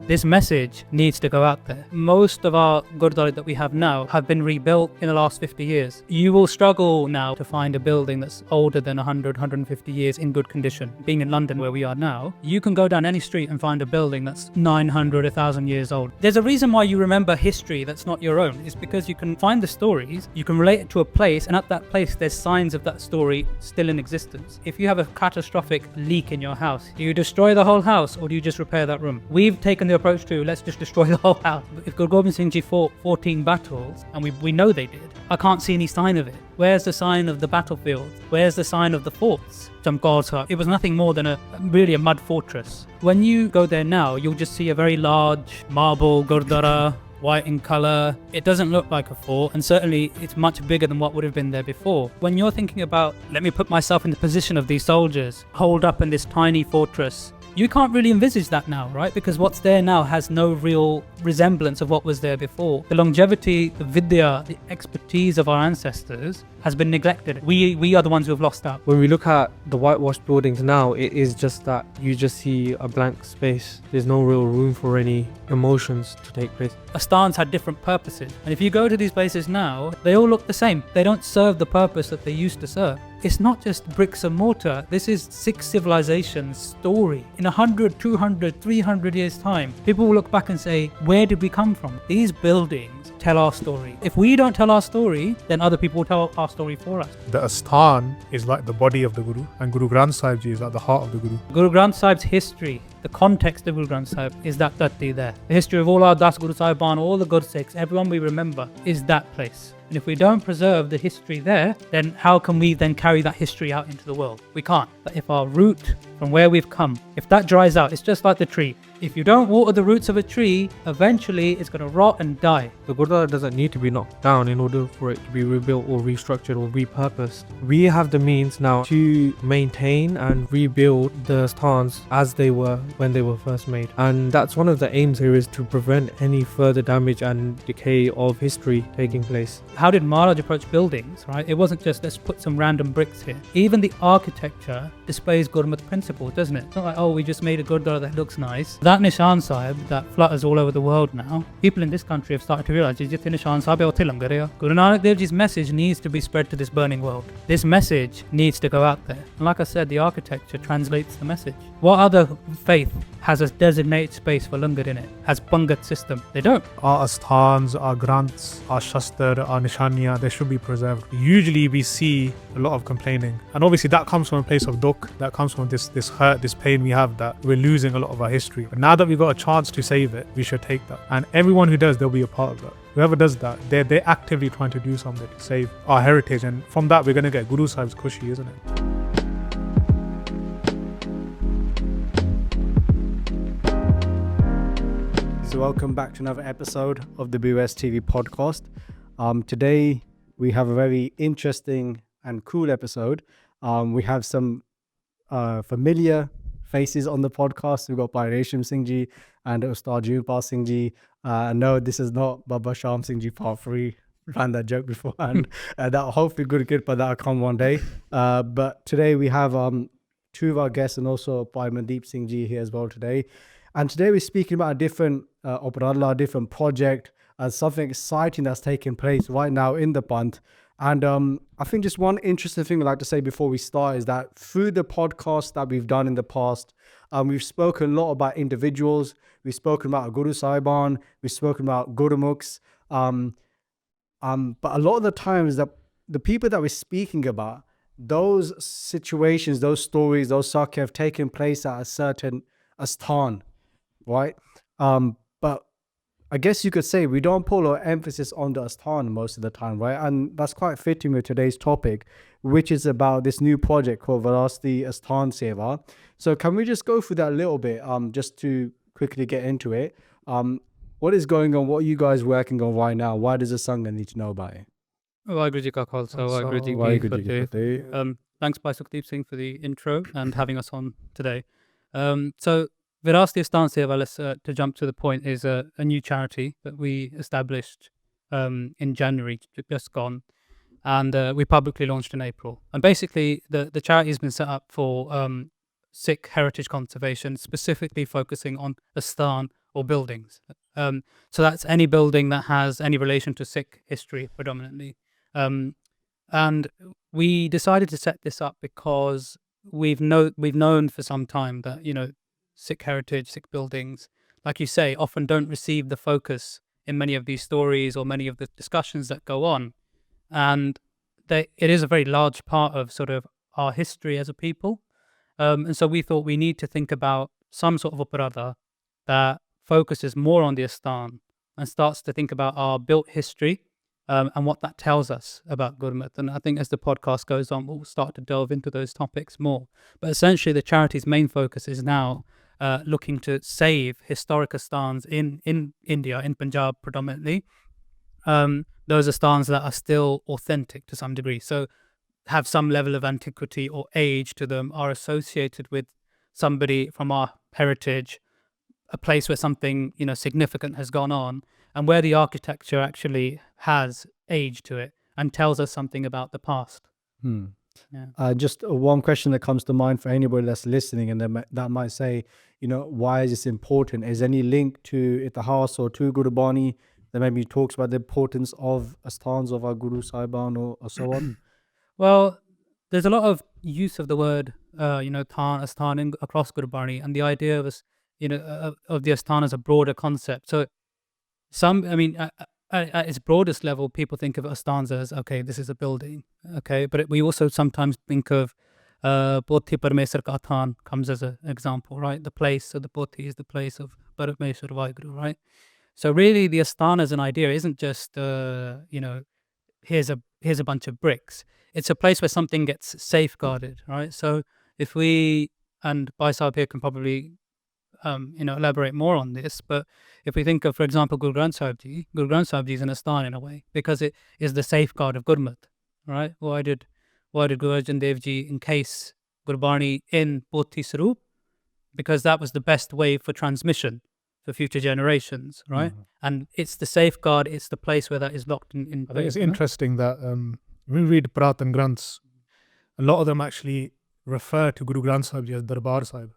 This message needs to go out there. Most of our Gurdwara that we have now have been rebuilt in the last 50 years. You will struggle now to find a building that's older than 100, 150 years in good condition. Being in London where we are now, you can go down any street and find a building that's 900, 1,000 years old. There's a reason why you remember history that's not your own. It's because you can find the stories, you can relate it to a place, and at that place there's signs of that story still in existence. If you have a catastrophic leak in your house, do you destroy the whole house or do you just repair that room? We've taken the approach to let's just destroy the whole house. If Guru Gobind Singh Ji fought 14 battles, and we know they did, I can't see any sign of it. Where's the sign of the battlefield? Where's the sign of the forts? Chamkaur Sahib. It was nothing more than really a mud fortress. When you go there now, you'll just see a very large marble Gurdwara, white in colour. It doesn't look like a fort, and certainly it's much bigger than what would have been there before. When you're thinking about, let me put myself in the position of these soldiers, holed up in this tiny fortress, you can't really envisage that now, right? Because what's there now has no real resemblance of what was there before. The longevity, the vidya, the expertise of our ancestors has been neglected. We are the ones who have lost out. When we look at the whitewashed buildings now, it is just that you just see a blank space. There's no real room for any emotions to take place. Asthans had different purposes. And if you go to these places now, they all look the same. They don't serve the purpose that they used to serve. It's not just bricks and mortar. This is 6 civilizations story. In 100, 200, 300 years time, people will look back and say, where did we come from? These buildings tell our story. If we don't tell our story, then other people will tell our story for us. The Asthan is like the body of the Guru, and Guru Granth Sahib Ji is like the heart of the Guru. Guru Granth Sahib's history, the context of Guru Granth Sahib is that Tatti there. The history of all our Das Guru Sahiban, all the Gursikhs, everyone we remember is that place. And if we don't preserve the history there, then how can we then carry that history out into the world? We can't. But if our root from where we've come, if that dries out, it's just like the tree. If you don't water the roots of a tree, eventually it's going to rot and die. The Gurdwara doesn't need to be knocked down in order for it to be rebuilt or restructured or repurposed. We have the means now to maintain and rebuild the Asthans as they were when they were first made. And that's one of the aims here, is to prevent any further damage and decay of history taking place. How did Maharaj approach buildings, right? It wasn't just let's put some random bricks here. Even the architecture displays Gurmat principles, doesn't it? It's not like, oh, we just made a Gurdwara that looks nice. That Nishan Sahib that flutters all over the world now, people in this country have started to realize Nishan Sahib hai, Guru Nanak Dev Ji's message needs to be spread to this burning world. This message needs to go out there. And like I said, the architecture translates the message. What other faith has a designated space for langar in it? Has Pangat system? They don't. Our Asthans, our Granths, our Shastar, our Nishaniya, they should be preserved. Usually we see a lot of complaining. And obviously that comes from a place of dukh, that comes from this hurt, this pain we have, that we're losing a lot of our history. But now that we've got a chance to save it, we should take that. And everyone who does, they'll be a part of that. Whoever does that, they're actively trying to do something to save our heritage. And from that, we're going to get Guru Sahib's Kushi, isn't it? So welcome back to another episode of the BOS TV podcast. Today we have a very interesting and cool episode. We have some familiar faces on the podcast. We've got Bhai Resham Singh Ji and Ustad Jewelpal Singh Ji. No, this is not Baba Sham Singh Ji part 3. Ran that joke beforehand. That hopefully good, but that'll come one day. But today we have 2 of our guests and also Bhai Mandeep Singh Ji here as well today. And today we're speaking about a different Uparala, different project, something exciting that's taking place right now in the Panth. And I think just one interesting thing I'd like to say before we start is that through the podcast that we've done in the past, we've spoken a lot about individuals, we've spoken about Guru Sahiban, we've spoken about Gurumukhs, but a lot of the times that the people that we're speaking about, those situations, those stories, those sakya have taken place at a certain asthan, right? But I guess you could say we don't put a lot of emphasis on the asthan most of the time, right? And that's quite fitting with today's topic, which is about this new project called Virasati Asthan Seva. So can we just go through that a little bit, just to quickly get into it? What is going on? What are you guys working on right now? Why does the Sangha need to know about it? Waheguru Ji Ka Khalsa, Waheguru Ji Ki Fateh. Thanks, Bhai Sukhdeep Singh, for the intro and having us on today. So Virasati Asthan Seva, to jump to the point, is a new charity that we established in January, just gone, and we publicly launched in April. And basically, the charity has been set up for Sikh heritage conservation, specifically focusing on Asthan or buildings. So that's any building that has any relation to Sikh history predominantly. And we decided to set this up because we've known for some time that, you know, Sikh heritage, Sikh buildings, like you say, often don't receive the focus in many of these stories or many of the discussions that go on. And it is a very large part of sort of our history as a people. And so we thought we need to think about some sort of aparada that focuses more on the Asthan and starts to think about our built history and what that tells us about Gurmat. And I think as the podcast goes on, we'll start to delve into those topics more. But essentially, the charity's main focus is now looking to save historic Asthans in India, in Punjab predominantly. Those Asthans that are still authentic to some degree. So have some level of antiquity or age to them, are associated with somebody from our heritage, a place where something, you know, significant has gone on, and where the architecture actually has age to it and tells us something about the past. Yeah. Just one question that comes to mind for anybody that's listening, and that might say, you know, why is this important? Is any link to Itihas or to Guru Bani that maybe talks about the importance of Asthans of our Guru Saiban or so on? Well, there's a lot of use of the word, you know, Asthan across Gurbani, and the idea of us, you know, of the Asthan as a broader concept. So I mean, at its broadest level, people think of Asthans as, okay, this is a building, okay, but we also sometimes think of Pothi Parmeswar Ka Asthan comes as an example, right? The place, so the Pothi is the place of Parameswar Vaheguru, right? So really, the Asthan as an idea isn't just, you know, here's a bunch of bricks. It's a place where something gets safeguarded, right? So if we, and Baisab here can probably, you know, elaborate more on this, but if we think of, for example, Guru Granth Sahib Ji is an Asthan in a way, because it is the safeguard of Gurmat, right? Why did Guru Arjan Dev Ji encase Gurbani in Pothi Sarup? Because that was the best way for transmission for future generations, right? And it's the safeguard, it's the place where that is locked in I think it's place, right? interesting that when we read Puratan Granths, a lot of them actually refer to Guru Granth Sahib Ji as Darbar Sahib.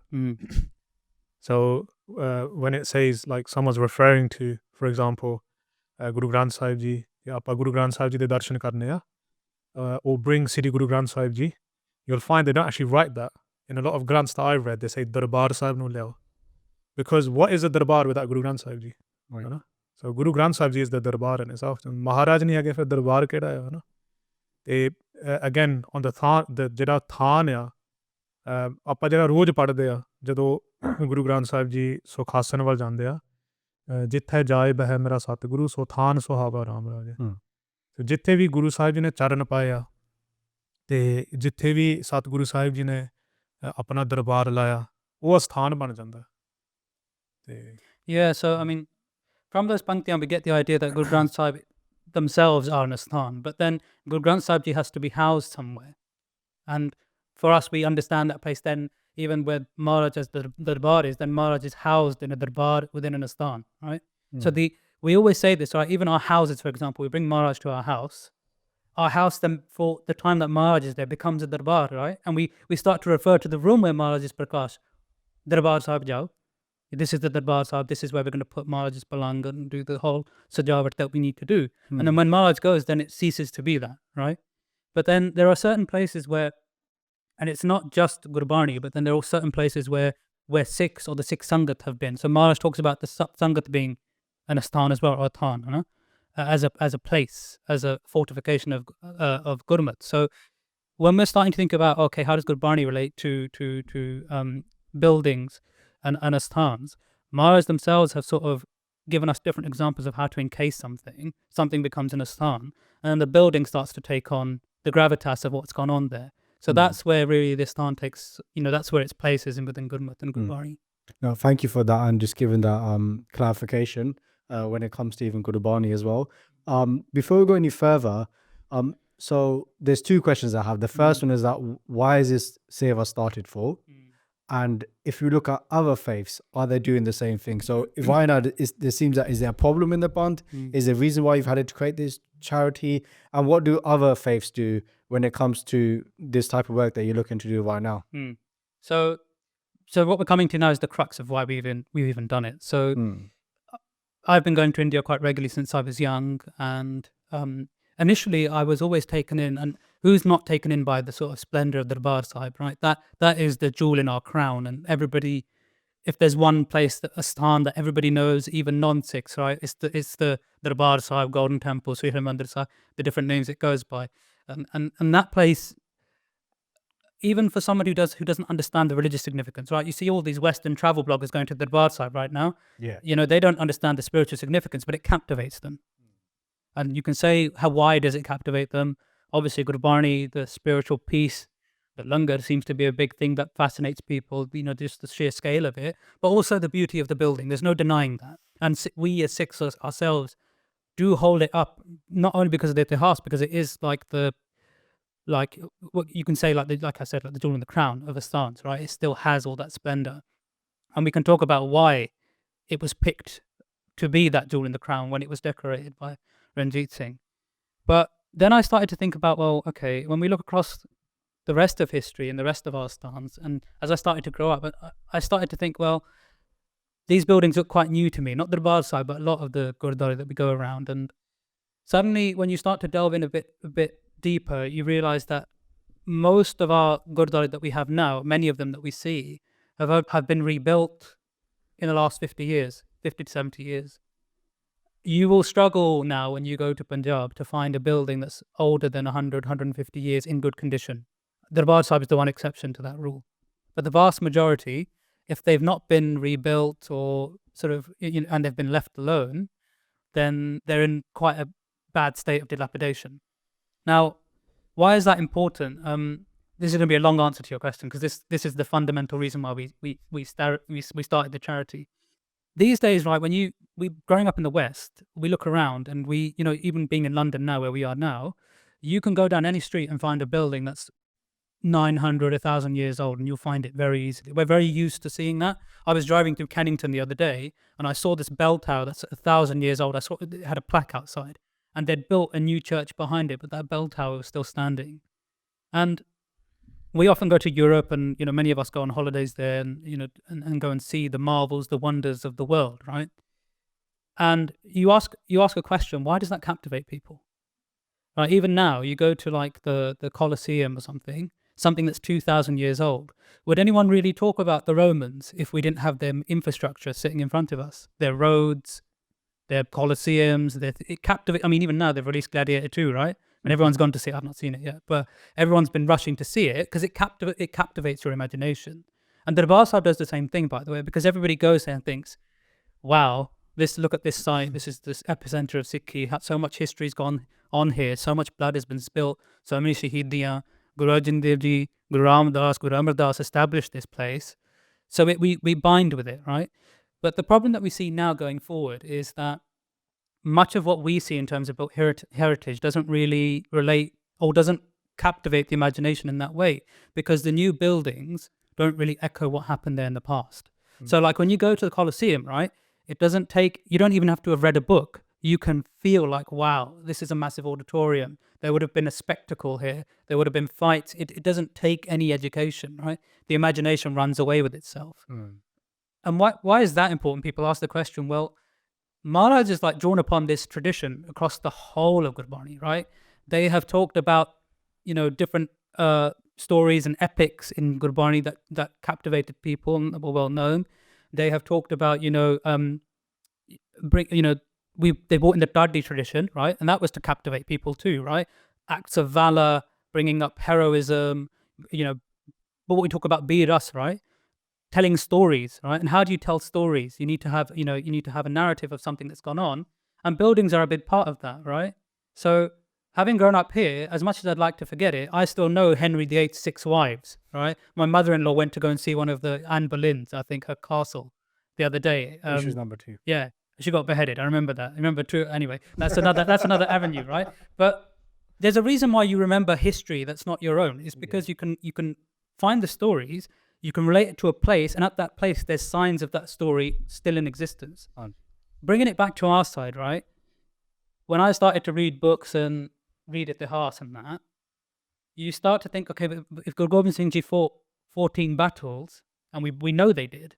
So when it says, like, someone's referring to, for example, Guru Granth Sahib Ji, ya aapa Guru Granth Sahib Ji de darshan karne ya, or bring Sri Guru Granth Sahib Ji, you'll find they don't actually write that. In a lot of Granths that I've read, they say Darbar Sahib no leo. Because what is a Darbar without Guru Granth Sahib Ji? Right. है ना? So Guru Granth Sahib Ji is the Darbar in itself. Maharaj नहीं है फिर Darbar केड़ा है ना? They again on the ਜਿਹੜਾ ਥਾਨ ਆ, ਆਪਾਂ ਜਿਹੜਾ ਰੋਜ਼ ਪੜ੍ਹਦੇ ਆ ਜਦੋਂ ਗੁਰੂ ਗ੍ਰੰਥ ਸਾਹਿਬ ਜੀ ਸੁਖਾਸਨ ਵੱਲ ਜਾਂਦੇ ਆ, ਜਿੱਥੇ ਜਾਏ ਬਹਿ ਮੇਰਾ ਸਤਿਗੁਰੂ ਸੋ ਥਾਨ ਸੁਹਾਵਾ ਰਾਮ ਰਾਜੇ। ਤੇ ਜਿੱਥੇ ਵੀ ਗੁਰੂ ਸਾਹਿਬ ਜੀ ਨੇ ਚਰਨ ਪਾਏ ਆ ਤੇ ਜਿੱਥੇ ਵੀ ਸਤਿਗੁਰੂ ਸਾਹਿਬ ਜੀ ਨੇ ਆਪਣਾ ਦਰਬਾਰ ਲਾਇਆ, ਉਹ ਅਸਥਾਨ ਬਣ ਜਾਂਦਾ। Yeah, so I mean, from those Panktiyam, we get the idea that Guru Granth Sahib themselves are an Asthan, but then Guru Granth Sahib Ji has to be housed somewhere. And for us, we understand that place then, even where Maharaj as the Darbar is, then Maharaj is housed in a Darbar within an Asthan, right? So we always say this, right? Even our houses, for example, we bring Maharaj to our house then for the time that Maharaj is there becomes a Darbar, right? And we start to refer to the room where Maharaj is Prakash, Darbar Sahib Jao. This is the Darbar Sahib, this is where we're going to put Maharaj's Palang and do the whole sajawat that we need to do. And then when Maharaj goes, then it ceases to be that, right? But then there are certain places where, and it's not just Gurbani, but then there are certain places where Sikhs or the Sikh Sangat have been. So Maharaj talks about the Sangat being an Asthan as well, or a Than, you know? As a place, as a fortification of Gurmat. So when we're starting to think about, okay, how does Gurbani relate to buildings and Asthans, Maharaj themselves have sort of given us different examples of how to encase something becomes an Asthan, and then the building starts to take on the gravitas of what's gone on there. So that's where really the Asthan takes, you know, that's where its place is within Gurmat and Gurbani. No, thank you for that, and just giving that clarification when it comes to even Gurbani as well. Before we go any further, so there's two questions I have. The first one is that why is this seva started for? And if you look at other faiths, are they doing the same thing? So if I know, there seems that, is there a problem in the Panth? Is there a reason why you've had to create this charity? And what do other faiths do when it comes to this type of work that you're looking to do right now? So what we're coming to now is the crux of why we've even done it. So I've been going to India quite regularly since I was young, and initially I was always taken in, and who's not taken in by the sort of splendor of the Darbar Sahib, right? That is the jewel in our crown, and everybody. If there's one place, a sthan that everybody knows, even non-Sikhs, right? It's the Darbar Sahib, Golden Temple, Sri Harmandir Sahib, the different names it goes by, and that place, even for somebody who doesn't understand the religious significance, right? You see all these Western travel bloggers going to the Darbar Sahib right now. Yeah. They don't understand the spiritual significance, but it captivates them. And you can say, why does it captivate them? Obviously, Gurbani, the spiritual peace, the langar seems to be a big thing that fascinates people, just the sheer scale of it, but also the beauty of the building. There's no denying that. And we as Sikhs ourselves do hold it up, not only because of the Itihas, because it is like what you can say, like I said, like the jewel in the crown of a stance, right? It still has all that splendor. And we can talk about why it was picked to be that jewel in the crown when it was decorated by Ranjit Singh. But then I started to think about, well, okay, when we look across the rest of history and the rest of our stans, and as I started to grow up, I started to think, well, these buildings look quite new to me, not the Darbar Sahib, but a lot of the Gurdwara that we go around. And suddenly, when you start to delve in a bit deeper, you realize that most of our Gurdwara that we have now, many of them that we see, have been rebuilt in the last 50 to 70 years. You will struggle now when you go to Punjab to find a building that's older than 100, 150 years in good condition. Darbar Sahib is the one exception to that rule. But the vast majority, if they've not been rebuilt or sort of, and they've been left alone, then they're in quite a bad state of dilapidation. Now, why is that important? This is going to be a long answer to your question, because this is the fundamental reason why we started the charity. These days, right, we growing up in the West, we look around and we, even being in London now, where we are now, you can go down any street and find a building that's 900, 1,000 years old, and you'll find it very easily. We're very used to seeing that. I was driving through Kennington the other day, and I saw this bell tower that's 1,000 years old. I saw it had a plaque outside, and they'd built a new church behind it, but that bell tower was still standing. And we often go to Europe, and many of us go on holidays there, and go and see the marvels, the wonders of the world, right? And you ask a question: why does that captivate people? Right? Even now, you go to like the Colosseum or something that's 2,000 years old. Would anyone really talk about the Romans if we didn't have their infrastructure sitting in front of us? Their roads, their Colosseums, it captivate. I mean, even now they've released Gladiator 2, right? And everyone's gone to see it. I've not seen it yet, but everyone's been rushing to see it because it captivates your imagination. And the Darbar Sahib does the same thing, by the way, because everybody goes there and thinks, wow, look at this site. This is this epicenter of Sikhi. So much history's gone on here. So much blood has been spilt. So many Shahidiyan. Guru Arjan Dev Ji, Guru Ramdas, Guru Amar Das established this place. So we bind with it, right? But the problem that we see now going forward is that much of what we see in terms of heritage doesn't really relate or doesn't captivate the imagination in that way, because the new buildings don't really echo what happened there in the past. So like when you go to the Colosseum, right, you don't even have to have read a book. You can feel like, wow, this is a massive auditorium. There would have been a spectacle here. There would have been fights. It doesn't take any education, right? The imagination runs away with itself. And why is that important? People ask the question, well, Maharaj is like drawn upon this tradition across the whole of Gurbani, right? They have talked about, different stories and epics in Gurbani that captivated people and were well known. They have talked about, they brought in the Dadi tradition, right? And that was to captivate people too, right? Acts of valor, bringing up heroism, but what we talk about Bir Ras, right? Telling stories, right? And how do you tell stories? You need to have, you need to have a narrative of something that's gone on, and buildings are a big part of that, right? So having grown up here, as much as I'd like to forget it, I still know Henry VIII's 6 wives, right? My mother-in-law went to go and see one of the Anne Boleyn's, I think, her castle the other day. Which was number 2. Yeah, she got beheaded. I remember that. Anyway, that's another avenue, right? But there's a reason why you remember history that's not your own. It's because you can find the stories. You can relate it to a place, and at that place, there's signs of that story still in existence. Bringing it back to our side, right? When I started to read books and read Itihas and that, you start to think, okay, but if Guru Gobind Singh Ji fought 14 battles, and we know they did,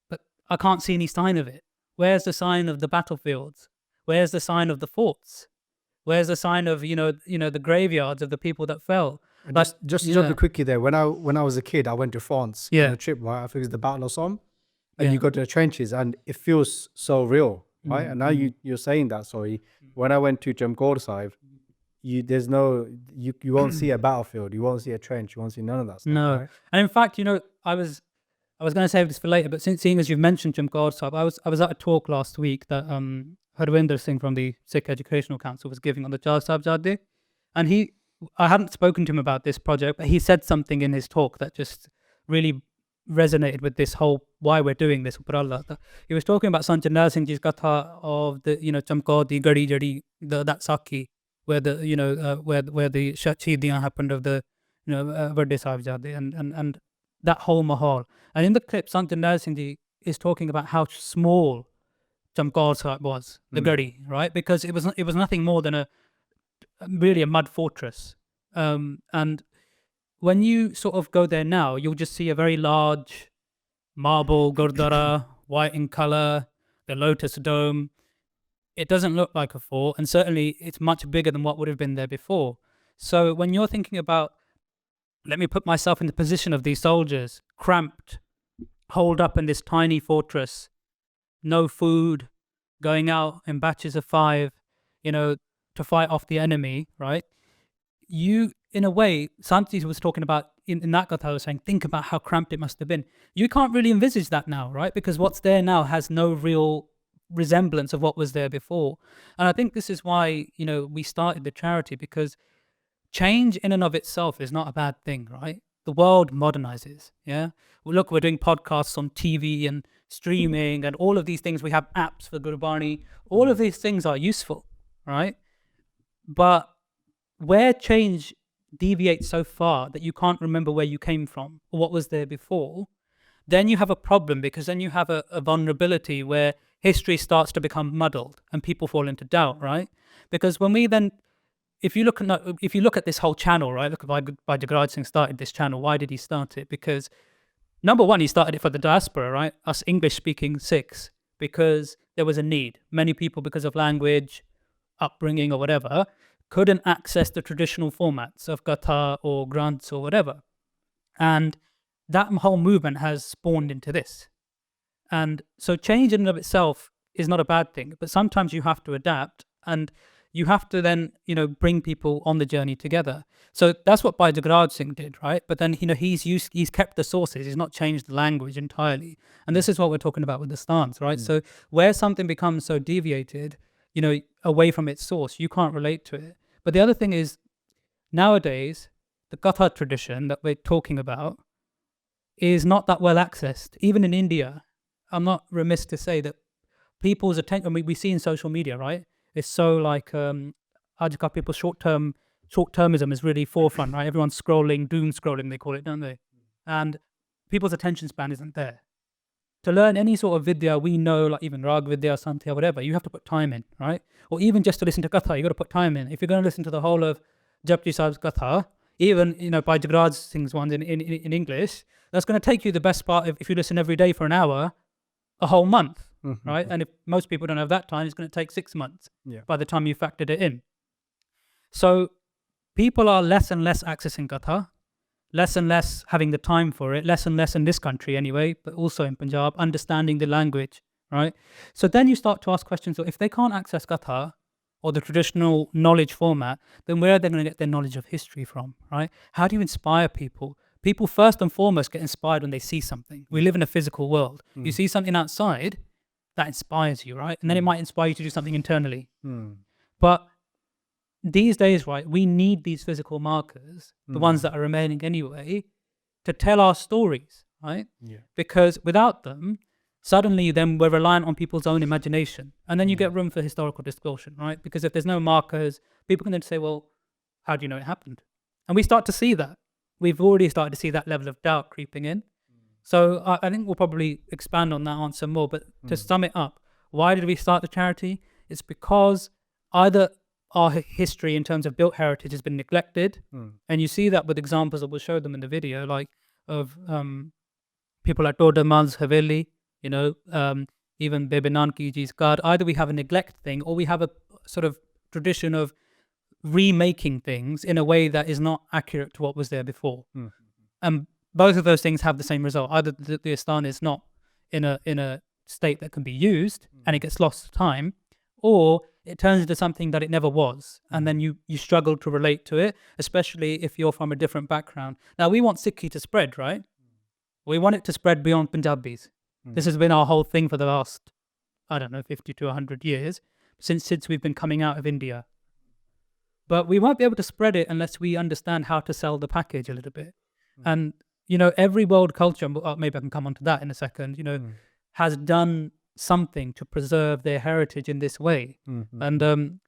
but I can't see any sign of it. Where's the sign of the battlefields? Where's the sign of the forts? Where's the sign of the graveyards of the people that fell? And But just yeah. jumping quickly there. When I was a kid, I went to France on Yeah. a trip. Right, I think it was the Battle of Somme, and Yeah. you go to the trenches, and it feels so real, right? And now you're saying that. Sorry, when I went to Jamgor Sahib, you won't see a battlefield, you won't see a trench, you won't see none of that stuff. No, Right? and in fact, I was going to save this for later, but seeing as you've mentioned Jamgod Sahib, I was at a talk last week that Harwinder Singh from the Sikh Educational Council was giving on the Char Sahibzade, and I hadn't spoken to him about this project, but he said something in his talk that just really resonated with this whole why we're doing this. He was talking about Sant Jarnail Singh Ji's Katha of the Chamkod di Gadi Jadi, that Sakhi, where the where the Shahidiyan happened of the Vade Sahibzade, and that whole mahal. And in the clip, Sant Jarnail Singh Ji is talking about how small Chamkod Sahib was, the Gadi, right? Because it was nothing more than really a mud fortress. And when you sort of go there now, you'll just see a very large marble Gurdwara, white in color, the lotus dome. It doesn't look like a fort, and certainly it's much bigger than what would have been there before. So when you're thinking about, let me put myself in the position of these soldiers, cramped, holed up in this tiny fortress, no food, going out in batches of 5, to fight off the enemy, right? You, in a way, Santi was talking about in that Katha, was saying, think about how cramped it must have been. You can't really envisage that now, right? Because what's there now has no real resemblance of what was there before. And I think this is why, we started the charity, because change in and of itself is not a bad thing, right? The world modernizes, yeah? Well, look, we're doing podcasts on TV and streaming and all of these things. We have apps for Gurbani. All of these things are useful, right? But where change deviates so far that you can't remember where you came from or what was there before, then you have a problem, because then you have a vulnerability where history starts to become muddled and people fall into doubt, right? Because when we then, if you look at this whole channel, right? Look, why Jagraj Singh started this channel. Why did he start it? Because number one, he started it for the diaspora, right? Us English-speaking Sikhs, because there was a need. Many people, because of language, upbringing, or whatever, couldn't access the traditional formats of Katha or Granths or whatever, and that whole movement has spawned into this. And so change in and of itself is not a bad thing, but sometimes you have to adapt, and you have to then, bring people on the journey together. So that's what Bhai Jagraj Singh did, right? But then, he's kept the sources, he's not changed the language entirely. And this is what we're talking about with the stance, right? So where something becomes so deviated, away from its source, you can't relate to it. But the other thing is, nowadays, the Katha tradition that we're talking about is not that well accessed. Even in India, I'm not remiss to say that people's attention, we see in social media, right? It's so like, Ajka people's short-termism is really forefront, right? Everyone's scrolling, doom scrolling, they call it, don't they? And people's attention span isn't there. To learn any sort of vidya, we know, like even Rag Vidya, Santya, whatever, you have to put time in, right? Or even just to listen to Katha, you got to put time in. If you're going to listen to the whole of Japji Sahib's Katha, even, by Jagraj Singh's ones in English, that's going to take you the best part of, if you listen every day for an hour, a whole month, right? And if most people don't have that time, it's going to take 6 months by the time you factored it in. So people are less and less accessing Katha, less and less having the time for it, less and less in this country anyway, but also in Punjab, understanding the language, right? So then you start to ask questions, so if they can't access Katha or the traditional knowledge format, then where are they going to get their knowledge of history from, right? How do you inspire people? People first and foremost get inspired when they see something. We live in a physical world. You see something outside, that inspires you, right? And then it might inspire you to do something internally. But these days, right, we need these physical markers, the ones that are remaining anyway, to tell our stories, right? Because without them, suddenly then we're reliant on people's own imagination. And then you get room for historical distortion, right? Because if there's no markers, people can then say, well, how do you know it happened? And we start to see that. We've already started to see that level of doubt creeping in. So I think we'll probably expand on that answer more. But to sum it up, why did we start the charity? It's because either our history in terms of built heritage has been neglected. And you see that with examples that we'll show them in the video, like of people like Doda Mans Haveli, even Bibi Nanki Ji's Gad, either we have a neglect thing or we have a sort of tradition of remaking things in a way that is not accurate to what was there before. And both of those things have the same result. Either the Astana is not in a state that can be used and it gets lost to time, or it turns into something that it never was, and then you struggle to relate to it, especially if you're from a different background. Now, we want Sikhi to spread, right? We want it to spread beyond Punjabis. This has been our whole thing for the last, I don't know, 50 to 100 years, since we've been coming out of India. But we won't be able to spread it unless we understand how to sell the package a little bit. And, every world culture, maybe I can come on to that in a second, has done something to preserve their heritage in this way. And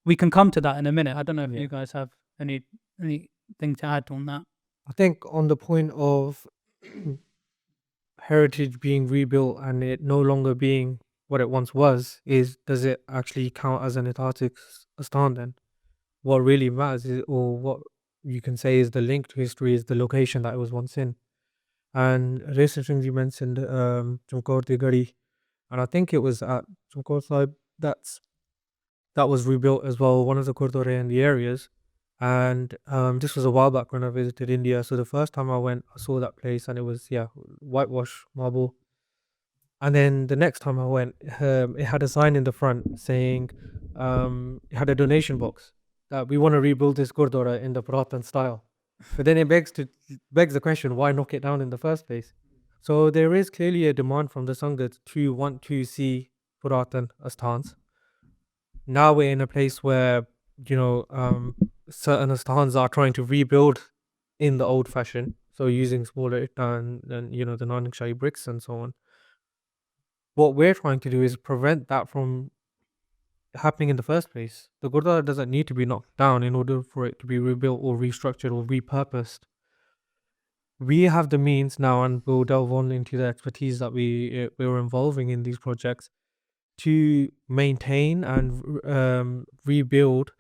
we can come to that in a minute. I don't know if you guys have anything to add on that. I think on the point of heritage being rebuilt and it no longer being what it once was, does it actually count as an Itatic Astan then? What really matters is, or what you can say is the link to history, is the location that it was once in. And recently you mentioned Chamkaur Di Gadi, and I think it was at Chamkaur Sahib that was rebuilt as well, one of the Gurdwara in the areas. And this was a while back when I visited India. So the first time I went, I saw that place and it was whitewash marble. And then the next time I went, it had a sign in the front saying it had a donation box that we want to rebuild this Gurdwara in the Puratan style. But then it begs the question, why knock it down in the first place? So there is clearly a demand from the Sangat to want to see Puratan Asthans. Now we're in a place where, certain Asthans are trying to rebuild in the old fashion. So using smaller and the Nanak Shahi bricks and so on. What we're trying to do is prevent that from happening in the first place. The Gurdwara doesn't need to be knocked down in order for it to be rebuilt or restructured or repurposed. We have the means now, and we'll delve on into the expertise that we're involving in these projects to maintain and rebuild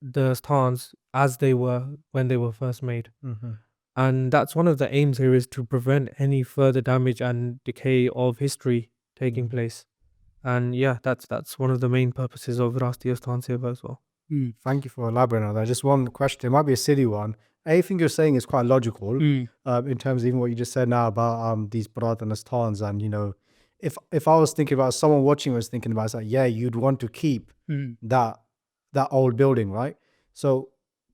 the stands as they were when they were first made. And that's one of the aims here, is to prevent any further damage and decay of history taking place. And that's one of the main purposes of Rasti Asthan Seva as well. Thank you for elaborating on that. Just one question, it might be a silly one. Everything you're saying is quite logical in terms of even what you just said now about these Puratan Asthans. And if I was thinking about, someone watching was thinking about, it's like, you'd want to keep that old building, right? So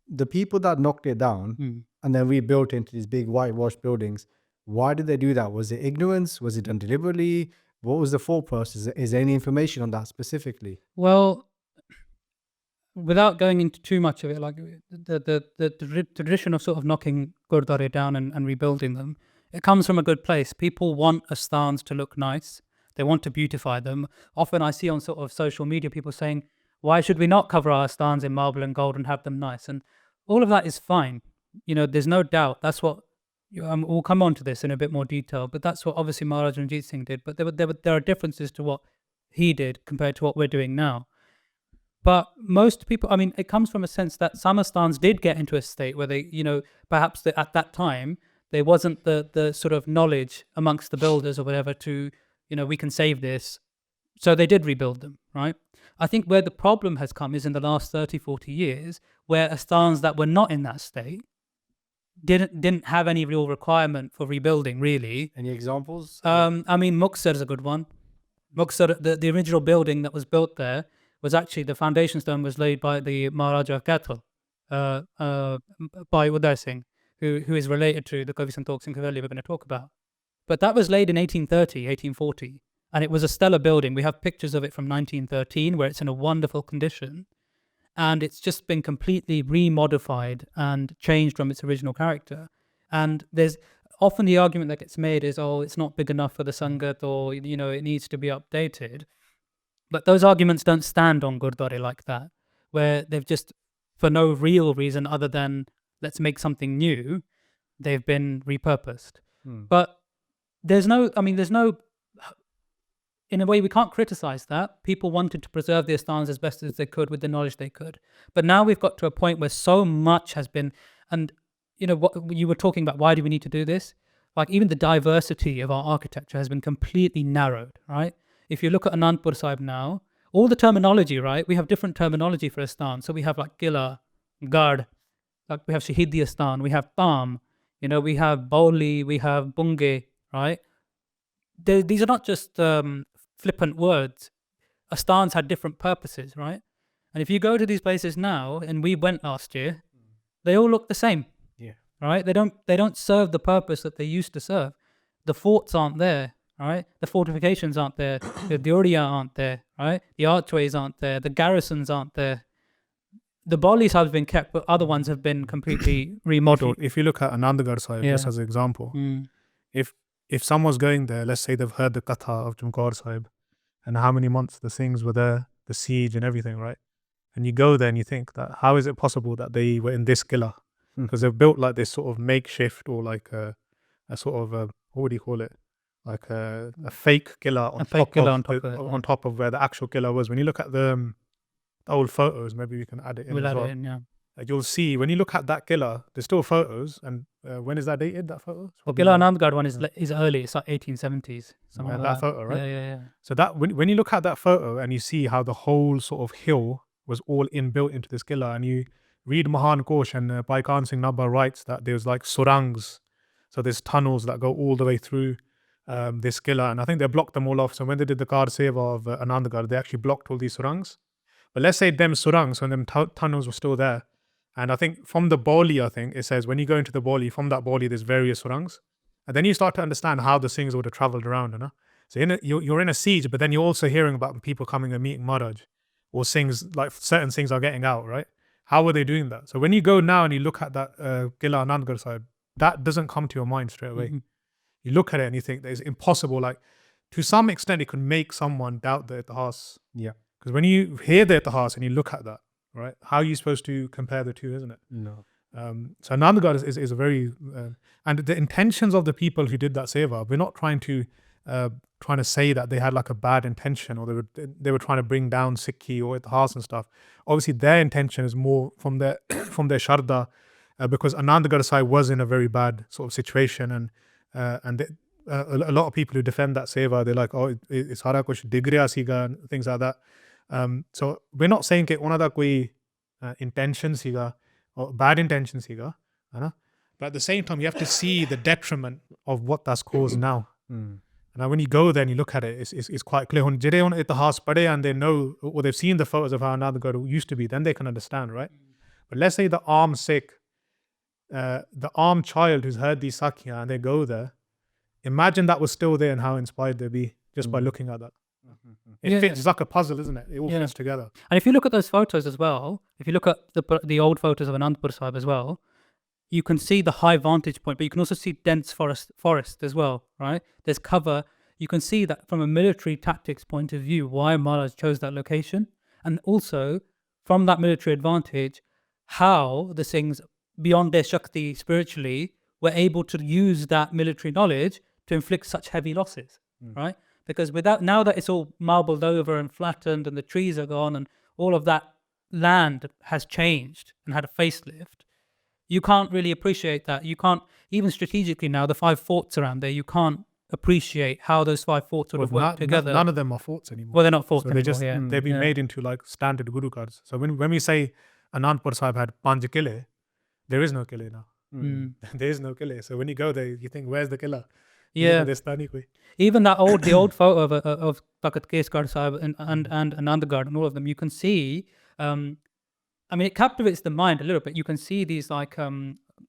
the people that knocked it down and then rebuilt into these big whitewashed buildings, why did they do that? Was it ignorance? Was it done deliberately? What was the thought process? Is there any information on that specifically? Well, without going into too much of it, like the tradition of sort of knocking Gurdwara down and rebuilding them, it comes from a good place. People want asthans to look nice. They want to beautify them. Often I see on sort of social media people saying, why should we not cover our asthans in marble and gold and have them nice? And all of that is fine. There's no doubt. That's what, we'll come on to this in a bit more detail, but that's what obviously Maharaj Ranjit Singh did. But there are differences to what he did compared to what we're doing now. But most people, it comes from a sense that some asthans did get into a state where they, perhaps at that time, there wasn't the sort of knowledge amongst the builders or whatever to, we can save this. So they did rebuild them, right? I think where the problem has come is in the last 30, 40 years, where asthans that were not in that state didn't have any real requirement for rebuilding, really. Any examples? Muxar is a good one. Muxar, the original building that was built there, was actually, the foundation stone was laid by the Maharaja of Kaithal, by Uday Singh, who is related to the Kavi Santokh Singh Haveli we're going to talk about. But that was laid in 1830, 1840, and it was a stellar building. We have pictures of it from 1913, where it's in a wonderful condition, and it's just been completely remodified and changed from its original character. And there's often the argument that gets made is, it's not big enough for the Sangat, or, it needs to be updated. But those arguments don't stand on Gurdwara like that, where they've just, for no real reason other than let's make something new, they've been repurposed. But there's no, in a way, we can't criticize that. People wanted to preserve the asthans as best as they could with the knowledge they could. But now we've got to a point where so much has been, and what you were talking about, why do we need to do this? Like, even the diversity of our architecture has been completely narrowed, right? If you look at Anandpur Sahib now, all the terminology, right? We have different terminology for Astan. So we have like Kila, Gard, like we have Shahidi Astan, we have Tam, we have Bauli, we have Bunge, right? These are not just flippant words. Astans had different purposes, right? And if you go to these places now, and we went last year, they all look the same. Yeah. Right? They don't serve the purpose that they used to serve. The forts aren't there, right? The fortifications aren't there. The Dioria aren't there, right? The archways aren't there. The garrisons aren't there. The Baulis have been kept, but other ones have been completely remodeled. If you look at Anandgarh Sahib, Yeah. just as an example, Mm. if someone's going there, let's say they've heard the Katha of Chamkaur Sahib and how many months the things were there, the siege and everything, right? And you go there and you think that how is it possible that they were in this Qila? Because they've built like this sort of makeshift or like a sort of a, what do you call it? Like a fake Qila A fake Qila on top of it, on top of where the actual Qila was. When you look at the old photos, maybe we can add it in We'll as add well. it in, yeah. Like you'll see when you look at that Qila, there's still photos. And when is that dated? That photo? It's The probably Qila like- Anandgarh one is early. It's like 1870s. Something That like that. photo, right? Yeah. So that when you look at that photo and you see how the whole sort of hill was all inbuilt into this Qila, and you read Mahan Kosh and Baikan Singh Nabha writes that there's like surangs, so there's tunnels that go all the way through this Qila, and I think they blocked them all off. So when they did the Kar Seva of Anandgarh, they actually blocked all these surangs. But let's say them surangs, when them tunnels were still there, and I think from the Bauli, I think it says when you go into the Bauli, from that Bauli, there's various surangs, and then you start to understand how the things would have traveled around, you know. So you're in a siege, but then you're also hearing about people coming and meeting Maharaj, or things like certain things are getting out, right? How were they doing that? So when you go now and you look at that Qila Anandgarh Sahib, that doesn't come to your mind straight away. Mhm. You look at it and you think that it's impossible. Like to some extent, it could make someone doubt the Itihas. Yeah. Because when you hear the Itihas and you look at that, right, how are you supposed to compare the two, isn't it? No. So Anandgarh is a very and the intentions of the people who did that seva, we're not trying to say that they had like a bad intention or they were trying to bring down Sikhi or Itihas and stuff. Obviously, their intention is more from their from their Sharda, because Anandgarh Sahib was in a very bad sort of situation, and a lot of people who defend that seva, they're like, oh, it's sara kuch dig riya siga and things like that. So we're not saying that una da koi intention siga or bad intention siga, hai na? But at the same time, you have to see the detriment of what that's caused now. Mm. And when you go there and you look at it, it's quite clear. When jede on itihas padhe and they know, or they've seen the photos of how Anandgarh used to be, then they can understand, right? But let's say the armed Sikh, the armed child who's heard these sakya and they go there, imagine that was still there and how inspired they'd be just by looking at that. It Yeah. fits, it's like a puzzle, isn't it? It all Yeah. fits together. And if you look at those photos as well, if you look at the old photos of Anandpur Sahib as well, you can see the high vantage point, but you can also see dense forest as well, right? There's cover. You can see that from a military tactics point of view, why Maharaj chose that location. And also, from that military advantage, how the Singhs, beyond their Shakti spiritually, were able to use that military knowledge to inflict such heavy losses, right? Because now that it's all marbled over and flattened and the trees are gone and all of that land has changed and had a facelift, you can't really appreciate that. You can't, even strategically now, the 5 forts around there, you can't appreciate how those 5 forts would have worked together. None of them are forts anymore. Well, they're not forts So anymore, they just yeah. they've been Yeah. made into like standard guru cards. So when we say Anandpur Sahib had 5 kile, there is no kile now. Mm. There is no kile. So when you go there, you think, where's the killer? Yeah. Even the old photo of Takat Keskar Sahib and Anandgarh and all of them, you can see, I mean, it captivates the mind a little bit. You can see these like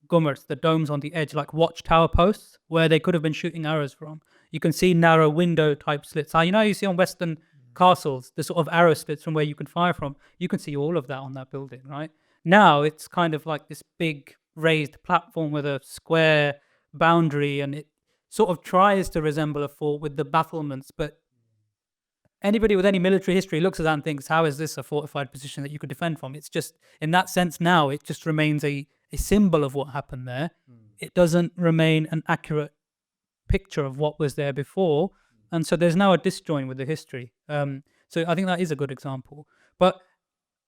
gummers, the domes on the edge, like watchtower posts where they could have been shooting arrows from. You can see narrow window type slits. You know, you see on Western castles, the sort of arrow slits from where you can fire from. You can see all of that on that building, right? Now it's kind of like this big raised platform with a square boundary, and it sort of tries to resemble a fort with the battlements, but anybody with any military history looks at that and thinks, how is this a fortified position that you could defend from? It's just, in that sense now, it just remains a symbol of what happened there. It doesn't remain an accurate picture of what was there before. And so there's now a disjoint with the history. So I think that is a good example. But,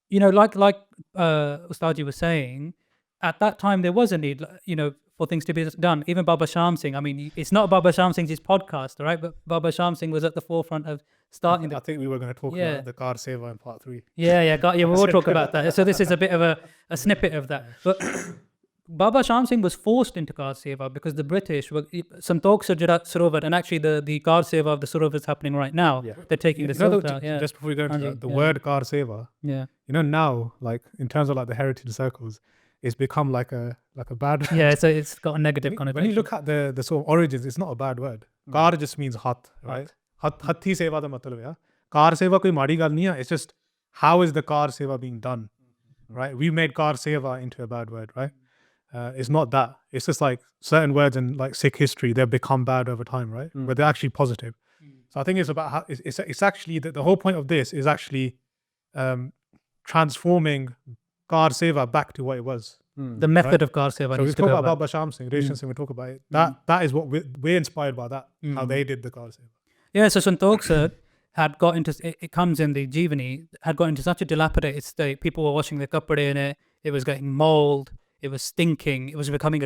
you know, like Ustadji was saying, at that time there was a need, you know, for things to be done. Even Baba Sham Singh, I mean, it's not Baba Sham Singh's podcast, right? But Baba Sham Singh was at the forefront of starting I the. think we were going to talk Yeah. about the car saver in part 3. Yeah, we'll talk about that. So this is a bit of a snippet of that. But Baba Sham Singh was forced into Kar Seva because the British were Santokh Sarovar, and actually the Kar Seva of the Sarovar is happening right now. Yeah. They're taking the You know, silk out. Yeah, just before we go into Anji, that, the yeah. word car saver, yeah, you know, now, like in terms of like the heritage circles, it's become like a bad yeah. So it's got a negative when connotation. you look at the sort of origins, it's not a bad word. Car just means hut, right? Hatti seva da matlab hai. Car seva koi madi gal nahi hai. It's just how is the car seva being done, right? We made car seva into a bad word, right? It's not that. It's just like certain words in like Sikh history, they've become bad over time, right? But they're actually positive. So I think it's about how it's actually the whole point of this is actually transforming car seva back to what it was. the method of Kar Seva So we needs to talk go about back. Baba Sham Singh, Resham Singh, we talk about it. That is what we're inspired by that, how they did the car seva. Yeah, so Santokh Sir had got into, it comes in the Jeevani, had got into such a dilapidated state. People were washing their kapade in it. It was getting mold. It was stinking. It was becoming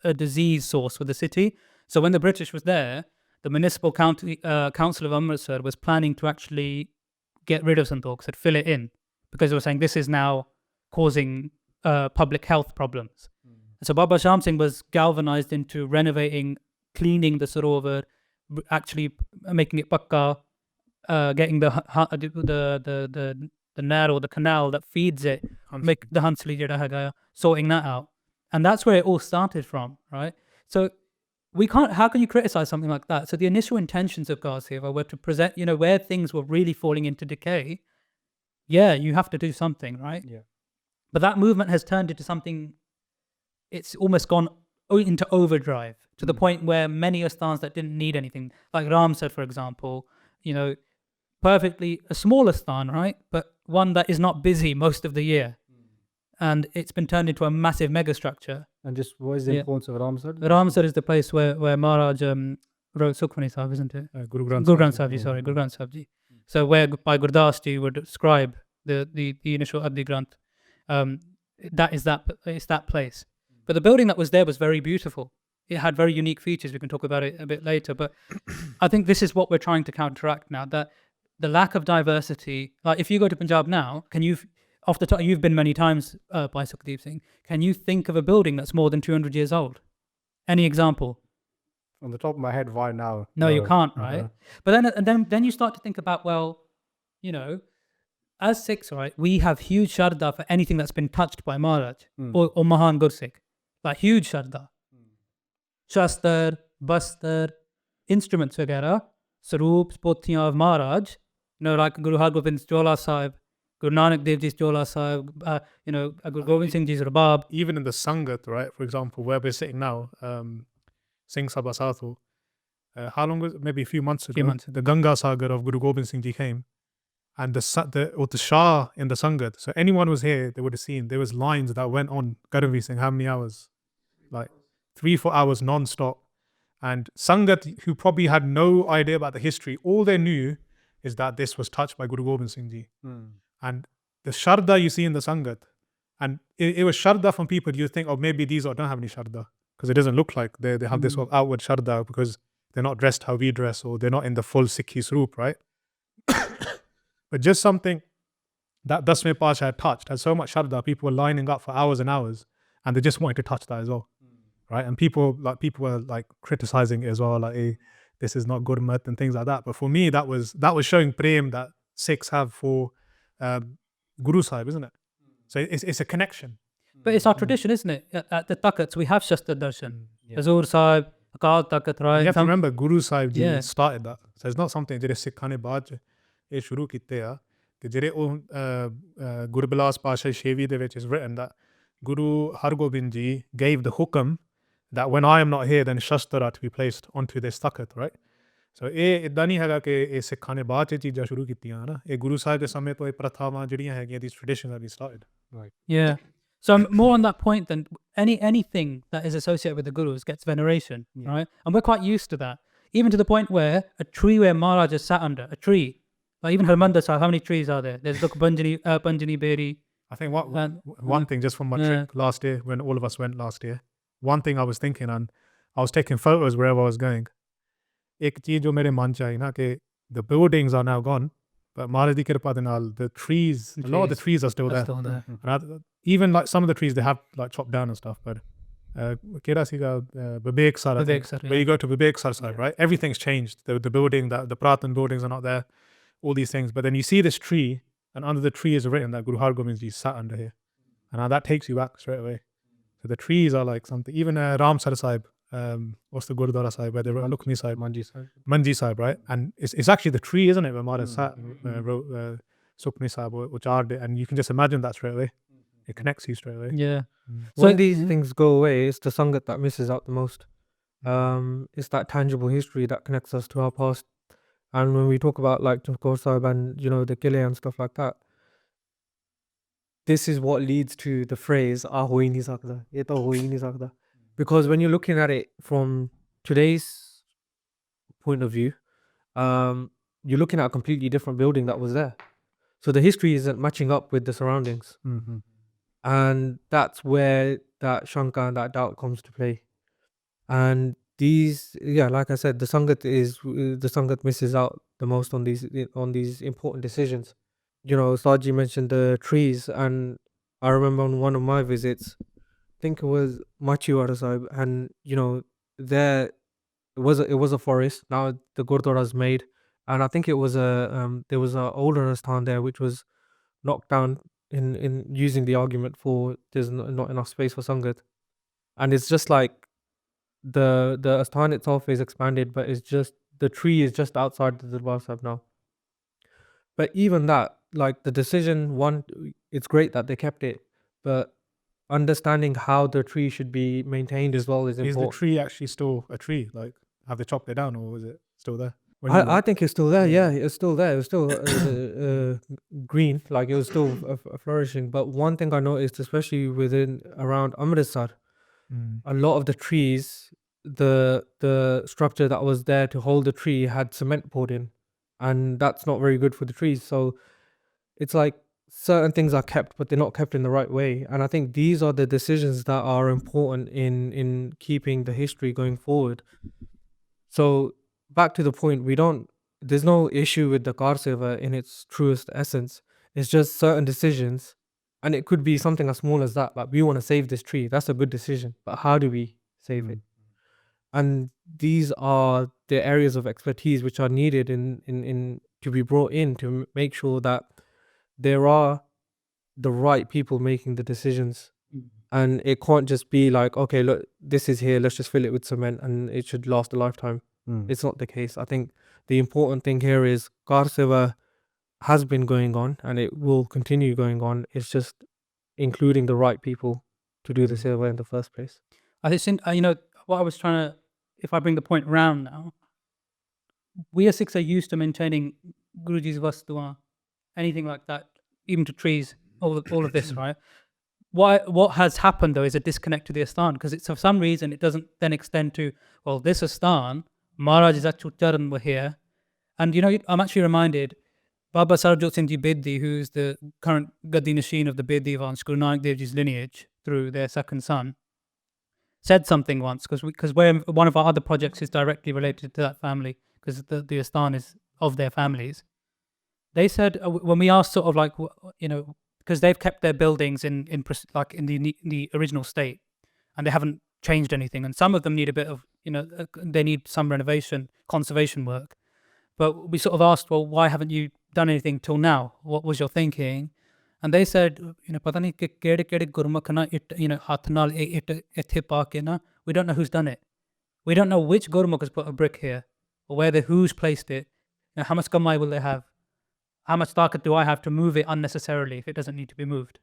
a disease source for the city. So when the British was there, the municipal council of Amritsar was planning to actually get rid of Santokh Sir, fill it in, because they were saying this is now causing public health problems. So Baba Sham Singh was galvanized into renovating, cleaning the Sarovar, actually making it pakka, getting the Nahr or the canal that feeds it, make the Hansli jada haga, sorting that out. And that's where it all started from, right? So we can't, how can you criticize something like that? So the initial intentions of Kar Seva were to present, you know, where things were really falling into decay. Yeah, you have to do something, right? Yeah. But that movement has turned into something, it's almost gone into overdrive to the point where many asthans that didn't need anything, like Ram said, for example, you know, perfectly a small asthan, right? But one that is not busy most of the year. And it's been turned into a massive megastructure. And just what is the Yeah. importance of Ramsar? Ramsar is the place where Maharaj wrote Sukhmani Sahib, isn't it? Guru Granth Guru Sahib. Granth Sahib Ji, sorry, Guru Granth Sahib Ji. So where by Gurdas Ji would describe the initial Adi Granth, it's that place. But the building that was there was very beautiful. It had very unique features. We can talk about it a bit later. But I think this is what we're trying to counteract now, that the lack of diversity, like if you go to Punjab now, can you, off the top, you've been many times by Sukhdeep Singh, can you think of a building that's more than 200 years old? Any example? On the top of my head right now. No, you can't, right? But then you start to think about, well, you know, as Sikhs, right, we have huge Sharda for anything that's been touched by Maharaj or Mahan Gursikh, like huge Sharda. Shastar, Bastar, instruments, vagera, Saroops, Pothiyan of Maharaj, you know, like Guru Har Govind's Jola Sahib, Guru Nanak Dev Ji's Jola Sahib, you know, Guru Gobind Singh Ji's Rabab. Even in the Sangat, right, for example, where we're sitting now, Singh Sabha Sathu, how long was it? Maybe a few months ago, months. the Ganga Sagar of Guru Gobind Singh Ji came, and the Shah in the Sangat. So anyone was here, they would have seen there was lines that went on Karanveer Singh, how many hours? Like 3-4 hours non-stop. And Sangat, who probably had no idea about the history, all they knew is that this was touched by Guru Gobind Singh Ji. And the Sharda you see in the Sangat, and it was Sharda from people you think, oh, maybe these don't have any Sharda, because it doesn't look like they have this sort of outward Sharda because they're not dressed how we dress, or they're not in the full Sikhi Swaroop, right? But just something that Dasme Pasha had touched had so much Sharda, people were lining up for hours and hours, and they just wanted to touch that as well, right? And people were like criticizing it as well, like, hey, this is not Gurmat and things like that. But for me, that was showing prem that Sikhs have for Guru Sahib, isn't it? So it's a connection. But it's our tradition, isn't it? At the Takats, we have Shastar Darshan. Hazur Sahib, Akal Takat, right? You have to remember, Guru Sahib Ji Yeah. started that. So it's not something ਜਿਹੜੇ ਸਿੱਖਾਂ ਨੇ ਬਾਅਦ ਚ ਇਹ ਸ਼ੁਰੂ ਕੀਤੇ ਆ ਤੇ ਜਿਹੜੇ ਉਹ ਗੁਰਬਿਲਾਸ ਪਾਸ਼ਾ ਸ਼ੇਵੀ ਦੇ ਵਿੱਚ is written that Guru Hargobind Ji gave the hukum that when I am not here, then Shastra to be placed onto this takat, right? So ਇਹ ਇਦਾਂ ਨਹੀਂ ਹੈਗਾ ਕਿ ਇਹ ਸਿੱਖਾਂ ਨੇ ਬਾਅਦ ਚ ਚੀਜ਼ਾਂ ਸ਼ੁਰੂ ਕੀਤੀਆਂ ਹਨਾ ਇਹ ਗੁਰੂ ਸਾਹਿਬ ਦੇ ਸਮੇਂ ਤੋਂ ਇਹ ਪ੍ਰਥਾਵਾਂ ਜਿਹੜੀਆਂ ਹੈਗੀਆਂ these traditions have been started. Yeah. So more on that point than anything that is associated with the gurus gets veneration, right? And we're quite used to that. Even to the point where a tree where Maharaj is sat under, a tree, like even Harmandir Sahib, how many trees are there? There's Dukh Banjani Beri. I think one thing just from my trip last year, when all of us went last year, one thing I was thinking, and I was taking photos wherever I was going. एक चीज जो मेरे मन च आई ना कि the buildings are now gone, but Maharaj di kirpa de naal, the trees, a lot of the trees are still there. Still there. And even like some of the trees they have like chopped down and stuff, but Kera Siga Vivek Sar, I think, Vivek Sar, where you go to Vivek Sar side, right? Everything's changed. The building, the Pratan buildings are not there, all these things. But then you see this tree, and under the tree is written that Guru Har Gobind Ji sat under here. And now that takes you back straight away. So the trees are like something. Even Ram Sar Sahib, what's the Gurudwara Sahib, where they wrote Lukni Sahib? Manji Sahib, right? And it's actually the tree, isn't it, where Maharaj sat, wrote Sukni Sahib, or charred it. And you can just imagine that straight away. It connects you straight away. Yeah. So when these things go away, it's the Sangat that misses out the most. It's that tangible history that connects us to our past. And when we talk about like Chumkor Sahib and the Kile and stuff like that, this is what leads to the phrase "Ah hoi nahi sakda," "Ye to hoi nahi sakda." Because when you're looking at it from today's point of view, you're looking at a completely different building that was there. So the history isn't matching up with the surroundings. And that's where that shanka and that doubt comes to play. And these, like I said, the Sangat misses out the most on these important decisions. Saji mentioned the trees, and I remember on one of my visits, I think it was Machiwara Sahib, and there it was a forest. Now the Gurdwara's made, and I think it was there was a older Asthan there which was knocked down in using the argument for there's not enough space for Sangat. And it's just like the Asthan itself is expanded, but it's just the tree is just outside the Darbar Sahib now. But even that, like the decision, it's great that they kept it, but understanding how the tree should be maintained as well is important. Is the tree actually still a tree? Like, have they chopped it down, or is it still there? I think it's still there. Yeah, it's still there. It's still green, like it was still flourishing. But one thing I noticed, especially around Amritsar, a lot of the trees, the structure that was there to hold the tree had cement poured in, and that's not very good for the trees. So it's like certain things are kept, but they're not kept in the right way. And I think these are the decisions that are important in keeping the history going forward. So back to the point, there's no issue with the Kar Seva in its truest essence. It's just certain decisions, and it could be something as small as that. Like, we want to save this tree. That's a good decision, but how do we save it? And these are the areas of expertise which are needed in to be brought in to make sure that there are the right people making the decisions. And it can't just be like, okay, look, this is here, let's just fill it with cement and it should last a lifetime. It's not the case. I think the important thing here is Kar Seva has been going on and it will continue going on. It's just including the right people to do the Seva in the first place. I think, what I was trying to, if I bring the point round now, we as Sikhs are used to maintaining Guruji's Vastuan, anything like that, even to trees, all of this, right? What has happened though is a disconnect to the Asthan, because it's for some reason it doesn't then extend to, well, this Asthan, Maharaj's actual charan were here. And I'm actually reminded, Baba Sarabjot Singh Ji Bedi, who's the current Gaddi Nashin of the Bedi Vansh, Guru Nanak Dev Ji's lineage through their second son, said something once, because one of our other projects is directly related to that family, because the Asthan is of their families. They said, when we asked sort of like, because they've kept their buildings in the original state, and they haven't changed anything, and some of them need a bit of, they need some renovation, conservation work. But we sort of asked, well, why haven't you done anything till now? What was your thinking? And they said, pata nahi ki kede gurmukh na hath naal ithe pa ke na, we don't know who's done it. We don't know which gurmukh has put a brick here, or who's placed it. How much kamai will they have? How much takat do I have to move it unnecessarily if it doesn't need to be moved?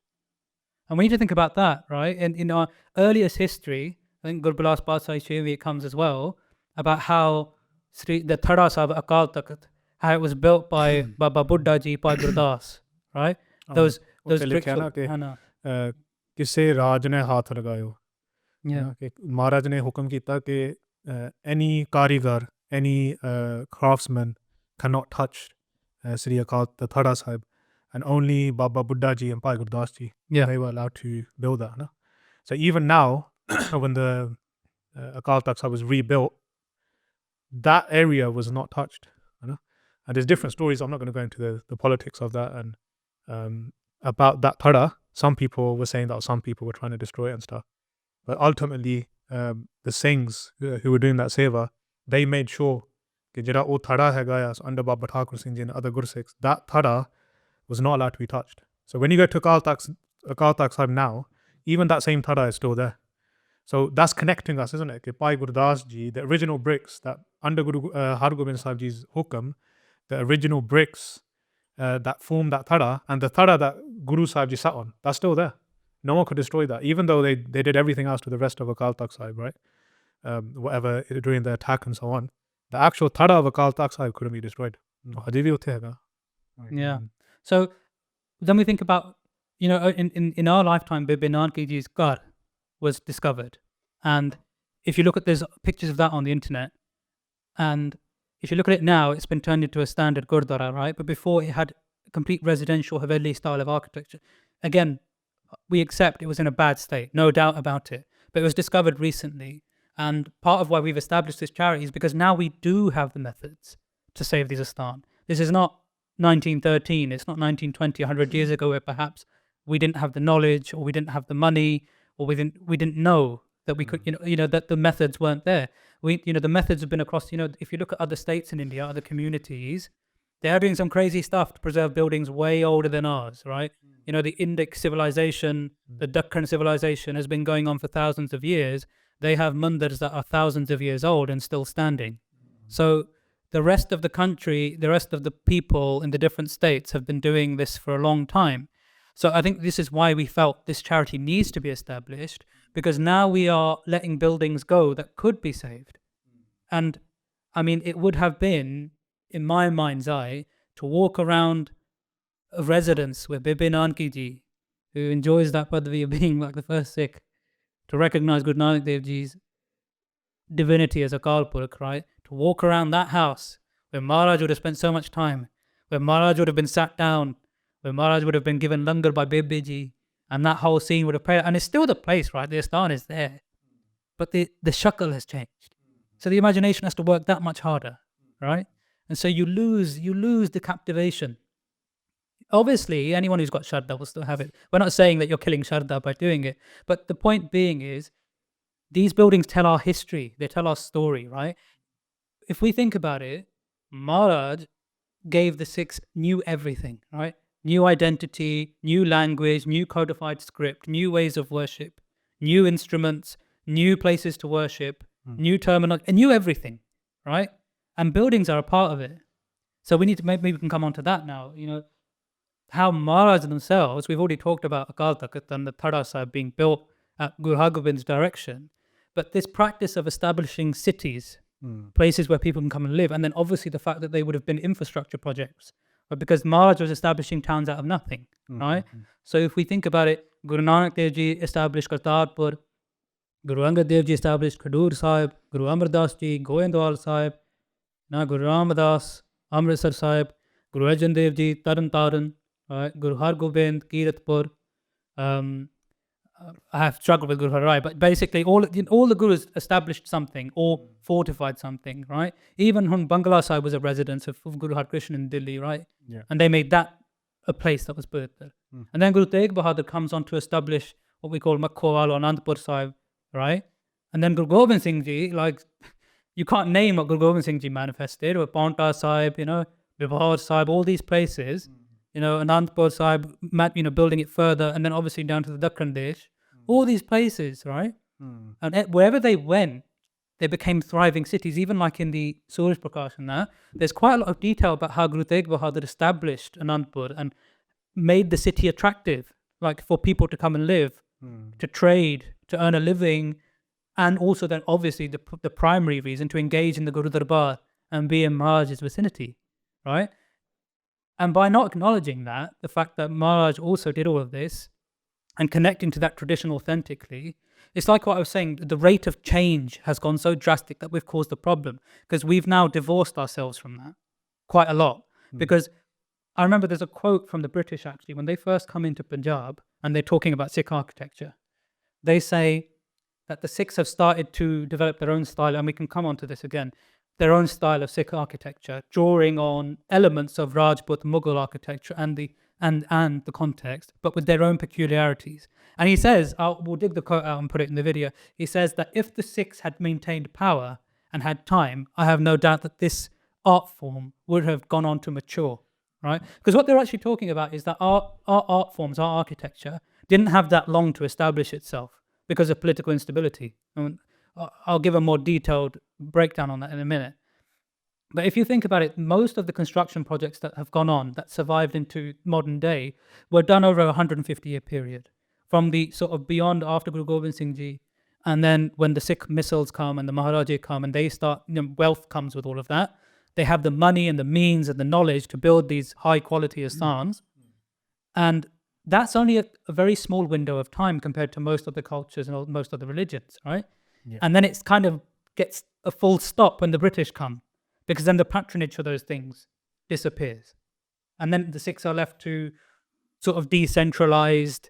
And we need to think about that, right? And in our earliest history, I think Gurbilas Pasai Shevi comes as well, about how the Thada Sahib Akal Takht, how it was built by Baba Buddha Ji, Bhai Gurdas, right? Those bricks. किसे राज ने हाथ लगायो, कि महाराज ने हुक्म किया कि any कारीगर, any craftsman cannot touch Sri Akal the Thada Sahib, and only Baba Buddha Ji and Bhai Gurdas Ji, they were allowed to build that. No? So even now, when the Akal Takht Sahib was rebuilt, that area was not touched. You know? And there's different stories. I'm not going to go into the politics of that and about that Thada. Some people were saying that some people were trying to destroy it and stuff. But ultimately, the Singhs who were doing that seva, they made sure that jehda oh Thada hai gaya under Baba Thakur Singh Ji and other Gursikhs, that Thada was not allowed to be touched. So when you go to Akal Takht Sahib now, even that same Thada is still there. So that's connecting us, isn't it? Bhai Gurdas Ji, the original bricks that under Guru Hargobind Sahib Ji's hukam, the original bricks that form that Thada, and the Thada that Guru Sahib Ji sat on, that's still there. No one could destroy that, even though they did everything else to the rest of Akal Takht Sahib, right? Whatever during the attack and so on. The actual Thada of Akal Takht Sahib couldn't be destroyed. Haji bhi utthe hai. Yeah. So then we think about, in our lifetime, Bibi Nanki Ji's Ghar was discovered. And if you look at, there's pictures of that on the internet. And if you look at it now, it's been turned into a standard Gurdwara, right? But before it had a complete residential Haveli style of architecture. Again, we accept it was in a bad state, no doubt about it. But it was discovered recently. And part of why we've established this charity is because now we do have the methods to save these Astan. This is not 1913, it's not 1920, 100 years ago, where perhaps we didn't have the knowledge or we didn't have the money or we didn't know that we could, that the methods weren't there. The methods have been across, if you look at other states in India, other communities, they are doing some crazy stuff to preserve buildings way older than ours, right? The Indic civilization, the Dakhan civilization has been going on for thousands of years. They have mandirs that are thousands of years old and still standing. So the rest of the country, the rest of the people in the different states have been doing this for a long time. So I think this is why we felt this charity needs to be established, because now we are letting buildings go that could be saved. And I mean, it would have been, in my mind's eye, to walk around a residence with Bibi Nanki Ji, who enjoys that padvi of being like the first Sikh, to recognize Guru Nanak Dev Ji's divinity as Akal Purkh, right? To walk around that house where Maharaj would have spent so much time, where Maharaj would have been sat down, where Maharaj would have been given langar by Bibi Ji, and that whole scene would have played. And it's still the place, right? The Astan is there. But the shakal has changed. So the imagination has to work that much harder, right? And so you lose the captivation. Obviously, anyone who's got Shraddha will still have it. We're not saying that you're killing Shraddha by doing it. But the point being is, these buildings tell our history. They tell our story, right? If we think about it, Maharaj gave the Sikhs new everything, right? New identity, new language, new codified script, new ways of worship, new instruments, new places to worship, new terminology, and new everything, right? And buildings are a part of it. So we need to, maybe we can come on to that now, how Maharaj themselves, we've already talked about Akal Takht and the Thada Sahib being built at Guru Hargobind's direction, but this practice of establishing cities, places where people can come and live, and then obviously the fact that they would have been infrastructure projects, but because Maharaj was establishing towns out of nothing, right? So if we think about it, Guru Nanak Dev Ji established Kartarpur, Guru Angad Dev Ji established Khadur Sahib, Guru Amar Das Ji, Goindwal Sahib, now Guru Ramadas, Amritsar Sahib, Guru Arjan Dev Ji, Taran Taran, Guru Hargobind, Kiratpur. I have struggled with Guru Har Rai, but basically all the Gurus established something or fortified something, right? Even when Bangla Sahib was a residence of Guru Har Krishna in Delhi, right? Yeah. And they made that a place that was birthed there. And then Guru Tegh Bahadur comes on to establish what we call Makhowal or Anandpur Sahib, right? And then Guru Gobind Singh Ji, like, you can't name what Guru Gobind Singh Ji manifested, or Paonta Sahib, Bihar Sahib, all these places, Anandpur Sahib, building it further, and then obviously down to the Dakhan Desh, all these places, right? And wherever they went, they became thriving cities, even like in the Suraj Prakash and that. There's quite a lot of detail about how Guru Tegh Bahadur established Anandpur and made the city attractive, like for people to come and live, to trade, to earn a living, and also then obviously the primary reason to engage in the Guru Darbar and be in Maharaj's vicinity, right? And by not acknowledging that, the fact that Maharaj also did all of this and connecting to that tradition authentically, it's like what I was saying, the rate of change has gone so drastic that we've caused a problem because we've now divorced ourselves from that quite a lot. Because I remember there's a quote from the British actually, when they first come into Punjab and they're talking about Sikh architecture. They say that the Sikhs have started to develop their own style, and we can come on to this again, their own style of Sikh architecture, drawing on elements of Rajput Mughal architecture and the context, but with their own peculiarities. And he says, we'll dig the quote out and put it in the video. He says that if the Sikhs had maintained power and had time, I have no doubt that this art form would have gone on to mature, right? Because what they're actually talking about is that our art forms, our architecture, didn't have that long to establish itself because of political instability. And I'll give a more detailed breakdown on that in a minute. But if you think about it, most of the construction projects that have gone on, that survived into modern day, were done over a 150-year period. From the sort of beyond after Guru Gobind Singh Ji, and then when the Sikh missiles come and the Maharaja come and they start, wealth comes with all of that. They have the money and the means and the knowledge to build these high quality asthans. And that's only a very small window of time compared to most of the cultures and most of the religions, right? Yeah. And then it's kind of gets a full stop when the British come, because then the patronage for those things disappears. And then the Sikhs are left to sort of decentralized,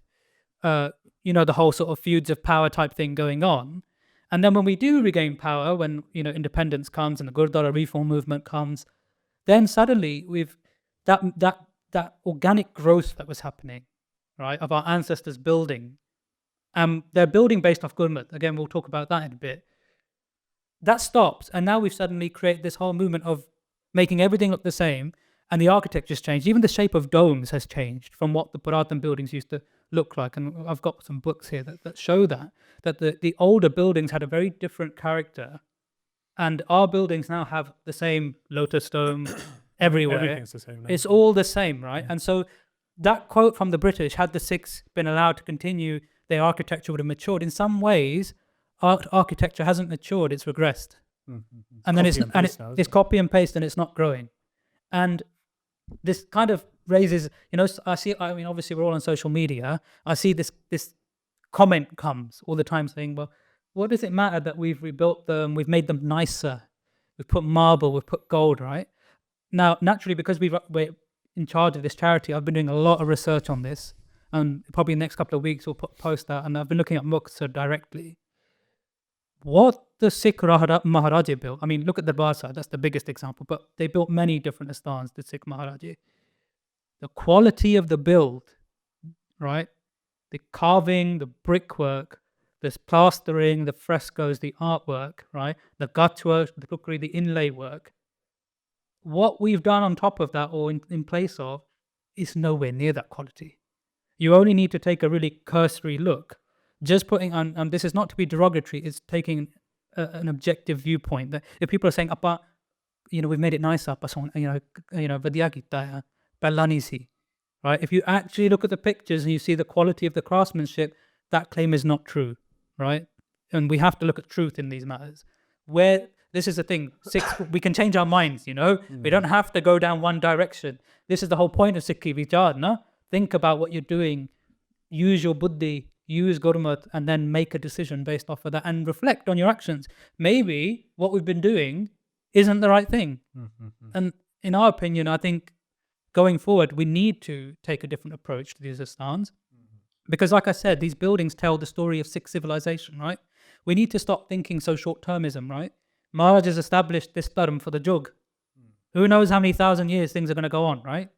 the whole sort of feuds of power type thing going on. And then when we do regain power, when, independence comes and the Gurdwara reform movement comes, then suddenly we've that organic growth that was happening, right, of our ancestors building. They're building based off Gurmat. Again, we'll talk about that in a bit. That stops, and now we've suddenly created this whole movement of making everything look the same, and the architecture's changed. Even the shape of domes has changed from what the Puratan buildings used to look like. And I've got some books here that show that the older buildings had a very different character, and our buildings now have the same lotus dome everywhere. Everything's the same now. It's all the same, right? And so that quote from the British, had the Sikhs been allowed to continue, their architecture would have matured. In some ways, architecture hasn't matured, it's regressed. And then it's copy and paste, and it's not growing. And this kind of raises, obviously we're all on social media. I see this comment comes all the time saying, well, what does it matter that we've rebuilt them, we've made them nicer, we've put marble, we've put gold, right? Now, naturally, because we're in charge of this charity, I've been doing a lot of research on this, and probably in the next couple of weeks we'll post that, and I've been looking at Muktsar directly. What the Sikh Maharaja built, I mean, look at the Darbar Sahib, that's the biggest example, but they built many different asthans, the Sikh Maharaja. The quality of the build, right? The carving, the brickwork, the plastering, the frescoes, the artwork, right? The gachwork, the cookery, the inlay work. What we've done on top of that, or in place of, is nowhere near that quality. You only need to take a really cursory look. Just putting on, this is not to be derogatory, it's taking an objective viewpoint. That if people are saying, "Appa, we've made it nice, appa, vadiya kita hai, pehla nahi si," right? If you actually look at the pictures and you see the quality of the craftsmanship, that claim is not true, right? And we have to look at truth in these matters. Where this is the thing, we can change our minds, We don't have to go down one direction. This is the whole point of Sikhi Vichar, no? Think about what you're doing, use your buddhi, use Gurmat, and then make a decision based off of that and reflect on your actions. Maybe what we've been doing isn't the right thing. And in our opinion, I think going forward, we need to take a different approach to these asthans. Because like I said, these buildings tell the story of Sikh civilization, right? We need to stop thinking so short-termism, right? Maharaj has established this dharm for the Jug. Who knows how many thousand years things are going to go on, right?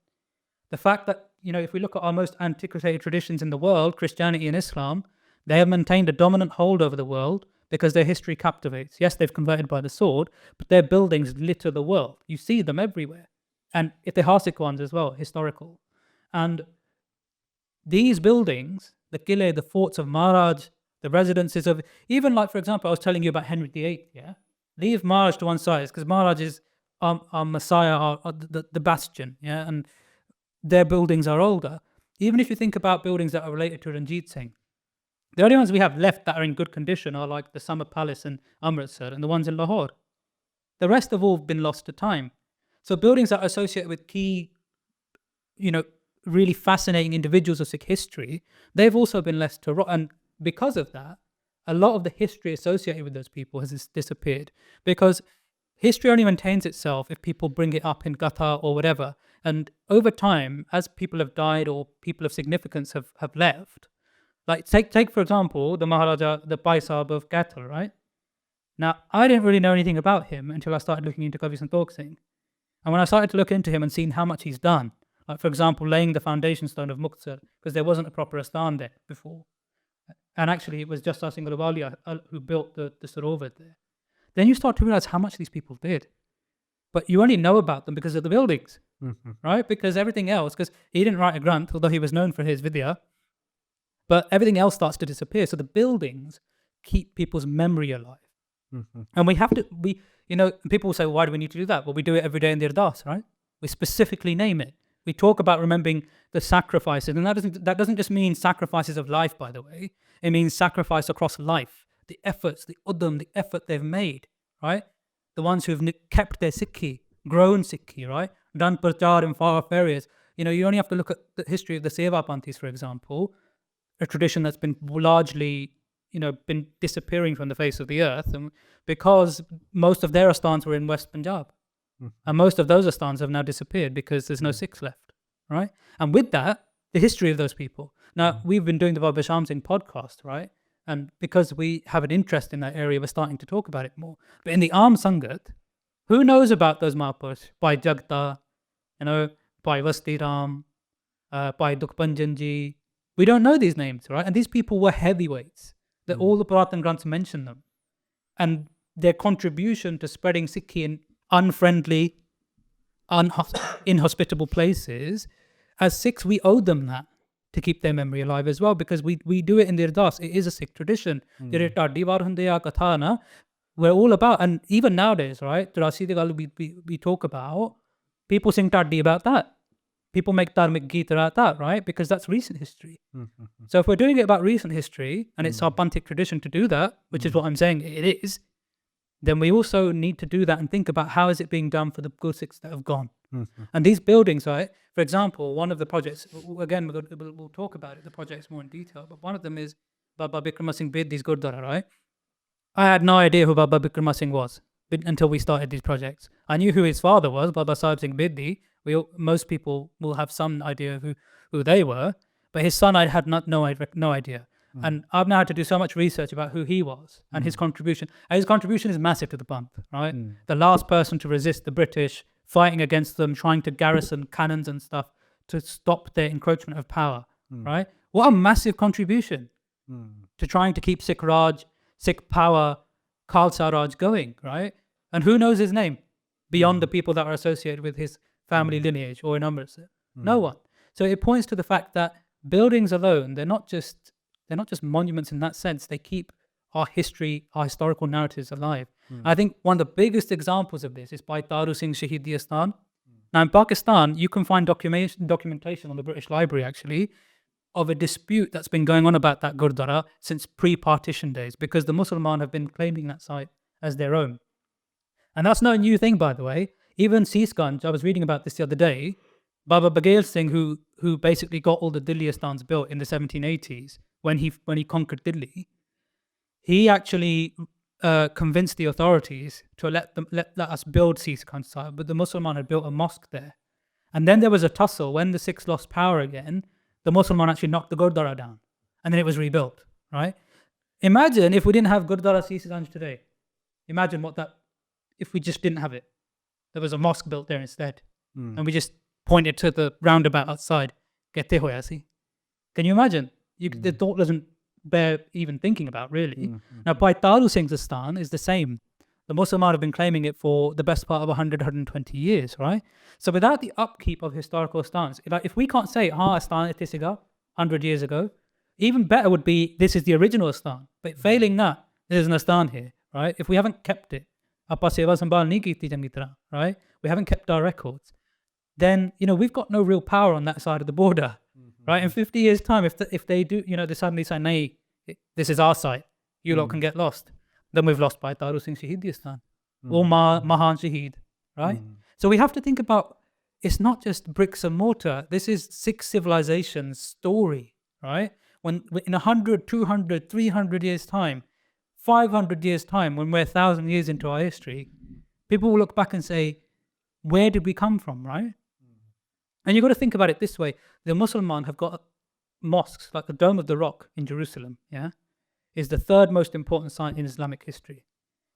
The fact that, if we look at our most antiquated traditions in the world, Christianity and Islam, they have maintained a dominant hold over the world because their history captivates. Yes, they've converted by the sword, but their buildings litter the world. You see them everywhere. And Itihasic ones as well, historical. And these buildings, the Kile, the forts of Maharaj, the residences of, even like, for example, I was telling you about Henry VIII, yeah? Leave Maharaj to one side, because Maharaj is our Messiah, the bastion, yeah? And their buildings are older. Even if you think about buildings that are related to Ranjit Singh, the only ones we have left that are in good condition are like the Summer Palace in Amritsar and the ones in Lahore. The rest have all been lost to time. So buildings that are associated with key, really fascinating individuals of Sikh history, they've also been left to rot. And because of that, a lot of the history associated with those people has disappeared. Because history only maintains itself if people bring it up in Gatha or whatever. And over time, as people have died or people of significance have left, Like take for example the Maharaja, the Pai Sahib of Kaithal, right? Now I didn't really know anything about him until I started looking into Kavi Santokh Singh, and when I started to look into him and seeing how much he's done, like for example laying the foundation stone of Muktsar, because there wasn't a proper astan there before, and actually it was just Singh Ahluwalia who built the Sarovar there. Then you start to realize how much these people did, but you only know about them because of the buildings, right? Because everything else, because he didn't write a Granth, although he was known for his Vidya, but everything else starts to disappear. So the buildings keep people's memory alive. And we have to, people will say, why do we need to do that? Well, we do it every day in the Ardas, right? We specifically name it. We talk about remembering the sacrifices. And that doesn't just mean sacrifices of life, by the way. It means sacrifice across life. The efforts, the udam, the effort they've made, right? The ones who've kept their Sikhi, grown Sikhi, right? Done prachar in far off areas. You only have to look at the history of the Seva Panthis, for example, a tradition that's been largely been disappearing from the face of the earth, and because most of their asthans were in West Punjab, and most of those asthans have now disappeared because there's no Sikhs left, right? And with that, the history of those people. Now, we've been doing the Baba Sham Singh podcast, right? And because we have an interest in that area, we're starting to talk about it more. But in the Aam Sangat, who knows about those Mahapurs? Bhai Jagta, Bhai Vasti Ram, Bhai Dukhbhanjan Ji. We don't know these names, right? And these people were heavyweights. That all the Puratan Granths mention them. And their contribution to spreading Sikhi in unfriendly, inhospitable places, as Sikhs, we owe them that to keep their memory alive as well, because we do it in the Ardas. It is a Sikh tradition. We're all about, and even nowadays, right, we talk about, people sing Taddi about that. People make dharmic geet about that, right? Because that's recent history. So if we're doing it about recent history, and it's our Panthic tradition to do that, which is what I'm saying it is, then we also need to do that and think about how is it being done for the Gursikhs that have gone. And these buildings, right? For example, one of the projects, again, we'll talk about it, the projects more in detail, but one of them is Baba Bikrama Singh Bedi's Gurdwara, right? I had no idea who Baba Bikrama Singh was until we started these projects. I knew who his father was, Baba Sahib Singh Bedi. Most people will have some idea of who they were, but his son I had no idea. And I've now had to do so much research about who he was and his contribution. And his contribution is massive to the Panth, right? The last person to resist the British, fighting against them, trying to garrison cannons and stuff to stop their encroachment of power, right? What a massive contribution to trying to keep Sikh Raj, Sikh power, Khalsa Raj going, right? And who knows his name beyond the people that are associated with his family lineage or in Amritsar? No one. So it points to the fact that buildings alone, they're not just monuments in that sense. They keep our history, our historical narratives alive. I think one of the biggest examples of this is by Taru Singh Shahidi Asthan. Now in Pakistan, you can find documentation on the British Library actually of a dispute that's been going on about that Gurdwara since pre-partition days, because the Musliman have been claiming that site as their own. And that's no new thing, by the way. Even Seesganj, I was reading about this the other day, Baba Baghel Singh, who basically got all the Delhi asthans built in the 1780s when he conquered Delhi, he actually convinced the authorities to let us build Seesganj site, but the Musliman had built a mosque there. And then there was a tussle when the Sikhs lost power again. The Musliman actually knocked the Gurdwara down, and then it was rebuilt, right? Imagine if we didn't have Gurdwara Seesganj today. Imagine if we just didn't have it. There was a mosque built there instead, and we just pointed to the roundabout outside. Kehte hoya si. Can you imagine? The thought doesn't bear even thinking about, really. Now, Bhai Taru Singh's Asthan is the same. The Musliman have been claiming it for the best part of 120 years, right? So without the upkeep of historical asthans, if we can't say, Asthan ite siga 100 years ago, even better would be, this is the original Asthan. But failing that, there's an Asthan here, right? If we haven't kept it, right? We haven't kept our records. Then, we've got no real power on that side of the border, right? In 50 years' time, if they do, they suddenly say, nay, this is our site, you lot can get lost. Then we've lost Bhai Taru Singh Shahidi Asthan or Mahan Shaheed, right? So we have to think about, it's not just bricks and mortar. This is Sikh civilization's story, right? When in 100, 200, 300 years' time, 500 years' time, when we're 1,000 years into our history, people will look back and say, where did we come from, right? And you've got to think about it this way. The Musliman have got mosques, like the Dome of the Rock in Jerusalem, is the third most important site in Islamic history.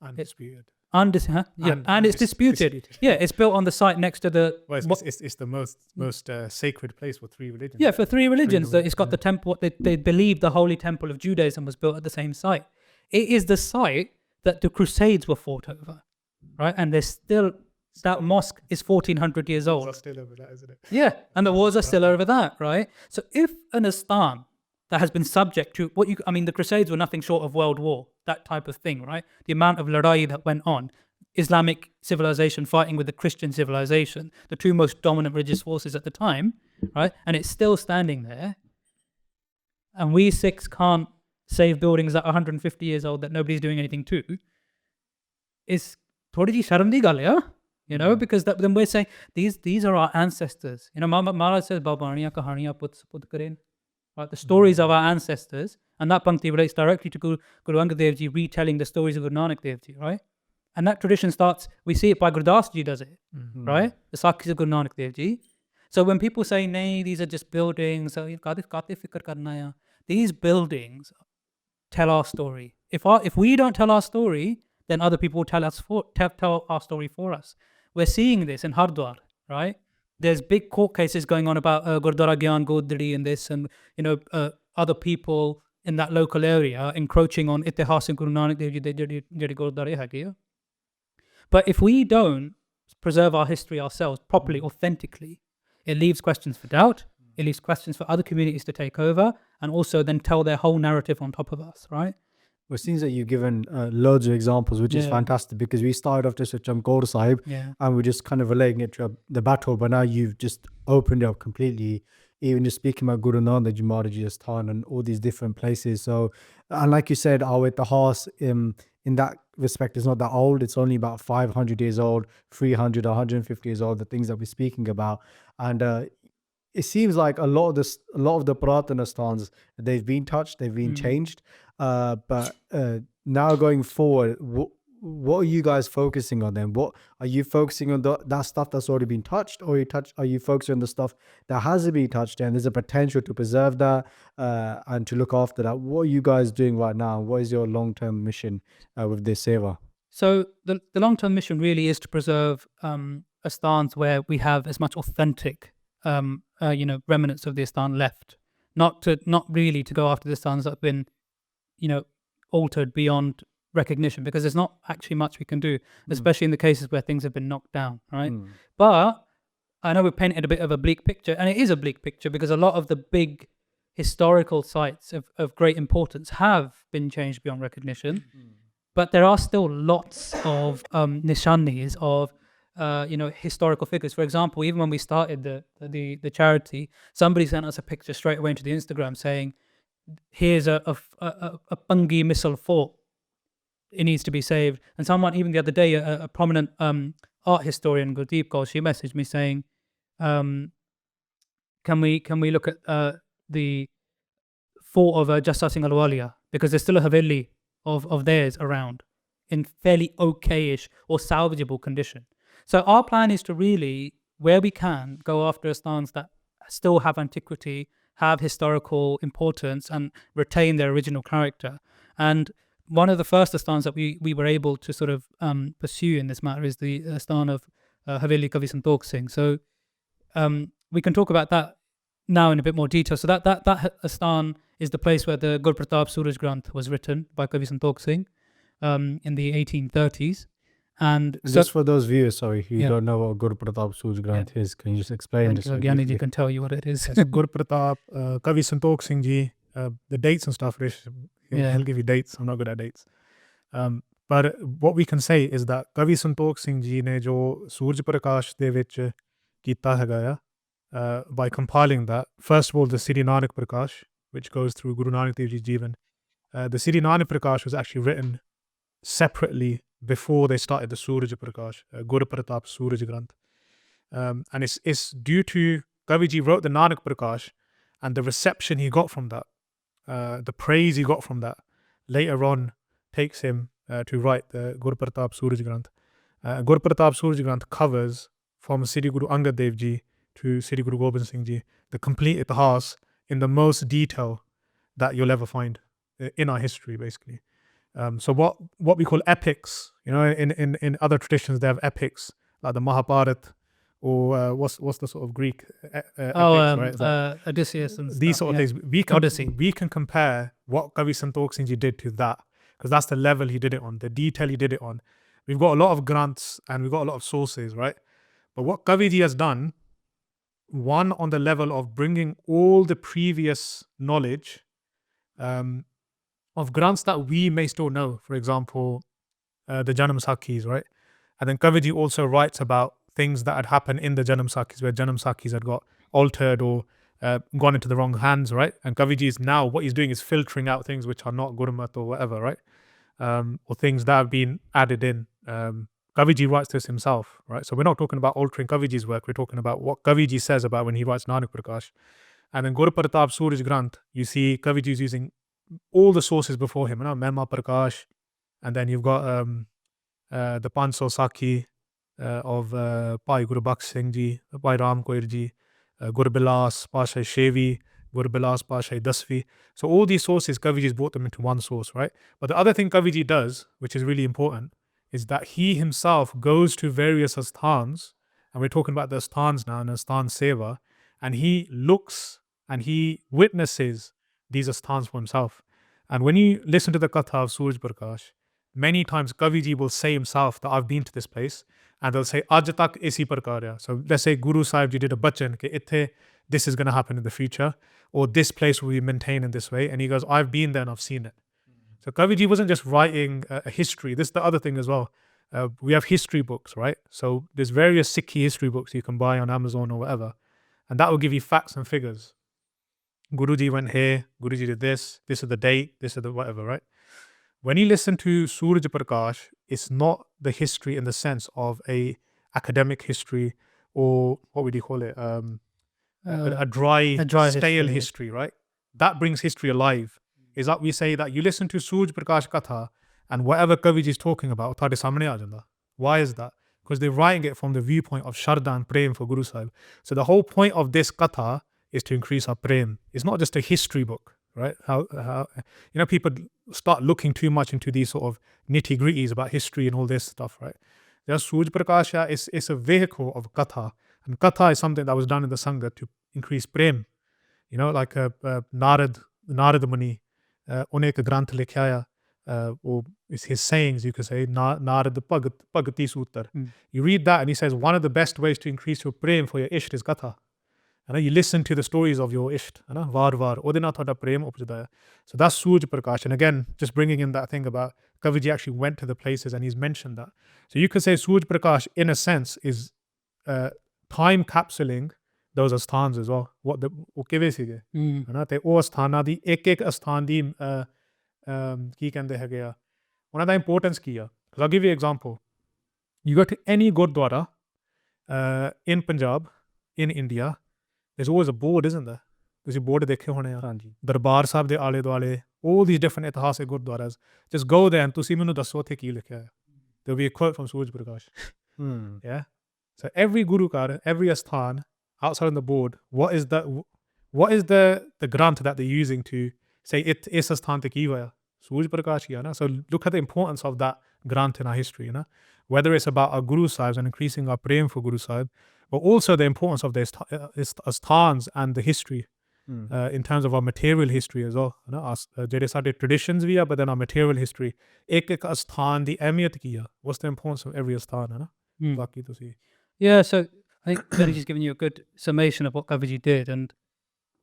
Undisputed. And it's disputed. Yeah, it's built on the site next to the. Well, it's the most sacred place for three religions. Yeah, for three religions. religions, It's got the temple. They believe the Holy Temple of Judaism was built at the same site. It is the site that the Crusades were fought over, right? And there's still that mosque is 1400 years old. It's still over that, isn't it? Yeah, and the wars are still over that, right? So if an Istan that has been subject to the Crusades were nothing short of world war, that type of thing, right? The amount of Ladai that went on, Islamic civilization fighting with the Christian civilization, the two most dominant religious forces at the time, right? And it's still standing there. And we Sikhs can't save buildings that are 150 years old that nobody's doing anything to. Is thodi ji sharam di gal hai, you know, because then we're saying these are our ancestors. You know, Maharaj says, Babaniya kahaniya put karen. Right, the stories of our ancestors, and that pankti relates directly to Guru Angad Dev Ji retelling the stories of Guru Nanak Dev Ji, right? And that tradition starts, we see it by Gurdas Ji does it, right? The Sakhis of Guru Nanak Dev Ji. So when people say, nay, these are just buildings, so these buildings tell our story. If we don't tell our story, then other people will tell our story for us. We're seeing this in Hardwar, right? There's big court cases going on about Gurdwara Gyan Godri and this, and other people in that local area encroaching on Itihas Guru Nanak Dev Ji de jehdi Gurdwara hege. But if we don't preserve our history ourselves properly, authentically, it leaves questions for doubt. It leaves questions for other communities to take over, and also then tell their whole narrative on top of us, right? Well, it seems that you've given loads of examples, which is fantastic, because we started off just with Chamkaur Sahib and we're just kind of relating it to the battle, but now you've just opened it up completely, even just speaking about Guru Nanak Maharaj Astan and all these different places. So, and like you said, our Itihas in that respect is not that old. It's only about 500 years old, 300, 150 years old, the things that we're speaking about. And it seems like a lot of the Puratana Asthans, they've been touched, they've been changed. But now going forward, what are you guys focusing on then? What are you focusing on that stuff that's already been touched, or are you focusing on the stuff that hasn't been touched and there's a potential to preserve that and to look after that? What are you guys doing right now? What is your long-term mission with this seva? So the long-term mission really is to preserve asthans where we have as much authentic remnants of the Asthan left, not really to go after the Asthans that have been, altered beyond recognition, because there's not actually much we can do, especially in the cases where things have been knocked down, right? But I know we've painted a bit of a bleak picture, and it is a bleak picture because a lot of the big historical sites of great importance have been changed beyond recognition, but there are still lots of nishanis of historical figures. For example, even when we started the charity, somebody sent us a picture straight away into the Instagram saying, here's a Pangi missile fort, it needs to be saved. And someone, even the other day, a prominent art historian, Gurdeep Kaur, she messaged me saying, can we look at the fort of Jassa Singh Ahluwalia, because there's still a Haveli of theirs around in fairly okayish or salvageable condition. So our plan is to really, where we can, go after asthans that still have antiquity, have historical importance, and retain their original character. And one of the first asthans that we were able to sort of pursue in this matter is the asthan of Haveli Kavi Santokh Singh. So we can talk about that now in a bit more detail. So that asthan is the place where the Gur Pratap Suraj Granth was written by Kavi Santokh Singh in the 1830s. And just for those viewers, sorry, who don't know what Gur Pratap Suraj Granth is, can you just explain this? Gyani ji can tell you what it is. So Gur Pratap, Kavi Santokh Singh ji, the dates and stuff, Rish, he'll give you dates. I'm not good at dates. But what we can say is that Kavi Santokh Singh ji ne jo Suraj Prakash de vich kita hega by compiling that, first of all, the Sri Nanak Prakash, which goes through Guru Nanak Dev Ji's Jivan. The Sri Nanak Prakash was actually written separately before they started the Suraj Prakash, Gur Pratap Suraj Granth. And it's due to Kaviji wrote the Nanak Prakash, and the reception he got from that, the praise he got from that, later on takes him to write the Gur Pratap Suraj Granth. Gur Pratap Suraj Granth covers from Sri Guru Angad Dev Ji to Sri Guru Gobind Singh Ji the complete Itihas in the most detail that you'll ever find in our history, basically. So what we call epics, in other traditions they have epics like the Mahabharata, or what's the sort of Greek epics, right? Odysseus and These stuff, sort of yeah. things. Odyssey. We can compare what Kavi Santokh Singh Ji did to that, because that's the level he did it on, the detail he did it on. We've got a lot of granths and we've got a lot of sources, right? But what Kavi Ji has done, one, on the level of bringing all the previous knowledge of granths that we may still know, for example, the Janam Sakhis, right? And then Kavi Ji also writes about things that had happened in the Janam Sakhis, where Janam Sakhis had got altered or gone into the wrong hands, right? And Kavi Ji is now, what he's doing is filtering out things which are not Gurmat or whatever, right? Or things that have been added in. Kavi Ji writes this himself, right? So we're not talking about altering Kavi Ji's work, we're talking about what Kavi Ji says about when he writes Nanak Prakash. And then Gur Pratap Suraj Granth, you see Kavi Ji is using all the sources before him, Mehma Prakash, and then you've got the Panso Sakhi of Bhai Guru Baksh Singh Ji, Bhai Ram Kaur Ji, Gur Bilas Pasha Shevi, Gur Bilas Pasha Dasvi. So all these sources, Kavi Ji's brought them into one source, right? But the other thing Kavi Ji does, which is really important, is that he himself goes to various asthans, and we're talking about the asthans now, and asthan seva, and he looks and he witnesses these asthans for himself. And when you listen to the Katha of Suraj Prakash, many times Kavi Ji will say himself that I've been to this place, and they'll say Aaj tak isi prakar hai. So let's say Guru Sahib Ji did a bachan ke ithe, this is going to happen in the future, or this place will be maintained in this way, and he goes, I've been there and I've seen it. So Kavi Ji wasn't just writing a history. This is the other thing as well. We have history books, right? So there's various Sikhi history books you can buy on Amazon or whatever, and that will give you facts and figures. Guruji went here, Guruji did this is the date, this is the whatever, right? When you listen to Suraj Prakash, it's not the history in the sense of a academic history, or what would you call it? A dry stale history, right? That brings history alive. Is that we say that you listen to Suraj Prakash Katha, and whatever Kavi Ji is talking about, thade samne aa janda. Why is that? Because they're writing it from the viewpoint of Shraddha and Prem for Guru Sahib. So the whole point of this Katha is to increase our Prem. It's not just a history book, right? How people start looking too much into these sort of nitty gritties about history and all this stuff, right? Just Suraj Prakasha is a vehicle of Katha, and Katha is something that was done in the Sangha to increase Prem. Like Narad Muni, Une ek granth likhya, or his sayings, you could say, Narad Bhagati Sutar. You read that and he says, one of the best ways to increase your Prem for your Isht is Katha. You listen to the stories of your Isht, var, ode na thoda prem upjada hai. So that's Suraj Prakash. And again, just bringing in that thing about Kavi Ji actually went to the places and he's mentioned that. So you could say Suraj Prakash, in a sense, is time capsuling those asthans as well. What the kive sige? Te o asthana di ek asthan di ki kende hage a. One the importance ki a. Because I'll give you an example. You go to any Gurdwara in Punjab, in India, there's always a board, isn't there? There's a board dekhe hone hai. Darbar Sahib de aale duale, all these different itihasik Gurdwaras. Just go there and tusi menu dasso the ki likhya hai. There'll be a quote from Suraj Prakash. Yeah. So every Guru Kar, every asthan outside on the board, what is the granth that they're using to say it is asthan te ki hua? Suraj Prakash ki. So look at the importance of that granth in our history. Whether it's about our Guru Sahibs and increasing our prem for Guru Sahib, but also the importance of the asthans and the history in terms of our material history as well. Jehde sade traditions vi are, but then our material history. Ek asthan di ahmiyat ki hai. What's the importance of every asthan? Baki tusi. Yeah, so I think Benny's just giving you a good summation of what Kavi Ji did, and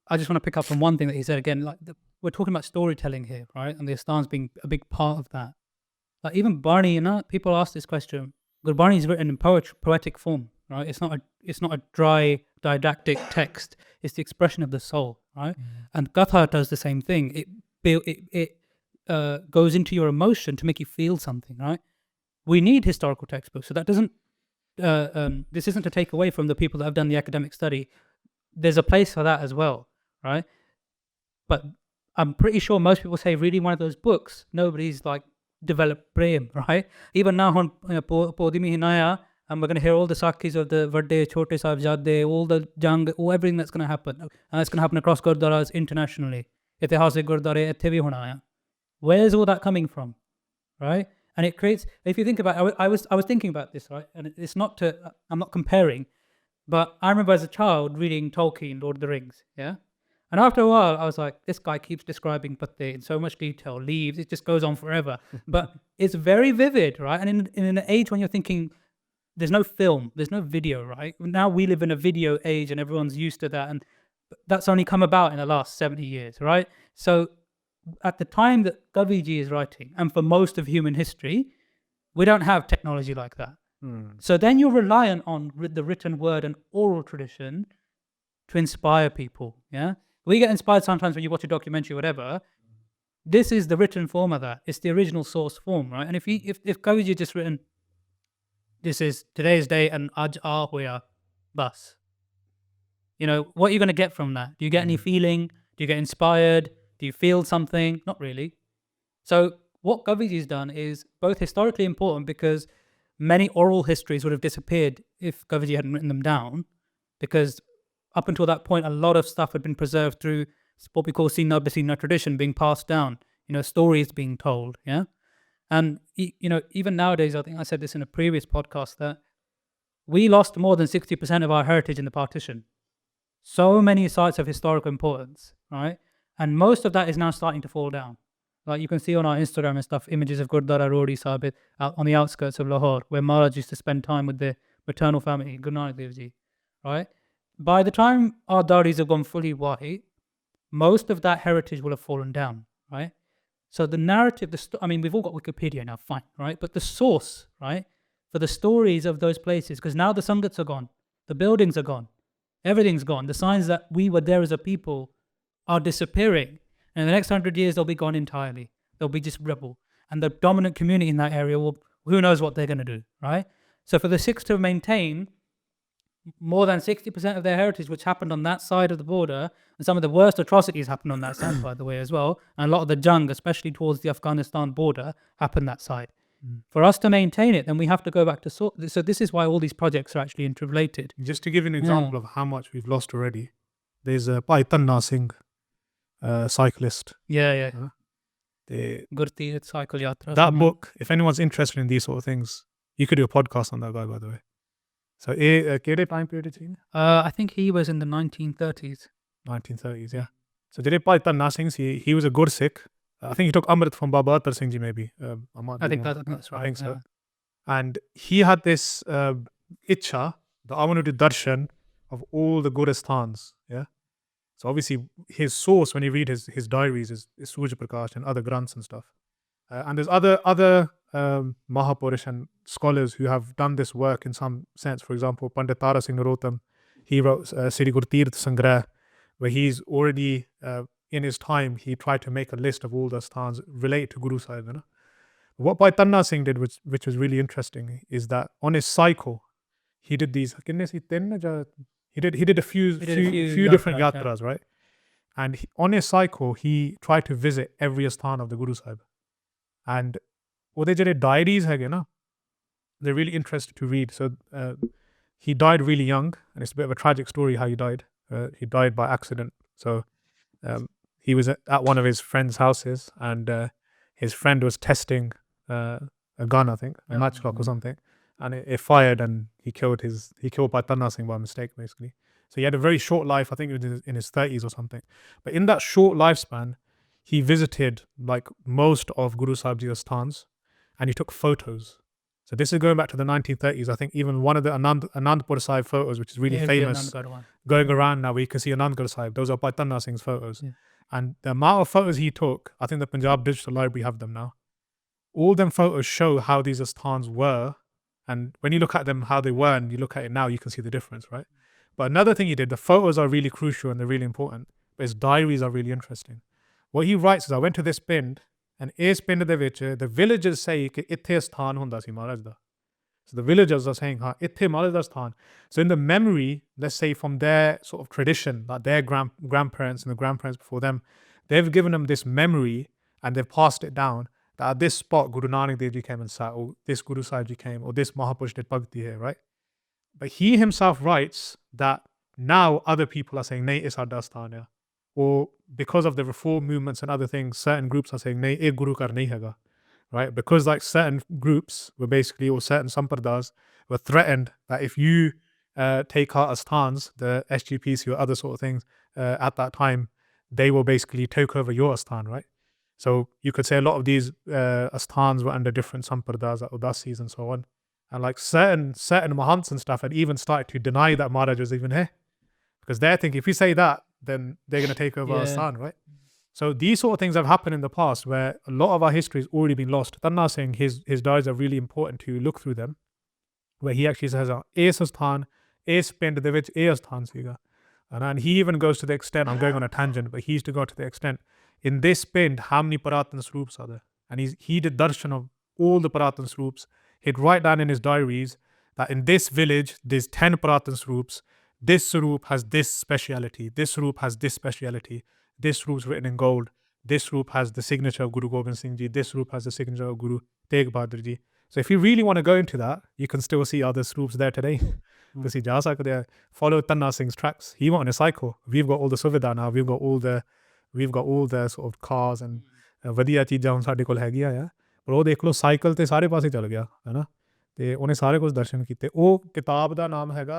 I just want to pick up on one thing that he said again. We're talking about storytelling here, right? And the asthans being a big part of that. Like even Barney, people ask this question. Gurbani is written in poetic form, right? It's not a dry didactic text. It's the expression of the soul, right? And Katha does the same thing. It goes into your emotion to make you feel something, right? We need historical textbooks, so that doesn't. This isn't to take away from the people that have done the academic study. There's a place for that as well, right? But I'm pretty sure most people say reading one of those books, nobody's like developed prem, right? Even now on Podimi Hinaya, and we're going to hear all the sakis of the Vadde, Chote Sahibzade, all the jang, everything that's going to happen. And it's going to happen across Gurdwaras internationally. Itihasik Gurdwara itthe bhi hona hai. Where's all that coming from? Right? And it creates, if you think about it, I was thinking about this, right? And it's not to, I'm not comparing, but I remember as a child reading Tolkien, Lord of the Rings, yeah? And after a while, I was like, this guy keeps describing Patte in so much detail, leaves, it just goes on forever. But it's very vivid, right? And in an age when you're thinking, there's no film, there's no video, right? Now we live in a video age and everyone's used to that. And that's only come about in the last 70 years, right? So at the time that Kaviji is writing, and for most of human history, we don't have technology like that. So then you're reliant on the written word and oral tradition to inspire people, yeah? We get inspired sometimes when you watch a documentary or whatever. This is the written form of that. It's the original source form, right? And if Kaviji had just written, this is today's day and Aj aa hoya, bas. You know, what are you going to get from that? Do you get any feeling? Do you get inspired? Do you feel something? Not really. So what Kaviji's done is both historically important because many oral histories would have disappeared if Kaviji hadn't written them down, because up until that point, a lot of stuff had been preserved through what we call Sina Basina tradition being passed down, you know, stories being told, yeah? And, you know, even nowadays, I think I said this in a previous podcast, that we lost more than 60% of our heritage in the partition. So many sites of historical importance, right? And most of that is now starting to fall down. Like you can see on our Instagram and stuff, images of Gurdwara Rodi Sabit out on the outskirts of Lahore, where Maharaj used to spend time with their maternal family, Guru Nanak Dev Ji, right? By the time our Daris have gone fully white, most of that heritage will have fallen down, right? So the narrative, I mean, we've all got Wikipedia now, fine, right? But the source, right, for the stories of those places, because now the Sangats are gone, the buildings are gone, everything's gone. The signs that we were there as a people are disappearing. And in the next 100 years, they'll be gone entirely. They'll be just rebel. And the dominant community in that area will, who knows what they're going to do, right? So for the Sikhs to maintain more than 60% of their heritage, which happened on that side of the border, and some of the worst atrocities happened on that side, by the way, as well. And a lot of the jung, especially towards the Afghanistan border, happened that side. For us to maintain it, then we have to go back to so this is why all these projects are actually interrelated. Just to give you an example of how much we've lost already, there's a Bhai Tanna Singh, cyclist. Yeah. They, Gurti Cycle Yatra. that book, if anyone's interested in these sort of things, you could do a podcast on that guy, by the way. So, kede time period is I think he was in the 1930s. 1930s, yeah. So, Jere Bhai Tanna Singh, he was a good Sikh. I think he took Amrit from Baba Atar Singh Ji, maybe. I think that's right. I think so. And he had this itcha, that I want to do darshan of all the Guristans, yeah. So obviously his source when you read his diaries is Surya Prakash and other granths and stuff. And there's other Mahapurush and scholars who have done this work in some sense. For example, Pandit Tara Singh Narotam, he wrote Sri Guru Tirth Sangrah, where he's already in his time, he tried to make a list of all the sthans related to Guru Sahib. You know? What Bhai Tanna Singh did, which was really interesting, is that on his cycle, he did these. He did a few different yatras, right? And on his cycle, he tried to visit every asthan of the Guru Sahib. And ਉਹਦੇ ਜਿਹੜੇ diaries ਹੈਗੇ ਨਾ, they're really interesting to read. So he died really young, and it's a bit of a tragic story how he died. He died by accident. So he was at one of his friend's houses, and his friend was testing a gun, I think, a matchlock or something, and it fired, and he killed Bhai Tanna Singh by mistake, basically. So he had a very short life. I think it was in his 30s or something. But in that short lifespan, he visited like most of Guru Sahib's asthans, and he took photos. So this is going back to the 1930s. I think even one of the Anandpur Sahib photos, which is really famous, going around now, where you can see Anandgarh Sahib. Those are Bhai Tanna Singh's photos. Yeah. And the amount of photos he took, I think the Punjab Digital Library have them now. All them photos show how these asthans were. And when you look at them, how they were, and you look at it now, you can see the difference, right? But another thing he did, the photos are really crucial and they're really important, but his diaries are really interesting. What he writes is, I went to this pind, and is pind de vich, the villagers say that itthe sthan hunda si Maharaj da. So the villagers are saying, itthe Maharaj da sthan. So in the memory, let's say from their sort of tradition, like their grandparents and the grandparents before them, they've given them this memory and they've passed it down. that at this spot Guru Nanak Dev Ji came and sat, or this Guru Sahib Ji came, or this Mahapurush did bhakti here, right? But he himself writes that now other people are saying, nahi, is our dastan hai. Or because of the reform movements and other things, certain groups are saying, nahi, ek Guru kar nahi hega. Right? Because like certain groups were basically, or certain sampradas were threatened that if you take our asthans, the SGPC or other sort of things, at that time, they will basically take over your asthan, right? So you could say a lot of these asthans were under different sampradas, like udasis and so on. And like certain mahants and stuff had even started to deny that Maharaj was even here. Because they're thinking, if we say that, then they're going to take over our asthan, right? So these sort of things have happened in the past where a lot of our history has already been lost. Tanna Singh, his diaries are really important to look through them, where he actually says, "Es asthan, es pind de vich e asthan siga." And he even goes to the extent, I'm going on a tangent, but he used to go to the extent, in this pind, how many Paratan Sroops are there? And he did darshan of all the Paratan Sroops. He'd write down in his diaries that in this village, there's 10 Paratan Sroops. This Sroop has this speciality. This Sroop has this speciality. This Sroop's written in gold. This Sroop has the signature of Guru Gobind Singh Ji. This Sroop has the signature of Guru Tegh Bahadur Ji. So if you really want to go into that, you can still see other Sroops there today. ਤੁਸੀਂ ਜਾ ਸਕਦੇ ਆ, follow Tanna Singh's tracks. He went on a cycle. We've got all the suvidha now. We've got all the sort of cars and ਵਧੀਆ ਚੀਜ਼ਾਂ ਹੁਣ ਸਾਡੇ ਕੋਲ ਹੈਗੀਆਂ ਆ, ਪਰ ਉਹ ਦੇਖ ਲਓ ਸਾਈਕਲ ਤੇ ਸਾਰੇ ਪਾਸੇ ਚੱਲ ਗਿਆ, ਹੈਨਾ, ਤੇ ਉਹਨੇ ਸਾਰੇ ਕੁਝ ਦਰਸ਼ਨ ਕੀਤੇ। ਉਹ ਕਿਤਾਬ ਦਾ ਨਾਮ ਹੈਗਾ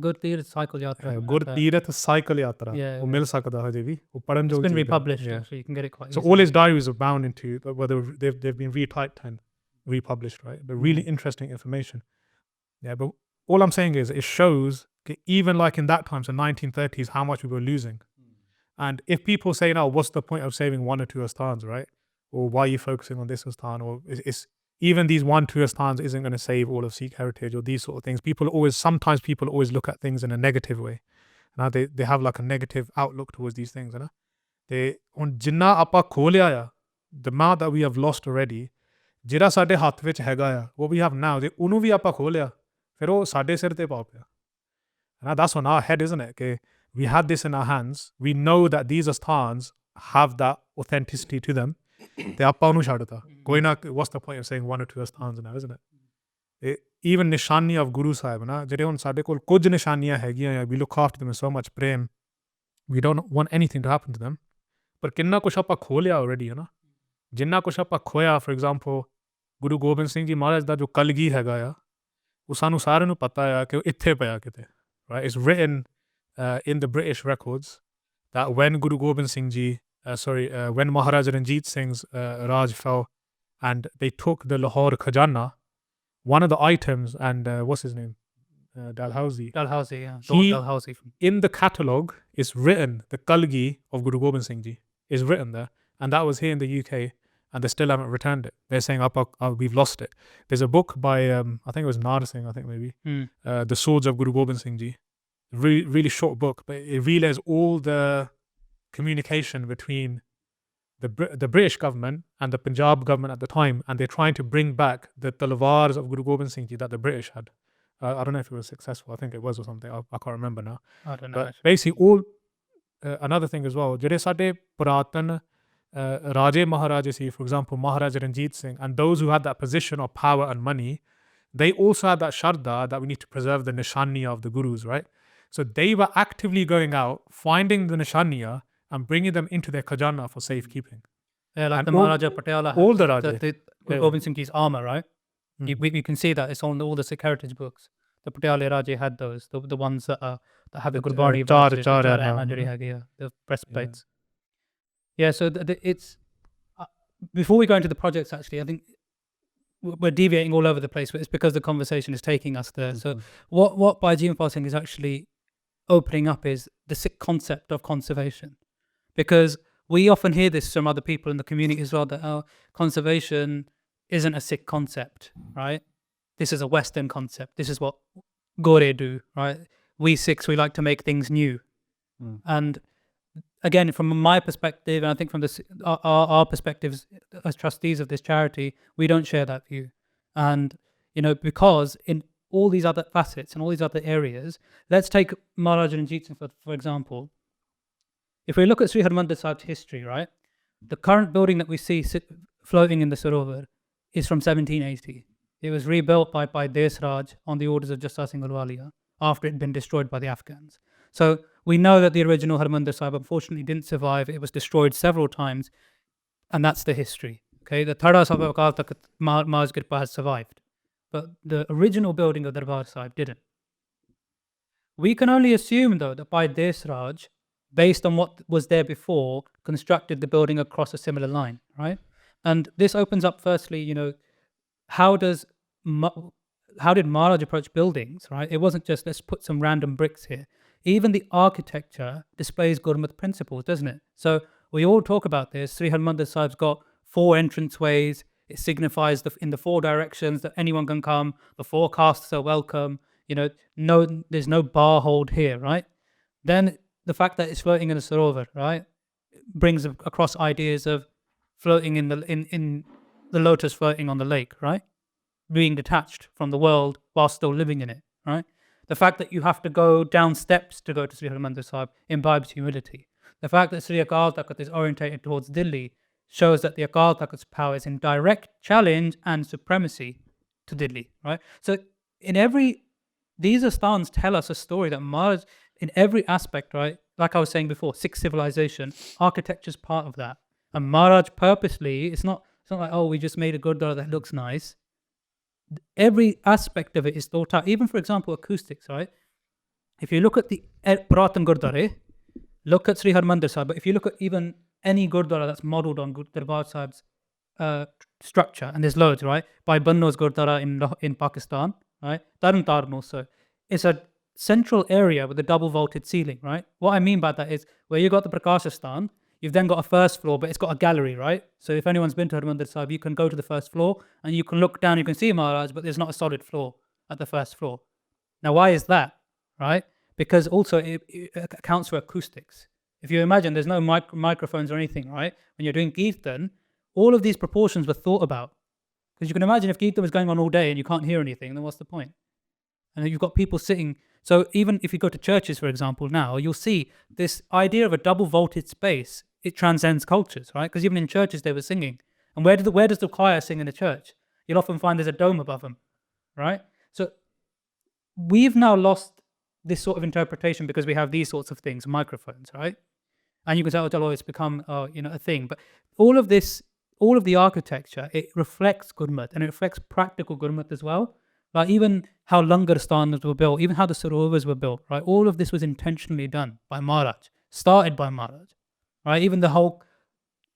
ਗੁਰਤੀਰਥ ਸਾਈਕਲ ਯਾਤਰਾ, ਗੁਰਤੀਰਥ ਸਾਈਕਲ ਯਾਤਰਾ। ਉਹ ਮਿਲ ਸਕਦਾ ਹਜੇ ਵੀ, ਉਹ ਪੜਨ ਜੋ it's been republished, so you can get it quite so easily. all his diaries are bound into, whether they've been retyped and republished, right? But really interesting information. Yeah, but all I'm saying is it shows even like in that time, so 1930s, how much we were losing. And if people say now, what's the point of saving one or two asthans, right? Or why are you focusing on this asthan? Or it's even these 1-2 asthans isn't going to save all of Sikh heritage or these sort of things. Sometimes people always look at things in a negative way. Now they have like a negative outlook towards these things. They on jinnah apa kholya ya, the amount that we have lost already, ਜਿਹੜਾ ਸਾਡੇ ਹੱਥ ਵਿੱਚ ਹੈਗਾ ਆ, what we have now, ਤੇ ਉਹਨੂੰ ਵੀ ਆਪਾਂ ਖੋਲਿਆ, ਫਿਰ ਉਹ ਸਾਡੇ ਸਿਰ ਤੇ ਪਾ ਪਿਆ। And that's on our head, isn't it? Okay, we had this in our hands. We know that these asthans have that authenticity to them. ਤੇ ਆਪਾਂ ਉਹਨੂੰ ਛੱਡਤਾ। ਕੋਈ ਨਾ, what's the point of saying 1 or 2 asthans now, isn't it? Even ਨਿਸ਼ਾਨੀ of Guru Sahib, ਨਾ, ਜਿਹੜੇ ਹੁਣ ਸਾਡੇ ਕੋਲ ਕੁਝ ਨਿਸ਼ਾਨੀਆਂ ਹੈਗੀਆਂ ਆ, we look after them with so much prem. We don't want anything to happen to them. ਪਰ ਕਿੰਨਾ ਕੁਛ ਆਪਾਂ ਖੋਲਿਆ already, ਹੈ ਨਾ। ਜਿੰਨਾ ਕੁਛ ਆਪਾਂ ਖੋਇਆ, for example, ਗੁਰੂ ਗੋਬਿੰਦ ਸਿੰਘ ਜੀ ਮਹਾਰਾਜ ਦਾ ਜੋ ਕਲਗੀ ਹੈਗਾ ਆ, ਉਹ ਸਾਨੂੰ ਸਾਰਿਆਂ ਨੂੰ ਪਤਾ ਆ ਕਿ ਉਹ ਇੱਥੇ ਪਿਆ ਕਿਤੇ, right? It's written in the British records that when Guru Gobind Singh Ji, when Maharaja Ranjit Singh's Raj fell and they took the Lahore Khajana, one of the items, and what's his name? Dalhousie, yeah. Dalhousie. In the catalogue is written, the Kalgi of Guru Gobind Singh Ji is written there, and that was here in the UK. And they still haven't returned it. They're saying, we've lost it. There's a book by, I think it was Nar Singh, I think maybe, The Swords of Guru Gobind Singh Ji. Really, really short book, but it relays all the communication between the British government and the Punjab government at the time, and they're trying to bring back the talwars of Guru Gobind Singh Ji that the British had. I don't know if it was successful. I think it was or something. I can't remember now. I don't know. But basically, another thing as well, ਜਿਹੜੇ ਸਾਡੇ ਪੁਰਾਤਨ Raja Maharaja, for example, Maharaja Ranjit Singh, and those who had that position of power and money, they also had that sharda that we need to preserve the nishaniya of the gurus, right? So they were actively going out, finding the nishaniya and bringing them into their khajana for safekeeping. Yeah, like and the Maharaja Patiala. All the Raja. The Gobind Singh Ji's armor, right? You can see that. It's on all the Sikh heritage books. The Patiala Raja had those, the ones that have the Gurbani, the breastplates. Yeah, so it's before we go into the projects, actually, I think we're deviating all over the place, but it's because the conversation is taking us there. So what Baijian Singh is actually opening up is the Sikh concept of conservation, because we often hear this from other people in the community as well, that conservation isn't a Sikh concept, right? This is a Western concept. This is what Gore do, right? We Sikhs, we like to make things new. And again, from my perspective, and I think from our perspectives as trustees of this charity, we don't share that view. And, because in all these other facets and all these other areas, let's take Maharaja Ranjit Singh, for example. If we look at Sri Harmandir Sahib's history, right, the current building that we see floating in the Sarovar is from 1780. It was rebuilt by Desraj on the orders of Jassa Singh Ahluwalia after it had been destroyed by the Afghans. So we know that the original Harmandir Sahib unfortunately didn't survive. It was destroyed several times, and that's the history. Okay, the Thada Sahib Akal Takht Maharaj Kripa has survived, but the original building of Darbar Sahib didn't. We can only assume, though, that by Desraj, based on what was there before, constructed the building across a similar line, right? And this opens up, firstly, how did Maharaj approach buildings, right? It wasn't just let's put some random bricks here. Even the architecture displays Gurmat principles, doesn't it? So we all talk about this. Sri Harmandir Sahib's got 4 entranceways. It signifies in the 4 directions that anyone can come. The 4 castes are welcome. There's no bar hold here, right? Then the fact that it's floating in a sarovar, right, brings across ideas of floating in the lotus floating on the lake, right? Being detached from the world while still living in it, right? The fact that you have to go down steps to go to Sri Harmandir Sahib imbibes humility. The fact that Sri Akal Takht is orientated towards Delhi shows that the Akal Takht's power is in direct challenge and supremacy to Delhi, right? So these asthans tell us a story that Maharaj, in every aspect, right, like I was saying before, Sikh civilization, architecture is part of that. And Maharaj purposely, it's not like, oh, we just made a gurdwara that looks nice. Every aspect of it is thought out. Even, for example, acoustics, right? If you look at the Puratan Gurdwara, look at Sri Harmandir Sahib, but if you look at even any gurdwara that's modelled on Darbar Sahib's structure, and there's loads, right? By Banno's Gurdwara in Pakistan, right? Tarn Taran also. It's a central area with a double vaulted ceiling, right? What I mean by that is where you got the Prakashastan, you've then got a first floor, but it's got a gallery, right? So if anyone's been to Harmandir Sahib, you can go to the first floor and you can look down, you can see Maharaj, but there's not a solid floor at the first floor. Now, why is that, right? Because also it accounts for acoustics. If you imagine there's no microphones or anything, right? When you're doing Kirtan, all of these proportions were thought about. Because you can imagine if Kirtan was going on all day and you can't hear anything, then what's the point? And you've got people sitting. So even if you go to churches, for example, now, you'll see this idea of a double vaulted space. It transcends cultures, right? Because even in churches, they were singing. And where does the choir sing in a church? You'll often find there's a dome above them, right? So we've now lost this sort of interpretation because we have these sorts of things, microphones, right? And you can say, oh, it's become a thing. But all of the architecture, it reflects Gurmat and it reflects practical Gurmat as well. Like even how Langarstans were built, even how the Sarovars were built, right? All of this was intentionally done by Maharaj, started by Maharaj, right? Even the whole,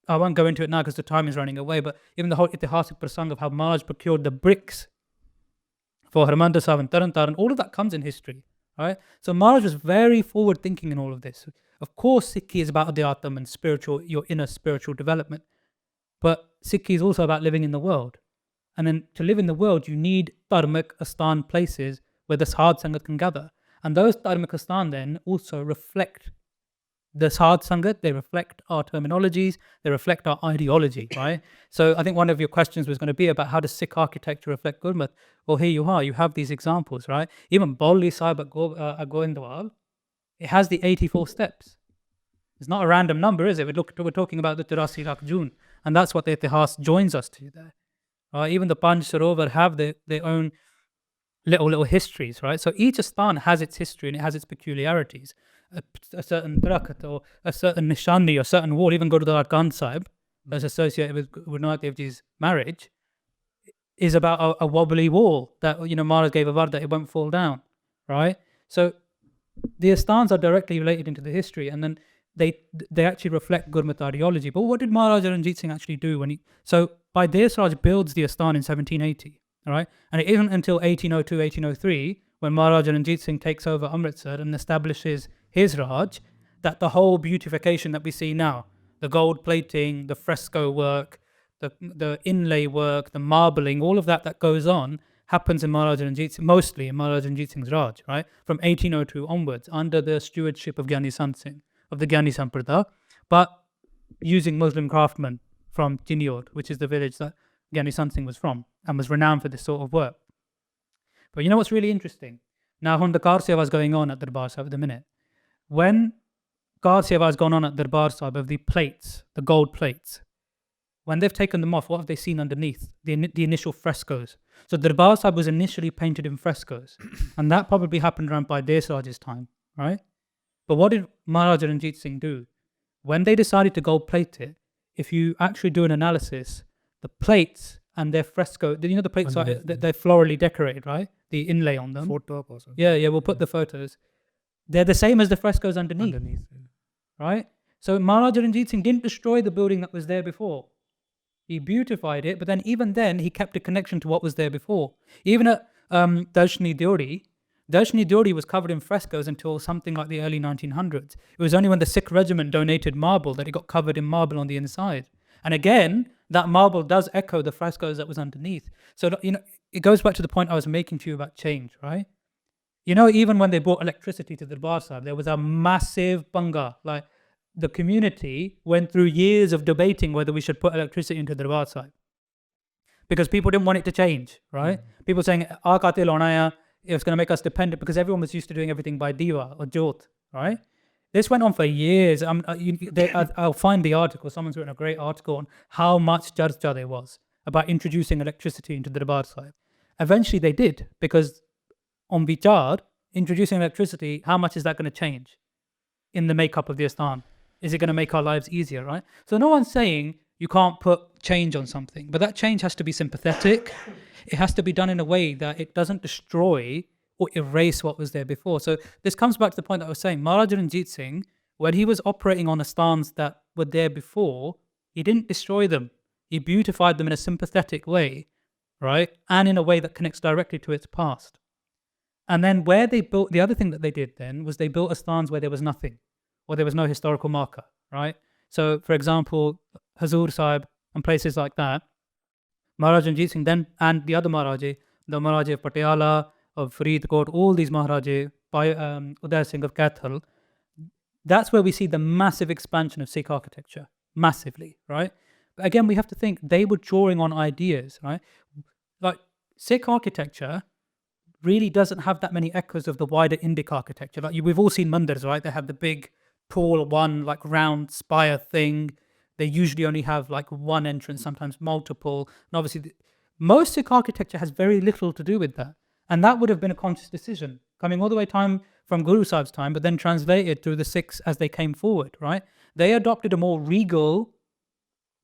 I won't go into it now because the time is running away, but even the whole Itihasik Prasang of how Maharaj procured the bricks for Harmandir Sahib and Tarn Taran, all of that comes in history, right? So Maharaj was very forward thinking in all of this. Of course, Sikhi is about Adhyatam and your inner spiritual development, but Sikhi is also about living in the world. And then to live in the world, you need dharmic astan places where the Sadh Sangat can gather. And those dharmic astan then also reflect the Sadh Sangat, they reflect our terminologies, they reflect our ideology, right? So I think one of your questions was going to be about how does Sikh architecture reflect Gurmat? Well, here you are, you have these examples, right? Even Bauli Sahib at Goindwal, it has the 84 steps. It's not a random number, is it? We're talking about the 83 Lakh June, and that's what the Itihas joins us to there. Even the Panj Sarovar have their own little histories, right? So each astan has its history and it has its peculiarities. A certain Drakhat or a certain Nishani or a certain wall, even Gurudwara Granth Sahib, that's associated with Guru Nanak Dev Ji's marriage, is about a wobbly wall that, Maharaj gave a var that it won't fall down, right? So the asthans are directly related into the history, and then they actually reflect Gurmat ideology. But what did Maharaja Ranjit Singh actually do when so by Desraj builds the astan in 1780, all right? And it isn't until 1802, 1803, when Maharaja Ranjit Singh takes over Amritsar and establishes his Raj, that the whole beautification that we see now, the gold plating, the fresco work, the inlay work, the marbling, all of that goes on, happens in Maharaja Ranjit Singh, mostly in Maharaja Ranjit Singh's Raj, right? From 1802 onwards, under the stewardship of Gyani Sant Singh, of the Gyani Samprada, but using Muslim craftsmen from Jiniod, which is the village that Gyani Sant Singh was from, and was renowned for this sort of work. But you know what's really interesting? Now, when the Kar Seva is going on at Darbar Sahib at the minute, when Kar Seva has gone on at Darbar Sahib of the plates, the gold plates, when they've taken them off, what have they seen underneath? The initial frescoes. So the Darbar Sahib was initially painted in frescoes, and that probably happened around by Desraj's time, right? But what did Maharaja Ranjit Singh do? When they decided to gold plate it, if you actually do an analysis, the plates and their fresco, the plates are they're florally decorated, right? The inlay on them. Photo up or something. Yeah, we'll put the photos. They're the same as the frescoes underneath. Right? So Maharaja Ranjit Singh didn't destroy the building that was there before. He beautified it, but then even then he kept a connection to what was there before. Even at Darshni Deori was covered in frescoes until something like the early 1900s. It was only when the Sikh regiment donated marble that it got covered in marble on the inside. And again, that marble does echo the frescoes that was underneath. So, it goes back to the point I was making to you about change, right? Even when they brought electricity to the Darbar Sahib, there was a massive banga. Like, the community went through years of debating whether we should put electricity into the Darbar Sahib. Because people didn't want it to change, right? People saying, it's going to make us dependent, because everyone was used to doing everything by diva or jot, right? This went on for years. I'll find the article. Someone's written a great article on how much charcha there was about introducing electricity into the Darbar Sahib. Eventually they did, because on Vichar, introducing electricity, how much is that going to change in the makeup of the Asthan? Is it going to make our lives easier, right? So no one's saying you can't put change on something, but that change has to be sympathetic. It has to be done in a way that it doesn't destroy or erase what was there before. So this comes back to the point that I was saying. Maharaja Ranjit Singh, when he was operating on Asthans that were there before, he didn't destroy them. He beautified them in a sympathetic way, right? And in a way that connects directly to its past. And then where they built, the other thing that they did then was they built Asthans where there was nothing, or there was no historical marker, right? So, for example, Hazur Sahib and places like that, Maharaja Ranjit Singh then, and the other Maharaja, the Maharaja of Patiala, of Faridkot, all these Maharaja, by Uday Singh of Kaithal, that's where we see the massive expansion of Sikh architecture, massively, right? But again, we have to think they were drawing on ideas, right? Like, Sikh architecture really doesn't have that many echoes of the wider Indic architecture. Like, we've all seen mandirs, right? They have the big, tall one, like round spire thing. They usually only have like one entrance, sometimes multiple. And obviously, most Sikh architecture has very little to do with that. And that would have been a conscious decision, coming all the way from Guru Sahib's time, but then translated through the Sikhs as they came forward, right? They adopted a more regal,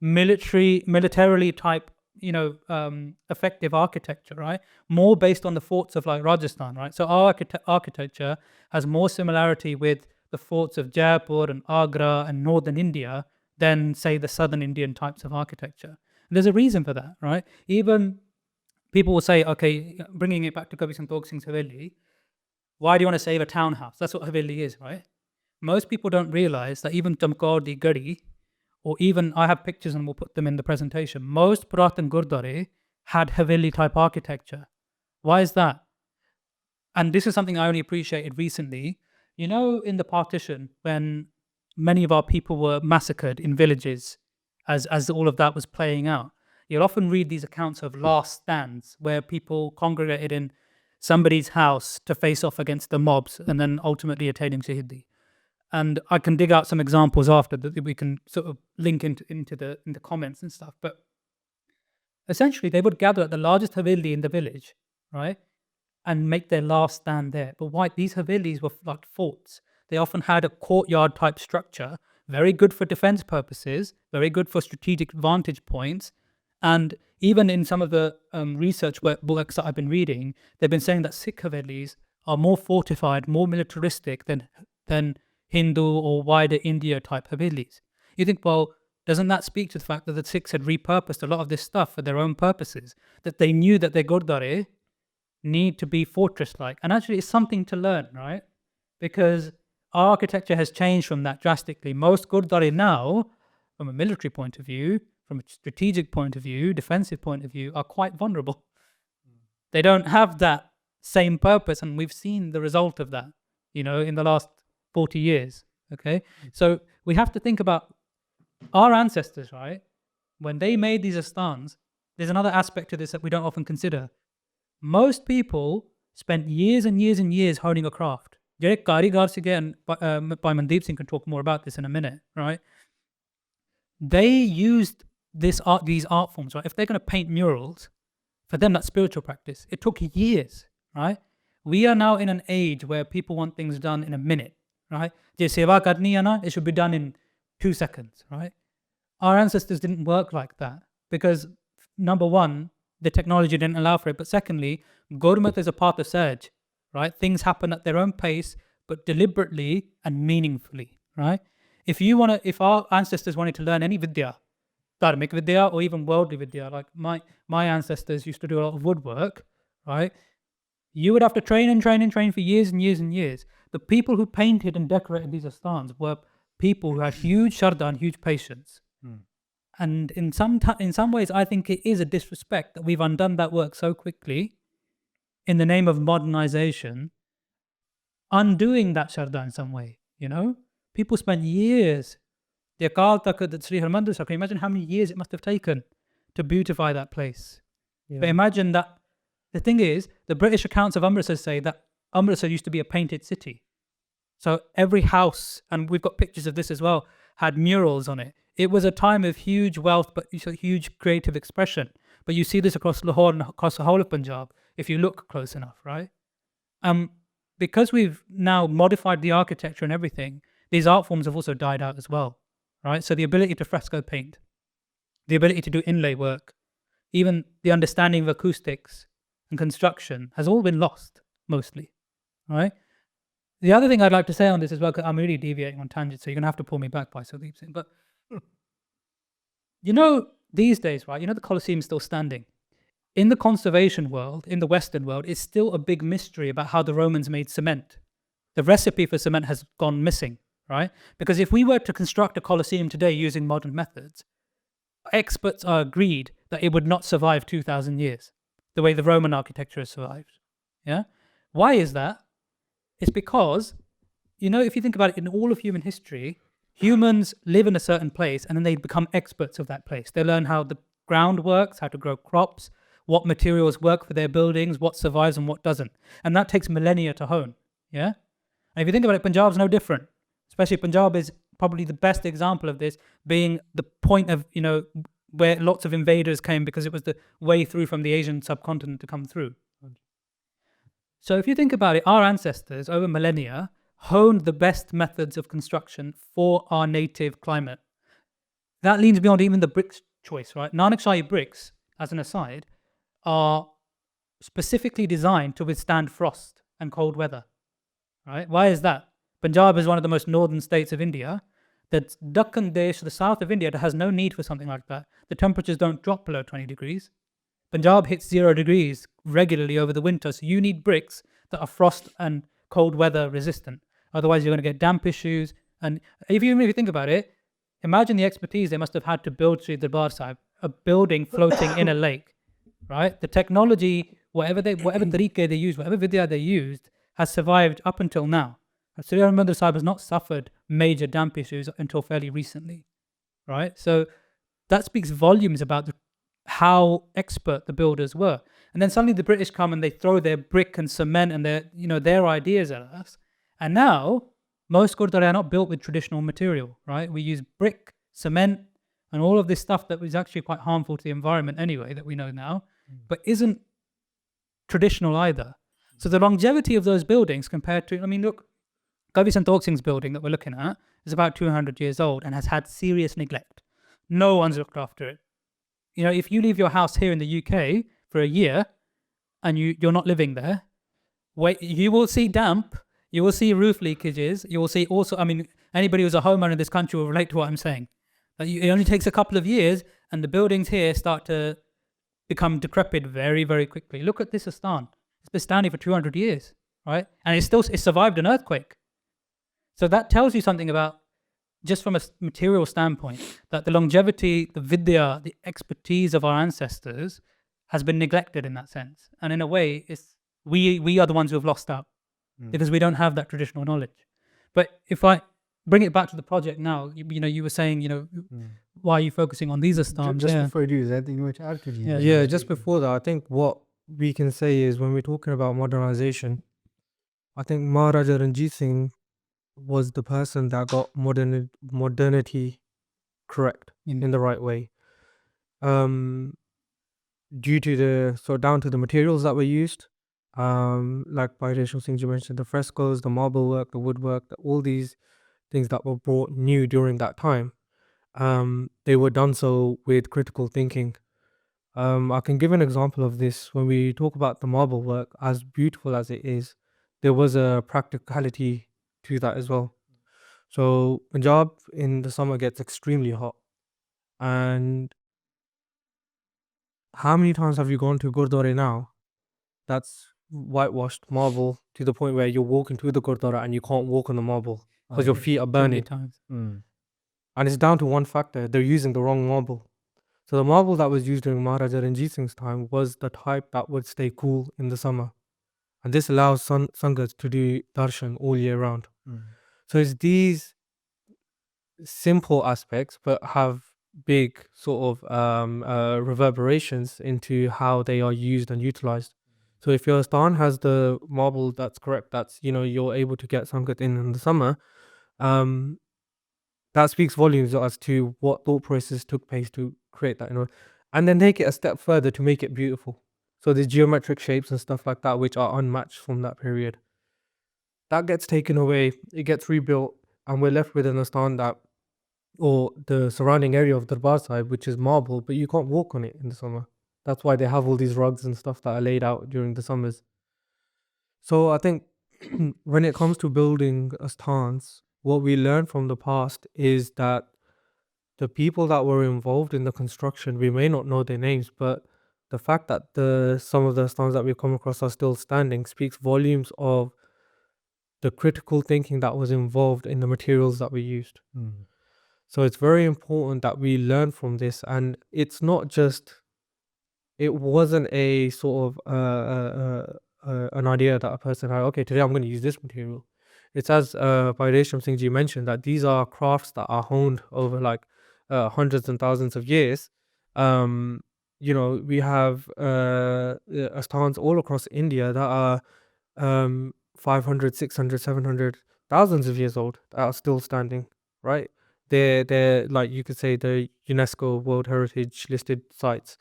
militarily type, effective architecture, right? More based on the forts of like Rajasthan, right? So our architecture has more similarity with the forts of Jaipur and Agra and northern India than, say, the southern Indian types of architecture. And there's a reason for that, right? Even people will say, okay, bringing it back to Kabir Santokh Singh's Haveli, why do you want to save a townhouse? That's what Haveli is, right? Most people don't realize that even Chamkaur di Gadi, or even, I have pictures and we'll put them in the presentation, most Puratan Gurdwara had Haveli type architecture. Why is that? And this is something I only appreciated recently. In the partition, when many of our people were massacred in villages, as all of that was playing out, you'll often read these accounts of last stands where people congregated in somebody's house to face off against the mobs and then ultimately attaining Shahidi. And I can dig out some examples after that we can sort of link into the comments and stuff. But essentially, they would gather at the largest Haveli in the village, right, and make their last stand there. But these Havelis were like forts. They often had a courtyard type structure, very good for defense purposes, very good for strategic vantage points. And even in some of the research books that I've been reading, they've been saying that Sikh Havelis are more fortified, more militaristic than Hindu or wider India type Havelis. You think, well, doesn't that speak to the fact that the Sikhs had repurposed a lot of this stuff for their own purposes? That they knew that their Gurdwara need to be fortress-like. And actually, it's something to learn, right? Because our architecture has changed from that drastically. Most Gurdwara now, from a military point of view, from a strategic point of view, defensive point of view, are quite vulnerable. They don't have that same purpose, and we've seen the result of that, in the last 40 years, okay? So we have to think about our ancestors, right? When they made these asthans, there's another aspect to this that we don't often consider. Most people spent years and years and years honing a craft. Jarek Karigar again, by Mandeep Singh can talk more about this in a minute, right? They used these art forms, right? If they're going to paint murals, for them that's spiritual practice. It took years, right? We are now in an age where people want things done in a minute, right? Je seva karni hai na, it should be done in 2 seconds, right? Our ancestors didn't work like that because, number one, the technology didn't allow for it. But secondly, Gurmat is a path of Sahaj, right? Things happen at their own pace, but deliberately and meaningfully, right? If our ancestors wanted to learn any vidya, dharmic vidya or even worldly vidya, like my ancestors used to do a lot of woodwork, right? You would have to train and train and train for years and years and years. The people who painted and decorated these asthans were people who had huge shraddha and huge patience. And in some ways, I think it is a disrespect that we've undone that work so quickly in the name of modernization, undoing that shraddha in some way, you know? People spent years. The Akal Takht at Sri Harmandir Sahib, imagine how many years it must have taken to beautify that place. Yeah. But imagine that, the thing is, the British accounts of Amritsar say that Amritsar used to be a painted city. So every house, and we've got pictures of this as well, had murals on it. It was a time of huge wealth, but huge creative expression. But you see this across Lahore and across the whole of Punjab, if you look close enough, right? Because we've now modified the architecture and everything, these art forms have also died out as well, right? So the ability to fresco paint, the ability to do inlay work, even the understanding of acoustics and construction has all been lost, mostly, right? The other thing I'd like to say on this as well, because I'm really deviating on tangents, so you're going to have to pull me back by Sudeep Singh, but you know, these days, right, you know the Colosseum's still standing. In the conservation world, in the Western world, it's still a big mystery about how the Romans made cement. The recipe for cement has gone missing, right? Because if we were to construct a Colosseum today using modern methods, experts are agreed that it would not survive 2,000 years, the way the Roman architecture has survived. Yeah? Why is that? It's because, you know, if you think about it, in all of human history, humans live in a certain place and then they become experts of that place. They learn how the ground works, how to grow crops, what materials work for their buildings, what survives and what doesn't. And that takes millennia to hone. Yeah? And if you think about it, Punjab's no different. Especially Punjab is probably the best example of this, being the point of, you know, where lots of invaders came because it was the way through from the Asian subcontinent to come through. So if you think about it, our ancestors over millennia honed the best methods of construction for our native climate. That leans beyond even the bricks choice, right? Nanak Shahi bricks, as an aside, are specifically designed to withstand frost and cold weather, right? Why is that? Punjab is one of the most northern states of India. The Dakkan Desh, the south of India, has no need for something like that. The temperatures don't drop below 20 degrees. Punjab hits 0 degrees regularly over the winter, so you need bricks that are frost and cold weather resistant. Otherwise, you're going to get damp issues. And if you think about it, imagine the expertise they must have had to build Sri Darbar Sahib, a building floating in a lake, right? The technology, whatever tariqe they used, whatever vidya they used, has survived up until now. Sri Harmandir Sahib has not suffered major damp issues until fairly recently, right? So that speaks volumes about how expert the builders were. And then suddenly the British come and they throw their brick and cement and their ideas at us. And now most Gurdwara are not built with traditional material, right? We use brick, cement, and all of this stuff that was actually quite harmful to the environment anyway, that we know now, but isn't traditional either. So the longevity of those buildings compared to, I mean, look, Kavi Santokh Singh's building that we're looking at is about 200 years old and has had serious neglect. No one's looked after it. You know, if you leave your house here in the UK for a year and you're not living there, you will see damp, you will see roof leakages, you will see also, I mean, anybody who's a homeowner in this country will relate to what I'm saying. It only takes a couple of years and the buildings here start to become decrepit very, very quickly. Look at this Astan. It's been standing for 200 years, right? And it survived an earthquake. So that tells you something about, just from a material standpoint, that the longevity, the vidya, the expertise of our ancestors has been neglected in that sense. And in a way, we are the ones who have lost out because we don't have that traditional knowledge. But if I bring it back to the project now, you were saying, why are you focusing on these Astans? Just before you do, is there anything you want to add? Yeah, just before that, I think what we can say is when we're talking about modernization, I think Maharaja Ranjit Singh was the person that got modernity correct in the right way. due to down to the materials that were used. Like by additional things you mentioned, the frescoes, the marble work, the woodwork, all these things that were brought new during that time. They were done so with critical thinking. I can give an example of this. When we talk about the marble work, as beautiful as it is, there was a practicality to that as well. So Punjab in the summer gets extremely hot. And how many times have you gone to Gurdwara now that's whitewashed marble to the point where you're walking to the Gurdwara and you can't walk on the marble because your feet are Too many burning? times. And it's down to one factor: they're using the wrong marble. So the marble that was used during Maharaja Ranjit Singh's time was the type that would stay cool in the summer. And this allows Sangat to do darshan all year round. So it's these simple aspects, but have big sort of reverberations into how they are used and utilized. So if your stan has the marble that's correct, that's, you're able to get Sangat in the summer, um, that speaks volumes as to what thought process took place to create that, and then take it a step further to make it beautiful. So there's geometric shapes and stuff like that which are unmatched from that period. That gets taken away, it gets rebuilt, and we're left with an astan that, or the surrounding area of Darbar Sahib, which is marble, but you can't walk on it in the summer. That's why they have all these rugs and stuff that are laid out during the summers. So I think when it comes to building asthans, what we learn from the past is that the people that were involved in the construction, we may not know their names, but the fact that some of the asthans that we've come across are still standing speaks volumes of the critical thinking that was involved in the materials that we used. So it's very important that we learn from this, and it's not just. It wasn't a sort of an idea that a person had. Okay, today I'm going to use this material. It's as Paireshram Singh ji mentioned, that these are crafts that are honed over like hundreds and thousands of years. We have asthans all across India that are 500, 600, 700, thousands of years old that are still standing, right? They're like, you could say, the UNESCO World Heritage listed sites.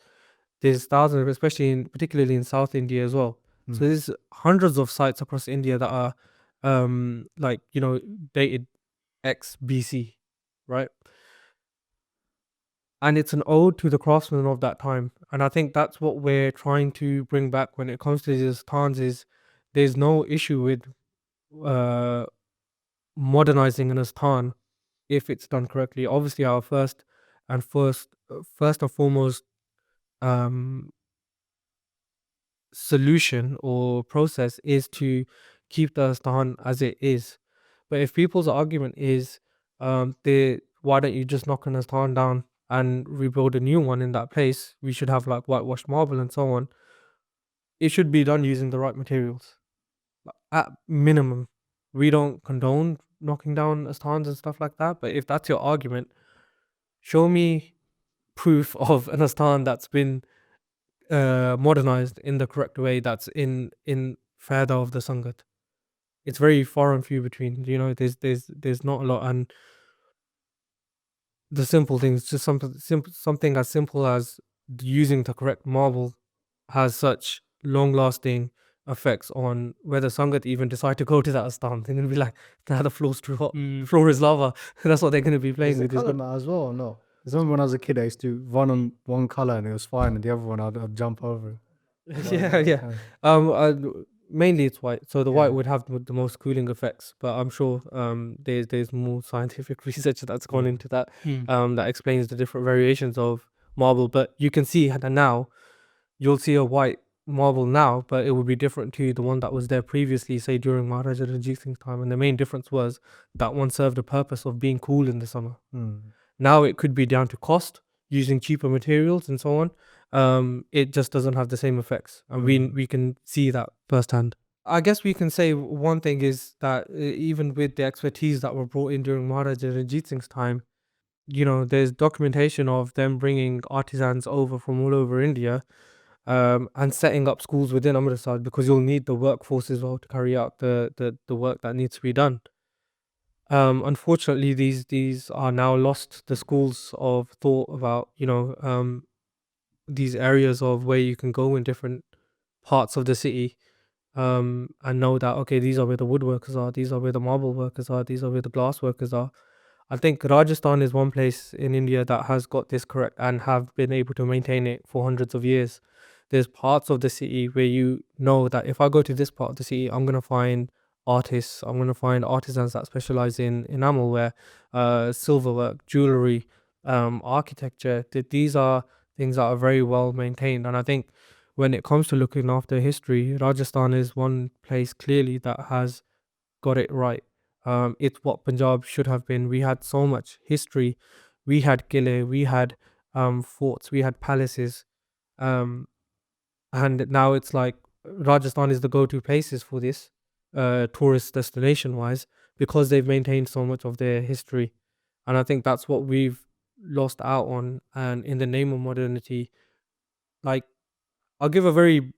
There's thousands, particularly in South India as well. So there's hundreds of sites across India that are dated X BC, right? And it's an ode to the craftsmen of that time. And I think that's what we're trying to bring back when it comes to these asthans. Is there's no issue with modernizing an asthan if it's done correctly. Obviously, our first and foremost solution or process is to keep the asthan as it is. But if people's argument is, why don't you just knock an asthan down and rebuild a new one in that place? We should have like whitewashed marble and so on. It should be done using the right materials. At minimum, we don't condone knocking down asthans and stuff like that. But if that's your argument, show me proof of an asthan that's been modernized in the correct way, that's in Faida of the Sangat. It's very far and few between. There's not a lot, and the simple things, just something as simple as using the correct marble has such long lasting effects on whether Sangat even decide to go to that asthan. They're gonna be like, nah, the floor's too hot, floor is lava. That's what they're gonna be playing Is the with. color matter as well or no? Because when I was a kid, I used to run on one color and it was fine, and the other one I'd jump over. Yeah. Mainly it's white, so the Yeah. white would have the most cooling effects, but I'm sure there's more scientific research that's gone into that that explains the different variations of marble. But you can see that now you'll see a white marble now, but it would be different to the one that was there previously, say during Maharaja Ranjit Singh's time, and the main difference was that one served the purpose of being cool in the summer. Now it could be down to cost, using cheaper materials and so on. It just doesn't have the same effects, and we can see that firsthand. I guess we can say one thing is that even with the expertise that were brought in during Maharaja Ranjit Singh's time, there's documentation of them bringing artisans over from all over India, and setting up schools within Amritsar, because you'll need the workforce as well to carry out the work that needs to be done. Unfortunately, these are now lost. The schools of thought about these areas of where you can go in different parts of the city, and know that okay, these are where the woodworkers are, these are where the marble workers are, these are where the glass workers are. I think Rajasthan is one place in India that has got this correct and have been able to maintain it for hundreds of years. There's parts of the city where you know that if I go to this part of the city, I'm gonna find artists, I'm gonna find artisans that specialize in enamelware, silverwork, jewelry, architecture. These are things that are very well maintained, and I think when it comes to looking after history, Rajasthan is one place clearly that has got it right. It's what Punjab should have been. We had so much history. We had Qile, we had forts, we had palaces. Um, and now it's like Rajasthan is the go-to places for this, tourist destination wise, because they've maintained so much of their history. And I think that's what we've lost out on. And in the name of modernity, like, I'll give a very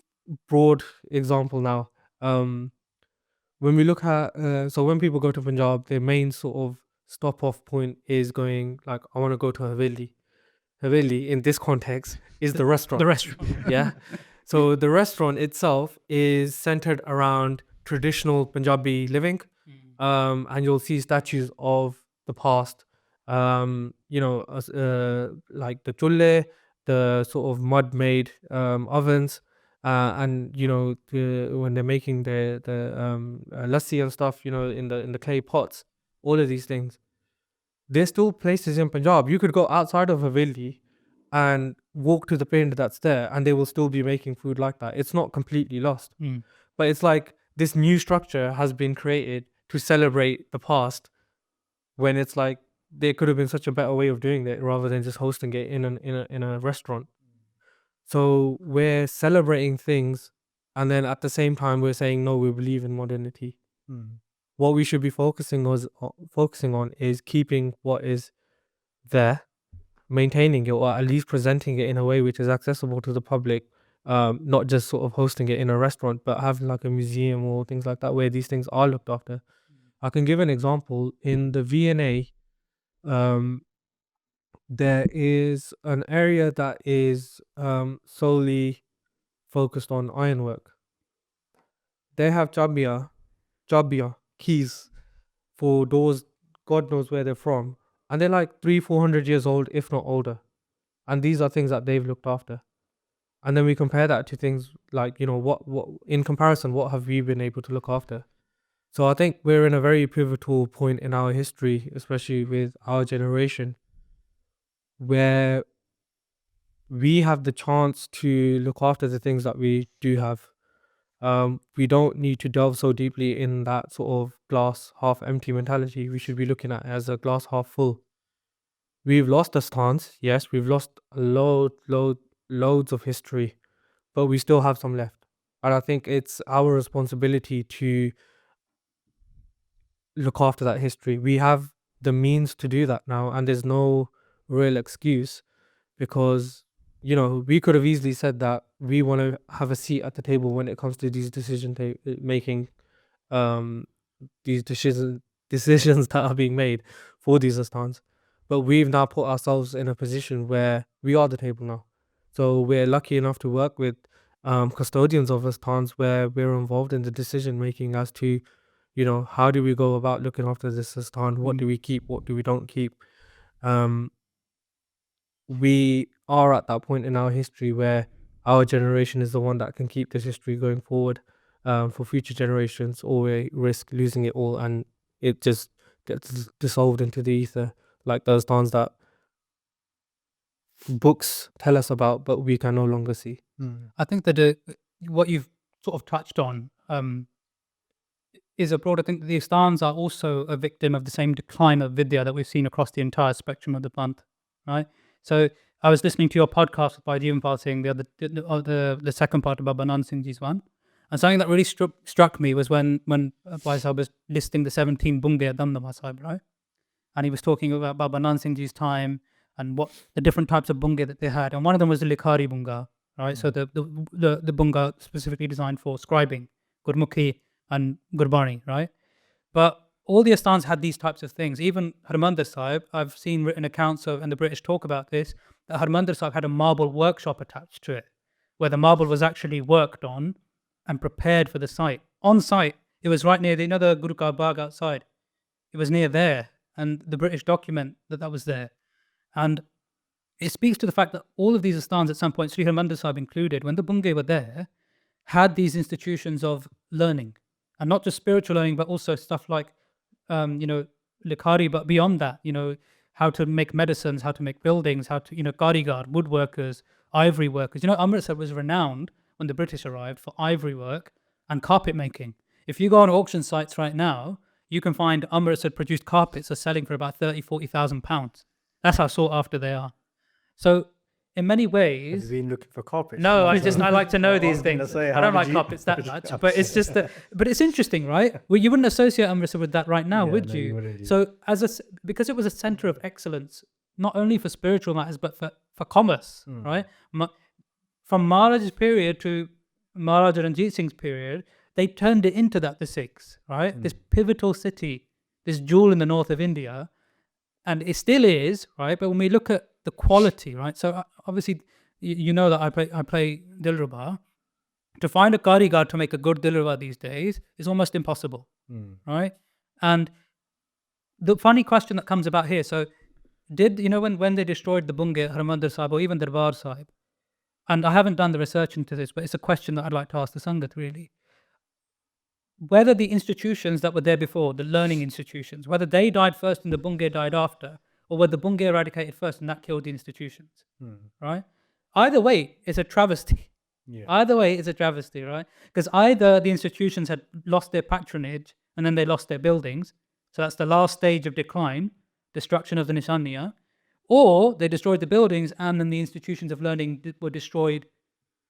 broad example now. When we look at so when people go to Punjab, their main sort of stop off point is going like, I want to go to Haveli. Haveli in this context is the restaurant. The restaurant. Yeah. So the restaurant itself is centered around traditional Punjabi living, and you'll see statues of the past. Like the chulle, the sort of mud-made ovens, and when they're making the lassi and stuff, in the clay pots, all of these things. There's still places in Punjab you could go outside of Haveli and walk to the pind that's there, and they will still be making food like that. It's not completely lost. But it's like this new structure has been created to celebrate the past, when it's like there could have been such a better way of doing it rather than just hosting it in a restaurant. So we're celebrating things, and then at the same time we're saying no, we believe in modernity. What we should be focusing on is keeping what is there, maintaining it, or at least presenting it in a way which is accessible to the public, not just sort of hosting it in a restaurant, but having like a museum or things like that where these things are looked after. I can give an example. In the V&A, there is an area that is solely focused on ironwork. They have chabia keys for doors, God knows where they're from, and they're like 300-400 years old, if not older. And these are things that they've looked after. And then we compare that to things like, what in comparison, what have we been able to look after? So I think we're in a very pivotal point in our history, especially with our generation, where we have the chance to look after the things that we do have. We don't need to delve so deeply in that sort of glass half empty mentality. We should be looking at it as a glass half full. We've lost the stance, yes, we've lost loads of history, but we still have some left. And I think it's our responsibility to look after that history. We have the means to do that now, and there's no real excuse, because we could have easily said that we want to have a seat at the table when it comes to these making, these decisions that are being made for these asthans. But we've now put ourselves in a position where we are the table now. So we're lucky enough to work with custodians of asthans, where we're involved in the decision making as to how do we go about looking after this asthan, what do we keep, what do we don't keep. We are at that point in our history where our generation is the one that can keep this history going forward for future generations, or we risk losing it all and it just gets dissolved into the ether, like those towns that books tell us about but we can no longer see. I think that what you've sort of touched on is a broad. I think the asthans are also a victim of the same decline of vidya that we've seen across the entire spectrum of the Panth, right? So I was listening to your podcast with Baijiampal Singh, the second part of Baba Nand Singh Ji's one, and something that really struck me was when Bhai Sahib was listing the 17 bunge at Damdama Sahib, right? And he was talking about Baba Nand Singh Ji's time and what the different types of bunge that they had, and one of them was the Likhari bunga, right? So the bunga specifically designed for scribing, Gurmukhi and Gurbani, right? But all the asthans had these types of things. Even Harmandir Sahib, I've seen written accounts of, and the British talk about this, that Harmandir Sahib had a marble workshop attached to it, where the marble was actually worked on and prepared for the site. On site, it was right near the another Guru Ka Bagh outside. It was near there, and the British document that was there. And it speaks to the fact that all of these asthans at some point, Sri Harmandir Sahib included, when the Bunge were there, had these institutions of learning, and not just spiritual learning, but also stuff like, likhari, but beyond that, how to make medicines, how to make buildings, how to, karigar, woodworkers, ivory workers. Amritsar was renowned when the British arrived for ivory work and carpet making. If you go on auction sites right now, you can find Amritsar produced carpets are selling for about 30,000-40,000 pounds. That's how sought after they are. So in many Have ways, you been looking for carpets? no, I like to know I was these gonna things. say, I how don't did like you- carpets that much, but it's just that. But it's interesting, right? Well, you wouldn't associate Amritsar with that right now, Yeah, would no, you? you wouldn't, yeah. So because it was a center of excellence, not only for spiritual matters but for commerce, right? From Maharaj's period to Maharaja Ranjit Singh's period, they turned it into that, the Sikhs, right? This pivotal city, this jewel in the north of India, and it still is, right? But when we look at the quality, right? So obviously, you know that I play Dilruba. To find a karigar to make a good Dilruba these days is almost impossible, right? And the funny question that comes about here, so did, when they destroyed the Bunge, Harmandir Sahib, or even Darbar Sahib, and I haven't done the research into this, but it's a question that I'd like to ask the Sangat really. Whether the institutions that were there before, the learning institutions, whether they died first and the Bunge died after, or whether the Bunge eradicated first and that killed the institutions, right? Either way, it's a travesty. Yeah. Either way, it's a travesty, right? Because either the institutions had lost their patronage and then they lost their buildings, so that's the last stage of decline, destruction of the Nishaniya, or they destroyed the buildings and then the institutions of learning were destroyed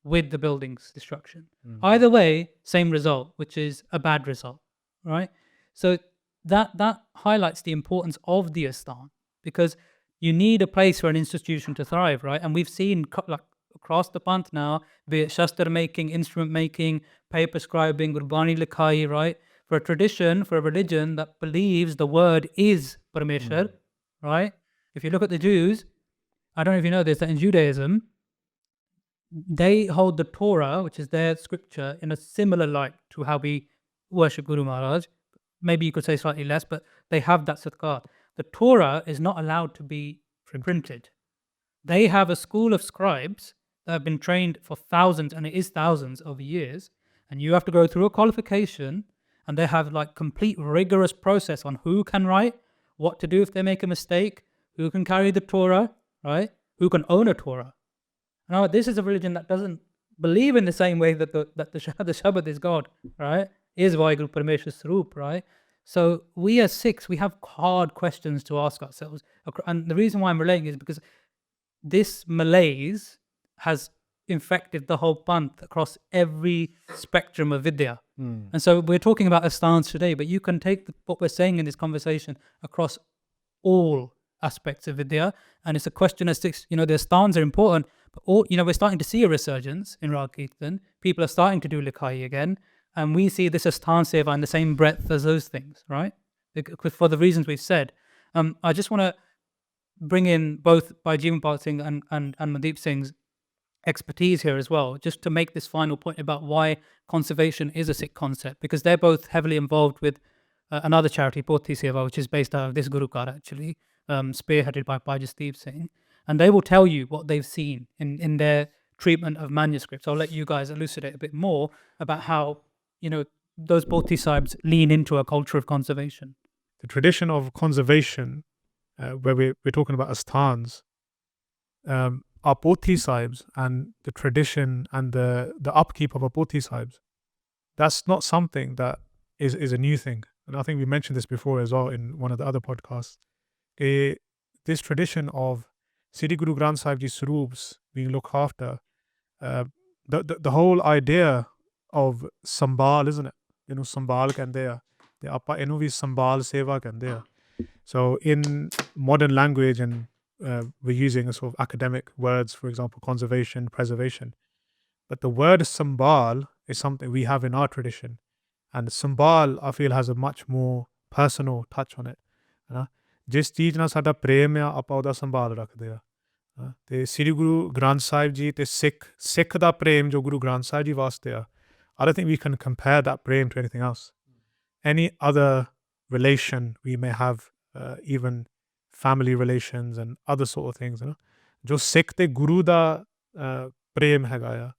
with the buildings destruction. Either way, same result, which is a bad result, right? So that highlights the importance of the Asthan, because you need a place for an institution to thrive, right? And we've seen across the Panth now, be it Shastra making, instrument making, paper scribing, Gurbani Likhai, right? For a tradition, for a religion that believes the word is Parameshwar, right? If you look at the Jews, I don't know if you know this, that in Judaism, they hold the Torah, which is their scripture, in a similar light to how we worship Guru Maharaj. Maybe you could say slightly less, but they have that satkat. The Torah is not allowed to be printed. They have a school of scribes that have been trained for thousands, and it is thousands of years, and you have to go through a qualification, and they have like complete rigorous process on who can write, what to do if they make a mistake, who can carry the Torah, right? Who can own a Torah. Now, this is a religion that doesn't believe in the same way that the Shabad is God, right? Is Vaheguru Parameshwar Sarup, right? So we as Sikhs, we have hard questions to ask ourselves. And the reason why I'm relating is because this malaise has infected the whole Panth across every spectrum of Vidya. And so we're talking about Asthans today, but you can take what we're saying in this conversation across all aspects of Vidya. And it's a question as Sikhs, the Asthans are important, but we're starting to see a resurgence in Rag Kirtan. People are starting to do Likhai again. And we see this Asthan Seva in the same breadth as those things, right? For the reasons we've said. I just want to bring in both by Jeevanpal Singh and Mandeep Singh's expertise here as well, just to make this final point about why conservation is a Sikh concept, because they're both heavily involved with another charity, Pothi Seva, which is based out of this Gurukar actually, spearheaded by Jasdeep Singh. And they will tell you what they've seen in their treatment of manuscripts. I'll let you guys elucidate a bit more about how, those Pothi Sahibs lean into a culture of conservation. The tradition of conservation, where we're talking about asthans, our Pothi Sahibs and the tradition and the upkeep of our Pothi Sahibs, that's not something that is a new thing. And I think we mentioned this before as well in one of the other podcasts. This tradition of Sri Guru Granth Sahib Ji Sarups being looked after, the whole idea of Sambal, isn't it? Sambal kande a. Te ਆਪਾਂ ਇਹਨੂੰ ਵੀ Sambal Seva ਕਹਿੰਦੇ ਆ. So in modern language, and we're using a sort of academic words, for example, conservation, preservation. But the word Sambal is something we have in our tradition. And Sambal, I feel, has a much more personal touch on it. ਜਿਸ ਚੀਜ਼ ਨਾਲ ਸਾਡਾ ਪ੍ਰੇਮ ਆ ਆਪਾਂ ਉਹਦਾ ਸੰਭਾਲ ਰੱਖਦੇ ਆ. ਤੇ ਸ੍ਰੀ ਗੁਰੂ ਗ੍ਰੰਥ ਸਾਹਿਬ ਜੀ ਤੇ ਸਿੱਖ ਦਾ ਪ੍ਰੇਮ ਜੋ ਗੁਰੂ ਗ੍ਰੰਥ ਸਾਹਿਬ ਜੀ ਵਾਸਤੇ ਆ, I don't think we can compare that prem to anything else. Any other relation we may have, even family relations and other sort of things, ਜੋ ਸਿੱਖ ਤੇ ਗੁਰੂ ਦਾ ਪ੍ਰੇਮ ਹੈਗਾ ਆ,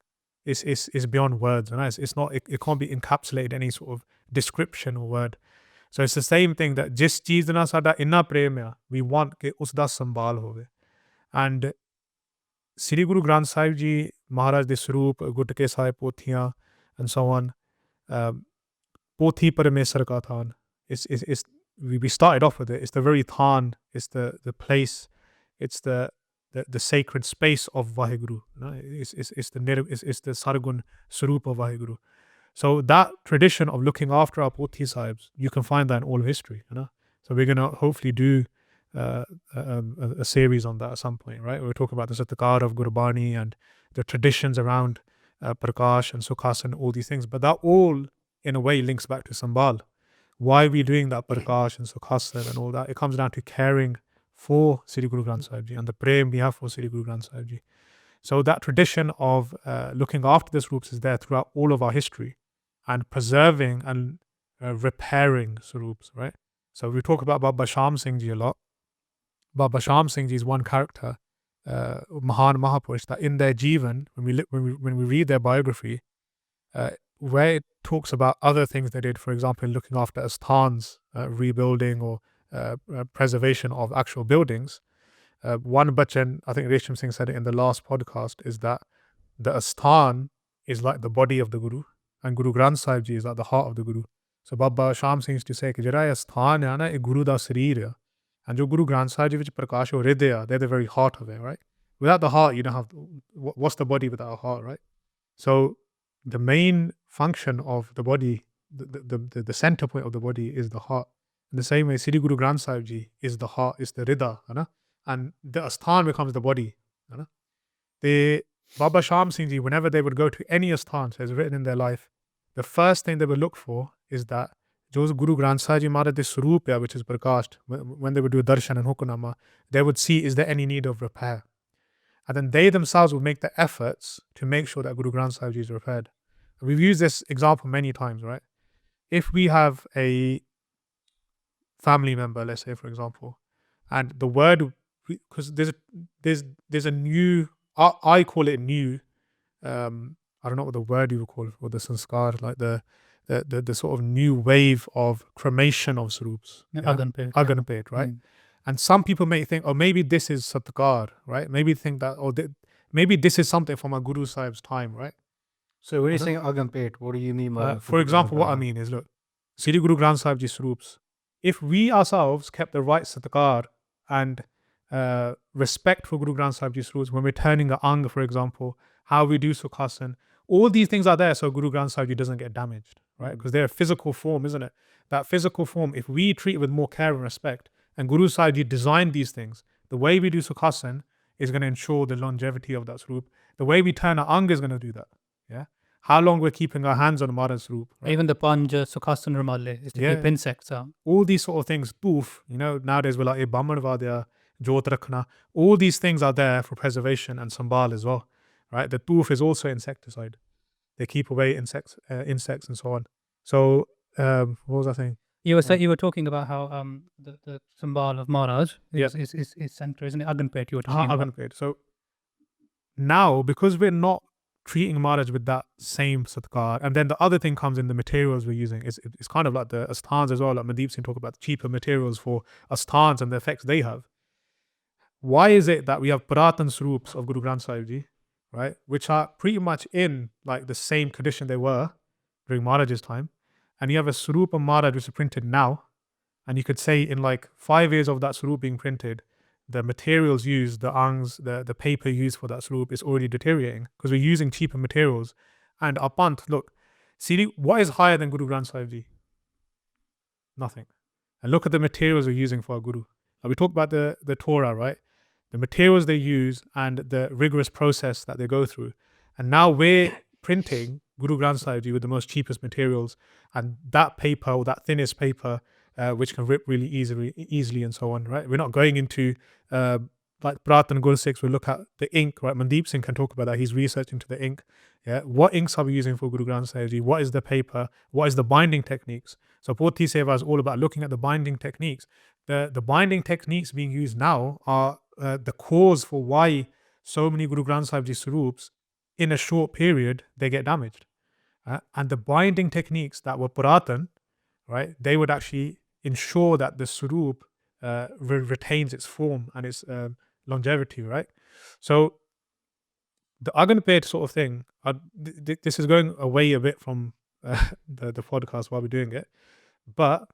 is beyond words, it's not, it can't be encapsulated in any sort of description or word. So it's the same thing that ਜਿਸ ਚੀਜ਼ ਨਾਲ ਸਾਡਾ ਇੰਨਾ ਪ੍ਰੇਮ ਆ, we want ਕਿ ਉਸ ਦਾ ਸੰਭਾਲ ਹੋਵੇ. And ਸ੍ਰੀ ਗੁਰੂ ਗ੍ਰੰਥ ਸਾਹਿਬ ਜੀ ਮਹਾਰਾਜ ਦੇ ਸਰੂਪ, ਗੁਟਕੇ ਸਾਹਿਬ, ਪੋਥੀਆਂ and so on, Pothi Parameswar Ka Than. We started off with it. It's the very Than, it's the place, it's the sacred space of Vaheguru. It's the Sargun Sarup of Vaheguru. So that tradition of looking after our Pothi Sahibs, you can find that in all of history. So we're going to hopefully do a series on that at some point, right? We'll talk about the Satkar of Gurbani and the traditions around Prakash and Sukhas and all these things. But that all, in a way, links back to Sambal. Why are we doing that Prakash and Sukhasar and all that? It comes down to caring for Sri Guru Granth Sahib Ji and the prem we have for Sri Guru Granth Sahib Ji. So that tradition of looking after the Sarups is there throughout all of our history and preserving and repairing Sarups, right? So we talk about Baba Sham Singh Ji a lot. Baba Sham Singh Ji is one character, Mahan Mahapurush, that in their Jeevan, when we read their biography, where it talks about other things they did, for example, looking after asthans, rebuilding or preservation of actual buildings. One bachan, I think Resham Singh said it in the last podcast, is that the asthan is like the body of the Guru and Guru Granth Sahib Ji is like the heart of the Guru. So Baba Sham Singh used to say, jehda asthan hai na, Guru da sareer hai. And jo Guru Granth Sahib Ji vich prakash ho hridaya, they're the very heart of it, right? Without the heart, you don't have, what's the body without a heart, right? So the main function of the body, the center point of the body is the heart. In the same way, Sri Guru Granth Sahib Ji is the heart, is the Rida, and the asthan becomes the body. The Baba Sham Singh Ji, whenever they would go to any asthan, as written in their life, the first thing they would look for is that jo Guru Granth Sahib Ji Maharaj this Swarup, which is prakashed, when they would do darshan and hukunama, they would see, is there any need of repair? And then they themselves would make the efforts to make sure that Guru Granth Sahib Ji is repaired. We've used this example many times, right? If we have a family member, let's say, for example, and the word, because there's a new, I call it new, I don't know what the word you would call it, or the sanskar, like the sort of new wave of cremation of Sarups. Aganpet, right? And some people may think, oh, maybe this is Satkar, right? Maybe think that, or maybe this is something from a Guru Sahib's time, right? So when you're saying Agampet, what do you mean by for example, what I mean is, look, Sri Guru Granth Sahib Ji Swarups, if we ourselves kept the right Satkar and respect for Guru Granth Sahib Ji Swarups, when we're turning an ang, for example, how we do Sukhasan, all these things are there so Guru Granth Sahib Ji doesn't get damaged, right? Because they're a physical form, isn't it? That physical form, if we treat it with more care and respect, and Guru Sahib Ji designed these things, the way we do Sukhasan is going to ensure the longevity of that Swarup. The way we turn our ang is going to do that, yeah? How long we're keeping our hands on Maharaj Swarup. Right? Even the Panj, Sukhasan Ramale is to keep insects out. All these sort of things, toof, nowadays we're like, Bamman Vadya, Jot Rakhna, all these things are there for preservation and sambal as well, right? The toof is also insecticide. They keep away insects and so on. So, what was I saying? You were talking about how the sambal of Maharaj is center, isn't it? Aganpet, you were talking about. Aganpet. So now, because we're not treating Maharaj with that same satkar, and then the other thing comes in the materials we're using. It's kind of like the asthans as well, like Mandeep Singh talk about cheaper materials for asthans and the effects they have. Why is it that we have Puratan Swarups of Guru Granth Sahib Ji, right, which are pretty much in like the same condition they were during Maharaj's time, and you have a Swarup of Maharaj which is printed now, and you could say in like 5 years of that Swarup being printed, the materials used, the angs, the paper used for that Swarup is already deteriorating because we're using cheaper materials. And our pant, look, see what is higher than Guru Granth Sahib Ji? Nothing. And look at the materials we're using for our Guru. Now we talk about the Torah, right? The materials they use and the rigorous process that they go through. And now we're printing Guru Granth Sahib Ji with the most cheapest materials, and that paper, or that thinnest paper, which can rip really easily and so on, right? We're not going into like Prat and Gursikhs will look at the ink, right? Mandeep Singh can talk about that. He's researching to the ink. Yeah, what inks are we using for Guru Granth Sahib Ji? What is the paper? What is the binding techniques? So Poti Seva is all about looking at the binding techniques. The binding techniques being used now are the cause for why so many Guru Granth Sahib Ji Swarups in a short period they get damaged. And the binding techniques that were Puratan, right? They would actually ensure that the Swarup retains its form and its longevity, right? So the Aganpet sort of thing, this is going away a bit from the podcast while we're doing it, but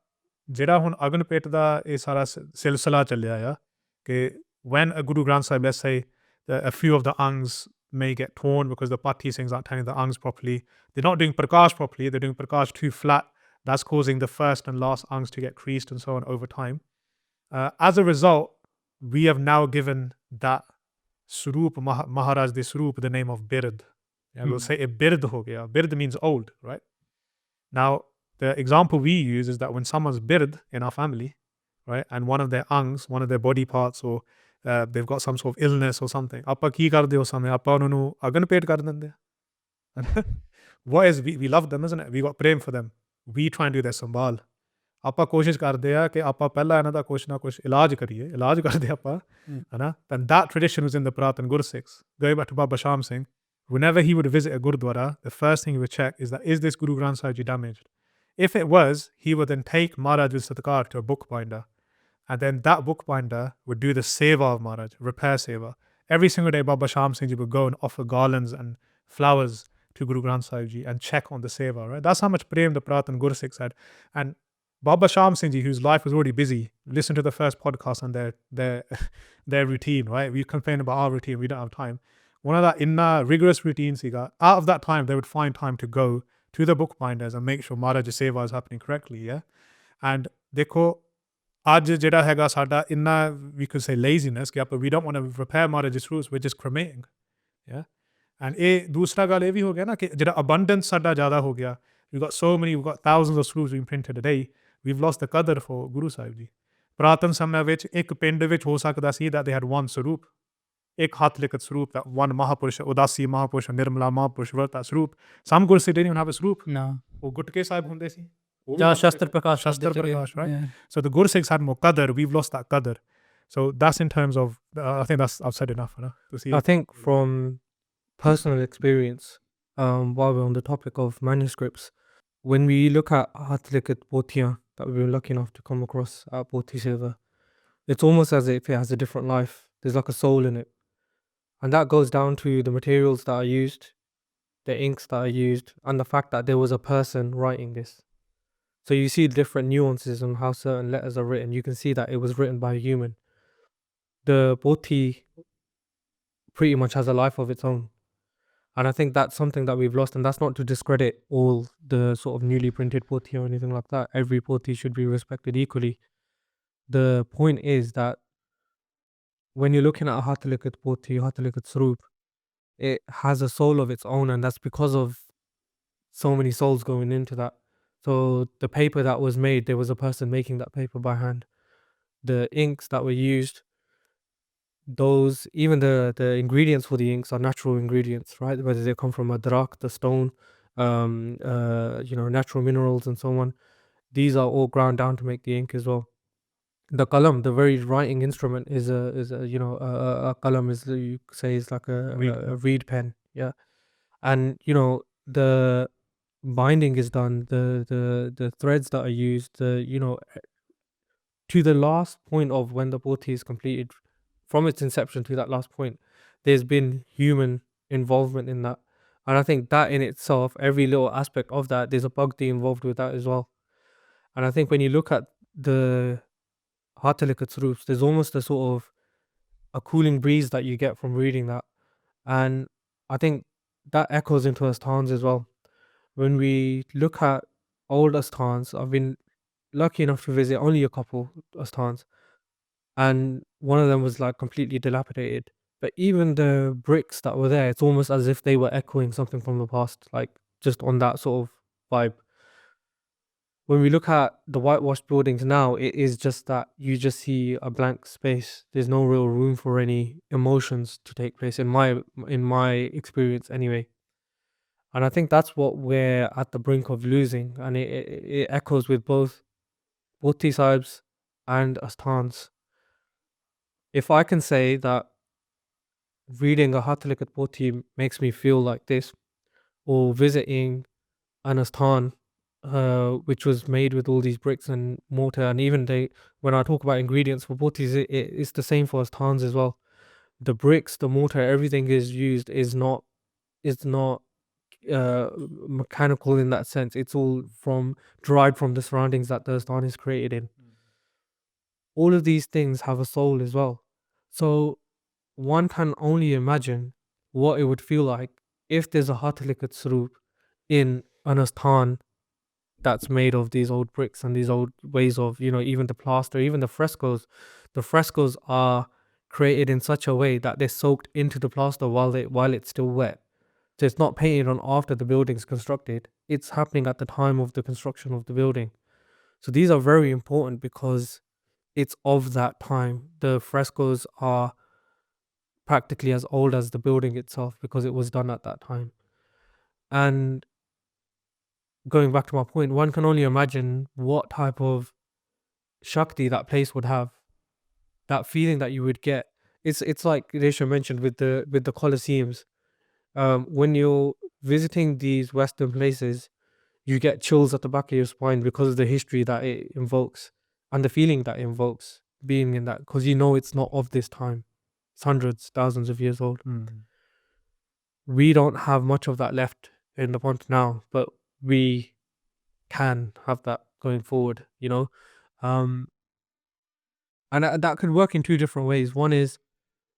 ਜਿਹੜਾ ਹੁਣ Aganpet ਦਾ ਇਹ ਸਾਰਾ ਸਿਲਸਿਲਾ ਚੱਲਿਆ ਆ ਕਿ when a Guru Granth Sahib, let's say a few of the angs may get torn because the Patti Singhs aren't telling the angs properly, they're not doing Prakash properly, they're doing Prakash too flat, that's causing the first and last angs to get creased and so on over time. As a result, we have now given that Swarup, Maharaj the Swarup, the name of Bird. Yeah, we'll say a Bird ho gaya. Bird means old, right? Now, the example we use is that when someone's Bird in our family, right, and one of their angs, one of their body parts, or they've got some sort of illness or something, appa ki karde ho samay, appa unnu Aganpet kar dende. What is, we love them, isn't it? We got prem for them. We try and do their sambal. ਆਪਾਂ ਕੋਸ਼ਿਸ਼ ਕਰਦੇ ਆ ਕਿ ਆਪਾਂ ਪਹਿਲਾਂ ਇਹਨਾਂ ਦਾ ਕੁਛ ਨਾ ਕੁਛ ਇਲਾਜ ਕਰੀਏ ਇਲਾਜ ਕਰਦੇ ਆਪਾਂ ਹਨਾ and that tradition was in the Prat and Gursikhs. Going back to Baba Sham Singh, whenever he would visit a Gurdwara, the first thing he would check is that, is this Guru Granth Sahib Ji damaged? If it was, he would then take Maharaj with Satkar to a bookbinder, and then that bookbinder would do the seva of Maharaj, repair seva. Every single day Baba Sham Singh Ji would go and offer garlands and flowers to Guru Granth Sahib Ji and check on the seva, right? That's how much prem the Prat and Gursikhs had. And Baba Sham Singh Ji, whose life was already busy, listen to the first podcast and their routine, right? We complain about our routine, we don't have time. One of that inna rigorous routines he got, out of that time, they would find time to go to the bookbinders and make sure Maharaj's seva is happening correctly, yeah? And dekho, aj jeda hega sada inna, we could say laziness, but we don't want to repair Maharaj's roots, we're just cremating, yeah? And dusra gal ye bhi ho gaya na, ki jeda abundance sada jada ho gaya, we've got thousands of screws being printed a day, we've lost the qadr for Guru Sahib Ji. Puratan samay vich ek pind vich ho sakda si that they had one Swarup, ek hath likat Swarup, that one Mahapurush, Udasi Mahapurush, Nirmala Mahapurush, Varta Swarup. Some Gursikhs didn't even have a Swarup. No. Oh, Gutke Sahib hunde si. Yeah, Shastra Prakash. Shastra Prakash, right? Yeah. So the Gursikhs had more qadr, we've lost that qadr. So that's in terms of, I think that's, I've said enough, to see. I think from personal experience, while we're on the topic of manuscripts, when we look at Hatlikat Potiyan that we've been lucky enough to come across at Poti Seva, it's almost as if it has a different life. There's like a soul in it. And that goes down to the materials that are used, the inks that are used, and the fact that there was a person writing this. So you see different nuances on how certain letters are written. You can see that it was written by a human. The Poti pretty much has a life of its own. And I think that's something that we've lost, and that's not to discredit all the sort of newly printed Poti or anything like that. Every Poti should be respected equally. The point is that when you're looking at a Hatlikat Poti, Hatlikat Swarup, it has a soul of its own, and that's because of so many souls going into that. So the paper that was made, there was a person making that paper by hand. The inks that were used, those, even the ingredients for the inks are natural ingredients, right? Whether they come from a drak, the stone, natural minerals and so on. These are all ground down to make the ink as well. The qalam, the very writing instrument, is a qalam, is, you say, is like a reed pen, yeah. And the binding is done, the threads that are used, to the last point of when the Poti is completed, from its inception to that last point, there's been human involvement in that. And I think that in itself, every little aspect of that, there's a bhakti involved with that as well. And I think when you look at the Hatlikat Swarups, there's almost a sort of a cooling breeze that you get from reading that. And I think that echoes into asthans as well. When we look at old asthans, I've been lucky enough to visit only a couple asthans, and one of them was like completely dilapidated. But even the bricks that were there, it's almost as if they were echoing something from the past, like just on that sort of vibe. when we look at the whitewashed buildings now, it is just that you just see a blank space. There's no real room for any emotions to take place in my experience anyway. And I think that's what we're at the brink of losing, and it echoes with both Bhoti Sahibs and Asthans. If I can say that reading a Hat Likat Poti makes me feel like this, or visiting an Asthan, which was made with all these bricks and mortar, and even when I talk about ingredients for Potis, it's the same for Asthans as well. The bricks, the mortar, everything is used is not mechanical in that sense. It's all derived from the surroundings that the Asthan is created in. All of these things have a soul as well. So one can only imagine what it would feel like if there's a Hat Likat Swaroop in an Asthan that's made of these old bricks and these old ways of, even the plaster, even the frescoes. The frescoes are created in such a way that they're soaked into the plaster while it's still wet. So it's not painted on after the building's constructed. It's happening at the time of the construction of the building. So these are very important because it's of that time. The frescoes are practically as old as the building itself because it was done at that time. And going back to my point, one can only imagine what type of Shakti that place would have. That feeling that you would get. It's like Resha mentioned with the Colosseums. When you're visiting these Western places, you get chills at the back of your spine because of the history that it invokes and the feeling that it invokes being in that, because it's not of this time. It's hundreds, thousands of years old. We don't have much of that left in the Pont now, but we can have that going forward, and that could work in two different ways. One is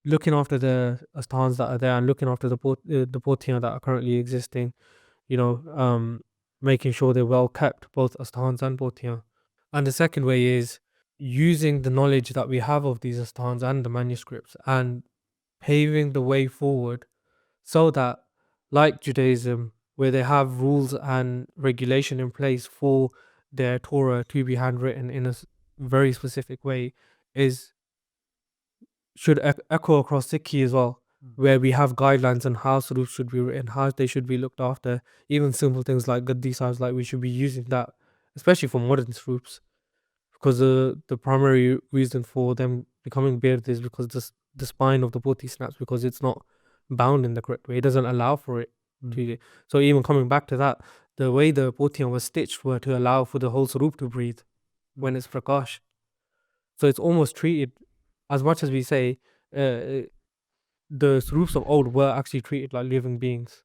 looking after the Asthans that are there and looking after the Potiyan that are currently existing, making sure they're well kept, both Asthans and Potiyan. And the second way is using the knowledge that we have of these Asthans and the manuscripts and paving the way forward so that, like Judaism, where they have rules and regulation in place for their Torah to be handwritten in a very specific way, should echo across Sikhi as well, where we have guidelines on how Swaroops should be written, how they should be looked after. Even simple things like Gaddi Sahibs, like we should be using that, especially for modern Swaroops, because the primary reason for them becoming beard is because the spine of the Poti snaps because it's not bound in the correct way. It doesn't allow for it to. So even coming back to that, the way the Potiyan was stitched were to allow for the whole Swaroop to breathe when it's Prakash. So it's almost treated, as much as we say, the Swaroops of old were actually treated like living beings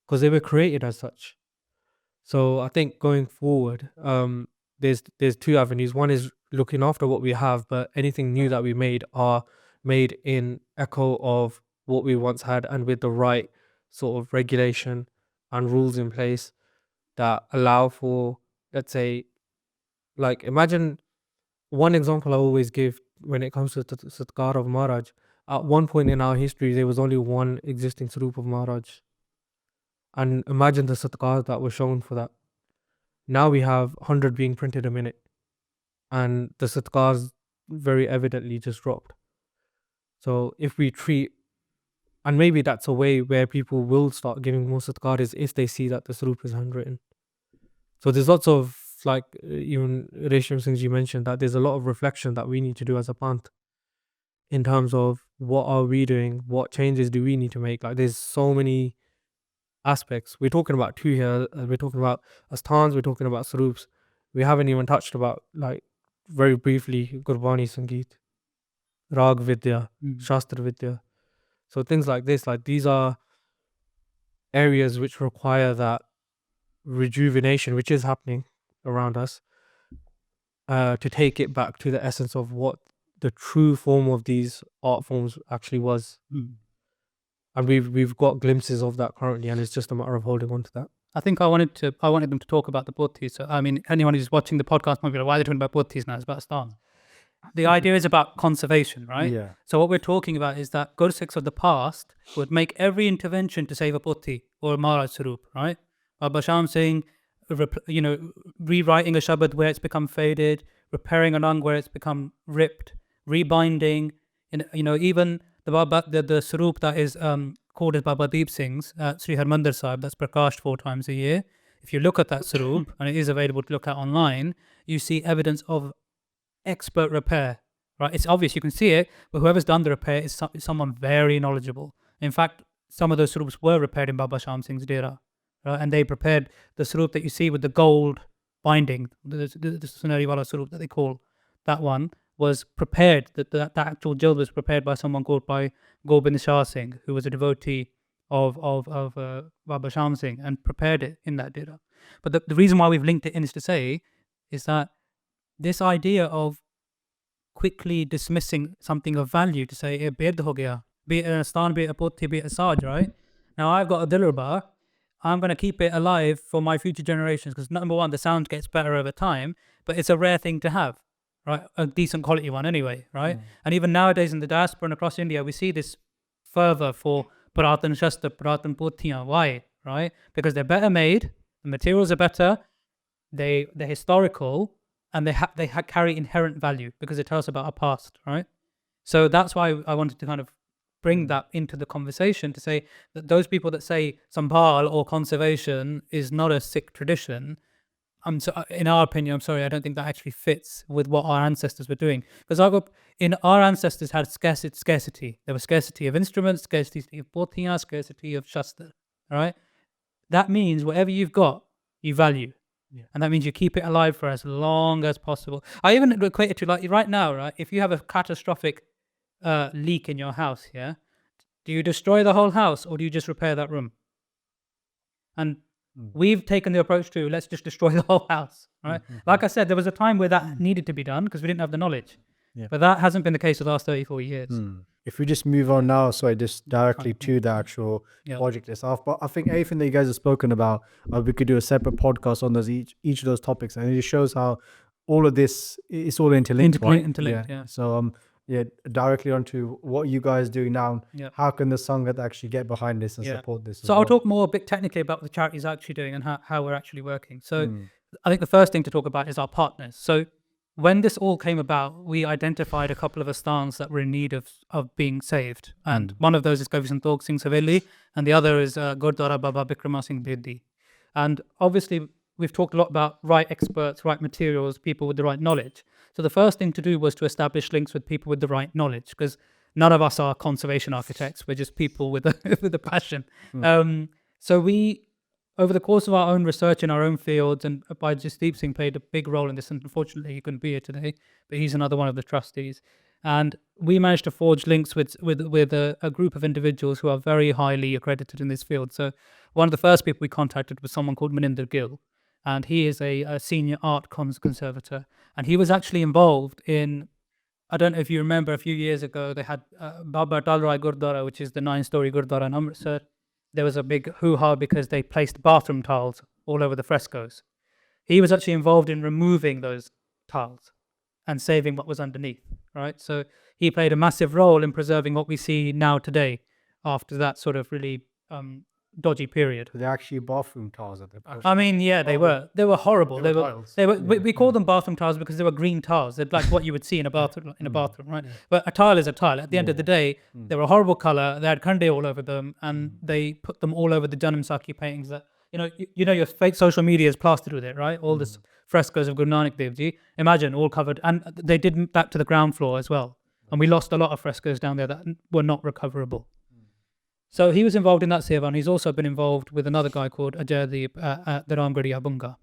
because they were created as such. So I think going forward, there's two avenues. One is looking after what we have, but anything new that we made are made in echo of what we once had and with the right sort of regulation and rules in place that allow for, let's say, like imagine one example I always give when it comes to the Satkar of Maharaj. At one point in our history, there was only one existing Swaroop of Maharaj. And imagine the Satkar that was shown for that. Now we have 100 being printed a minute. And the Satkars very evidently just dropped. So if we treat, and maybe that's a way where people will start giving more Satkar is if they see that the Swaroop is handwritten. So there's lots of, like even Resham Singh ji mentioned, that there's a lot of reflection that we need to do as a Panth in terms of what are we doing, what changes do we need to make. Like there's so many aspects. We're talking about two here. We're talking about Asthans, we're talking about Swaroops. We haven't even touched about, like very briefly, Gurbani Sangeet, Rag Vidya, Shastra Vidya. So things like this, like these are areas which require that rejuvenation, which is happening around us, to take it back to the essence of what the true form of these art forms actually was. And we've got glimpses of that currently, and it's just a matter of holding on to that. I think I wanted them to talk about the Pothis. So I mean, anyone who's watching the podcast might be like, why are they talking about Pothis now? It's about Asthans. The idea is about conservation, right? Yeah. So what we're talking about is that Gursikhs of the past would make every intervention to save a Pothi or a Maharaj Swaroop, right? Baba Sham Singh, rewriting a shabad where it's become faded, repairing an ang where it's become ripped, rebinding, and even the saroop that is called as Baba Deep Singh's at Sri Harmandir Sahib, that's prakashed 4 times a year. If you look at that saroop, and it is available to look at online, you see evidence of expert repair. Right, it's obvious, you can see it, but whoever's done the repair is someone very knowledgeable. In fact, some of those saroops were repaired in Baba Sham Singh's dera, right? And they prepared the saroop that you see with the gold binding, the Sunari Wala saroop that they call, that one was prepared, that actual jild was prepared by someone called by Gobind Shah Singh, who was a devotee of Baba Sham Singh, and prepared it in that dera. But the reason why we've linked it in is to say, is that this idea of quickly dismissing something of value to say, bed ho gaya, be it an astan, be it a pothi, be it a saj, right? Now I've got a dilruba, I'm going to keep it alive for my future generations because number one, the sound gets better over time, but it's a rare thing to have, right? A decent quality one anyway, right? And even nowadays in the diaspora and across India, we see this fervor for Puratan Shastra, Puratan Pothiyan. Why? Right? Because they're better made, the materials are better, they're historical, and they carry inherent value because they tell us about our past, right? So that's why I wanted to kind of bring that into the conversation to say that those people that say Sambhal or conservation is not a Sikh tradition, in our opinion, I'm sorry, I don't think that actually fits with what our ancestors were doing. Because our ancestors had scarcity. There was scarcity of instruments, scarcity of pothiyan, scarcity of shastra, all right? That means whatever you've got, you value. Yeah. And that means you keep it alive for as long as possible. I even equate it to like right now, right? If you have a catastrophic leak in your house, yeah, do you destroy the whole house or do you just repair that room? And we've taken the approach to let's just destroy the whole house, right? Like I said, there was a time where that needed to be done because we didn't have the knowledge. Yeah. But that hasn't been the case for the last 34 years. If we just move on now, so I just directly to the actual project itself. But I think everything that you guys have spoken about, we could do a separate podcast on those each of those topics, and it just shows how all of this is all interlinked, right? Interlinked, yeah. So directly onto what you guys do now. Yeah. How can the Sangat actually get behind this and support this? So I'll talk more a bit technically about what the charities are actually doing and how we're actually working. So I think the first thing to talk about is our partners. So when this all came about, we identified a couple of asthans that were in need of being saved. And one of those is Kavi Santokh Singh Saveli, and the other is Gurdwara Baba Bikrama Singh Bedi. And obviously, we've talked a lot about right experts, right materials, people with the right knowledge. So the first thing to do was to establish links with people with the right knowledge, because none of us are conservation architects. We're just people with a passion. So we, over the course of our own research in our own fields, and by Jasdeep Singh played a big role in this, and unfortunately he couldn't be here today, but he's another one of the trustees. And we managed to forge links with a group of individuals who are very highly accredited in this field. So one of the first people we contacted was someone called Maninder Gill, and he is a senior art conservator. And he was actually involved in, I don't know if you remember, a few years ago, they had Baba Atal Rai Gurdwara, which is the 9-story Gurdwara in Amritsar. There was a big hoo-ha because they placed bathroom tiles all over the frescoes. He was actually involved in removing those tiles and saving what was underneath, right? So he played a massive role in preserving what we see now today after that sort of really dodgy period. They're actually bathroom tiles at the I mean, yeah, they were horrible. They were tiles. We call them bathroom tiles because they were green tiles. They're like what you would see in a bathroom, right? But a tile is a tile. At the end of the day, they were a horrible color. They had khande all over them, and they put them all over the Janam Sakhi paintings that your fake social media is plastered with it, right? All this frescoes of Guru Nanak Dev Ji. Imagine all covered, and they did that to the ground floor as well. And we lost a lot of frescoes down there that were not recoverable. So he was involved in that seva, and he's also been involved with another guy called Ajaydeep at the Ramgarhi Abunga.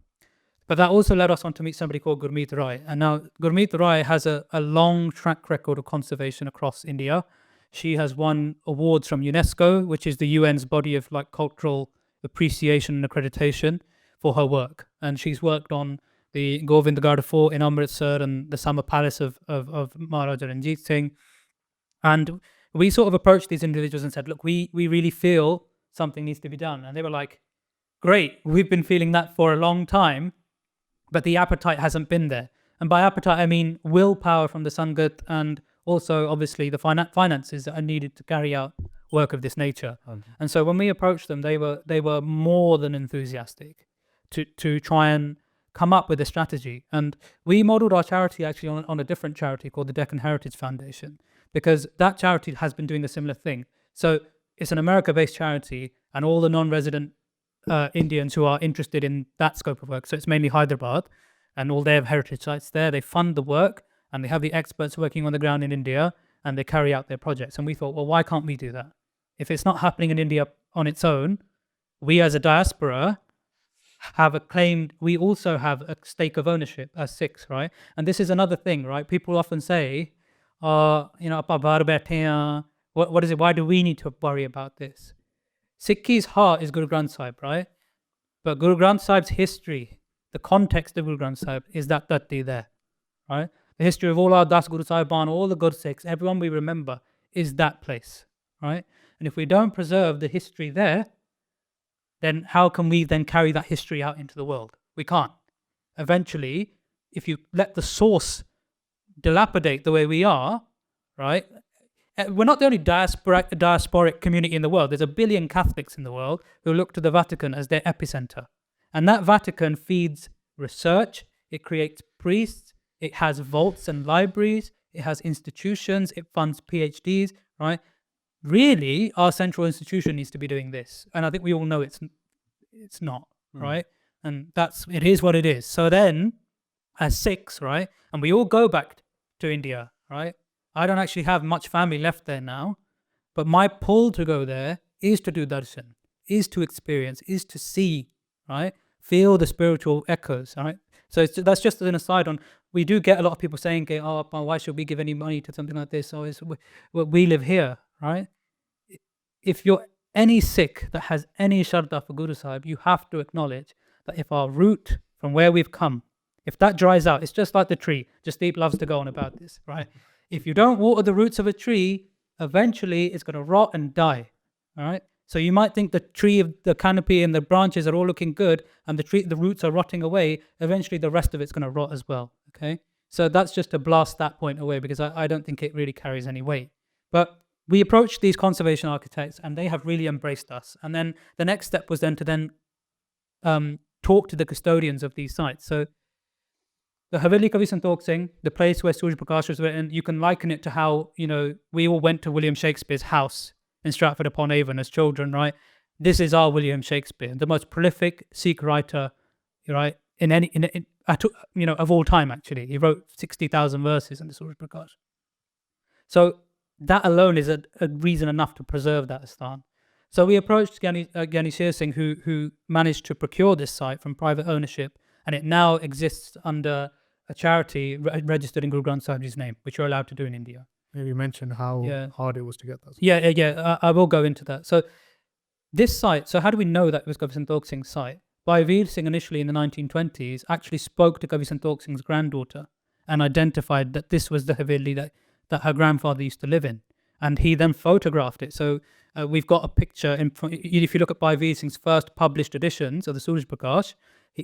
But that also led us on to meet somebody called Gurmeet Rai. And now Gurmeet Rai has a long track record of conservation across India. She has won awards from UNESCO, which is the UN's body of like cultural appreciation and accreditation for her work. And she's worked on the Govindgarh Fort in Amritsar and the Summer Palace of Maharaja Ranjit Singh. And we sort of approached these individuals and said, look, we really feel something needs to be done. And they were like, great, we've been feeling that for a long time, but the appetite hasn't been there. And by appetite, I mean willpower from the Sangat, and also obviously the finances that are needed to carry out work of this nature. And so when we approached them, they were more than enthusiastic to try and come up with a strategy. And we modeled our charity actually on a different charity called the Deccan Heritage Foundation, because that charity has been doing a similar thing. So it's an America-based charity, and all the non-resident Indians who are interested in that scope of work, so it's mainly Hyderabad and all their heritage sites there, they fund the work and they have the experts working on the ground in India and they carry out their projects. And we thought, well, why can't we do that? If it's not happening in India on its own, we as a diaspora have a claim, we also have a stake of ownership as Sikhs, right? And this is another thing, right? People often say, what is it? Why do we need to worry about this? Sikhi's heart is Guru Granth Sahib, right? But Guru Granth Sahib's history, the context of Guru Granth Sahib is that Datti there, right? The history of all our Das Guru Sahiban, all the Gursikhs, everyone we remember is that place, right? And if we don't preserve the history there, then how can we then carry that history out into the world? We can't. Eventually, if you let the source dilapidate the way we are, right? We're not the only diasporic community in the world. There's 1 billion Catholics in the world who look to the Vatican as their epicenter. And that Vatican feeds research, it creates priests, it has vaults and libraries, it has institutions, it funds PhDs, right? Really, our central institution needs to be doing this. And I think we all know it's not, right? And it is what it is. So then, as Sikhs, right? And we all go back to India, right? I don't actually have much family left there now, but my pull to go there is to do darshan, is to experience, is to see, right? Feel the spiritual echoes, right? So that's just an aside on, we do get a lot of people saying, okay, oh, why should we give any money to something like this? Or we live here, right? If you're any Sikh that has any Shraddha for Guru Sahib, you have to acknowledge that if our root from where we've come, if that dries out, it's just like the tree. Jasdeep loves to go on about this, right? If you don't water the roots of a tree, eventually it's going to rot and die, all right? So you might think the tree of the canopy and the branches are all looking good and the roots are rotting away. Eventually the rest of it's going to rot as well, okay? So that's just to blast that point away, because I don't think it really carries any weight. But we approached these conservation architects and they have really embraced us. And then the next step was then to talk to the custodians of these sites. So the Haveli Kavi Santokh Singh, the place where Suraj Prakash was written, you can liken it to how, we all went to William Shakespeare's house in Stratford upon Avon as children, right? This is our William Shakespeare, the most prolific Sikh writer, right? Of all time, actually. He wrote 60,000 verses in the Suraj Prakash. So that alone is a reason enough to preserve that Asthan. So we approached Gyani Sher Singh, who managed to procure this site from private ownership, and it now exists under a charity registered in Guru Granth Sahib's name, which you're allowed to do in India. Maybe mention how hard it was to get that. Yeah. I will go into that. So this site, so how do we know that it was Kavi Santokh Singh's site? Bhai Veer Singh initially in the 1920s actually spoke to Kavi Santokh Singh's granddaughter and identified that this was the Haveli that her grandfather used to live in. And he then photographed it. So we've got a picture, if you look at Bhai Veer Singh's first published editions of the Suraj Prakash,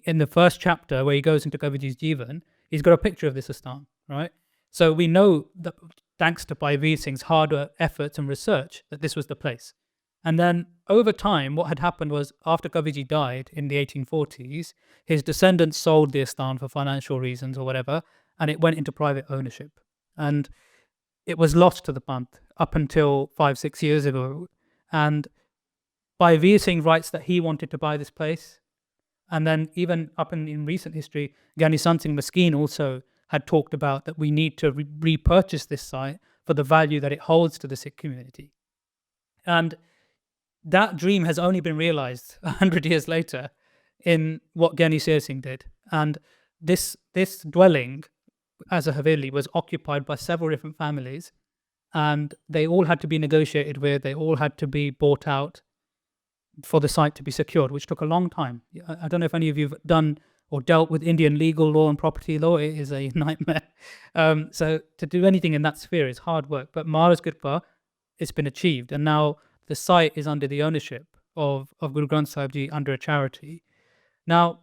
in the first chapter where he goes into Kaviji's Jivan, he's got a picture of this Asthan, right? So we know that thanks to Bhai Veer Singh's hard efforts and research that this was the place. And then over time, what had happened was after Kaviji died in the 1840s, his descendants sold the Asthan for financial reasons or whatever, and it went into private ownership. And it was lost to the Panth up until 5-6 years ago. And Bhai Veer Singh writes that he wanted to buy this place. And then even up in recent history, Gyani Sant Singh Maskeen also had talked about that we need to repurchase this site for the value that it holds to the Sikh community. And that dream has only been realized 100 years later in what Gyani Sher Singh did. And this dwelling as a Haveli was occupied by several different families, and they all had to be negotiated with, they all had to be bought out for the site to be secured, which took a long time. I don't know if any of you have done or dealt with Indian legal law and property law. It is a nightmare. So to do anything in that sphere is hard work. But Maharaj Kirpa, it's been achieved. And now the site is under the ownership of Guru Granth Sahib Ji under a charity. Now,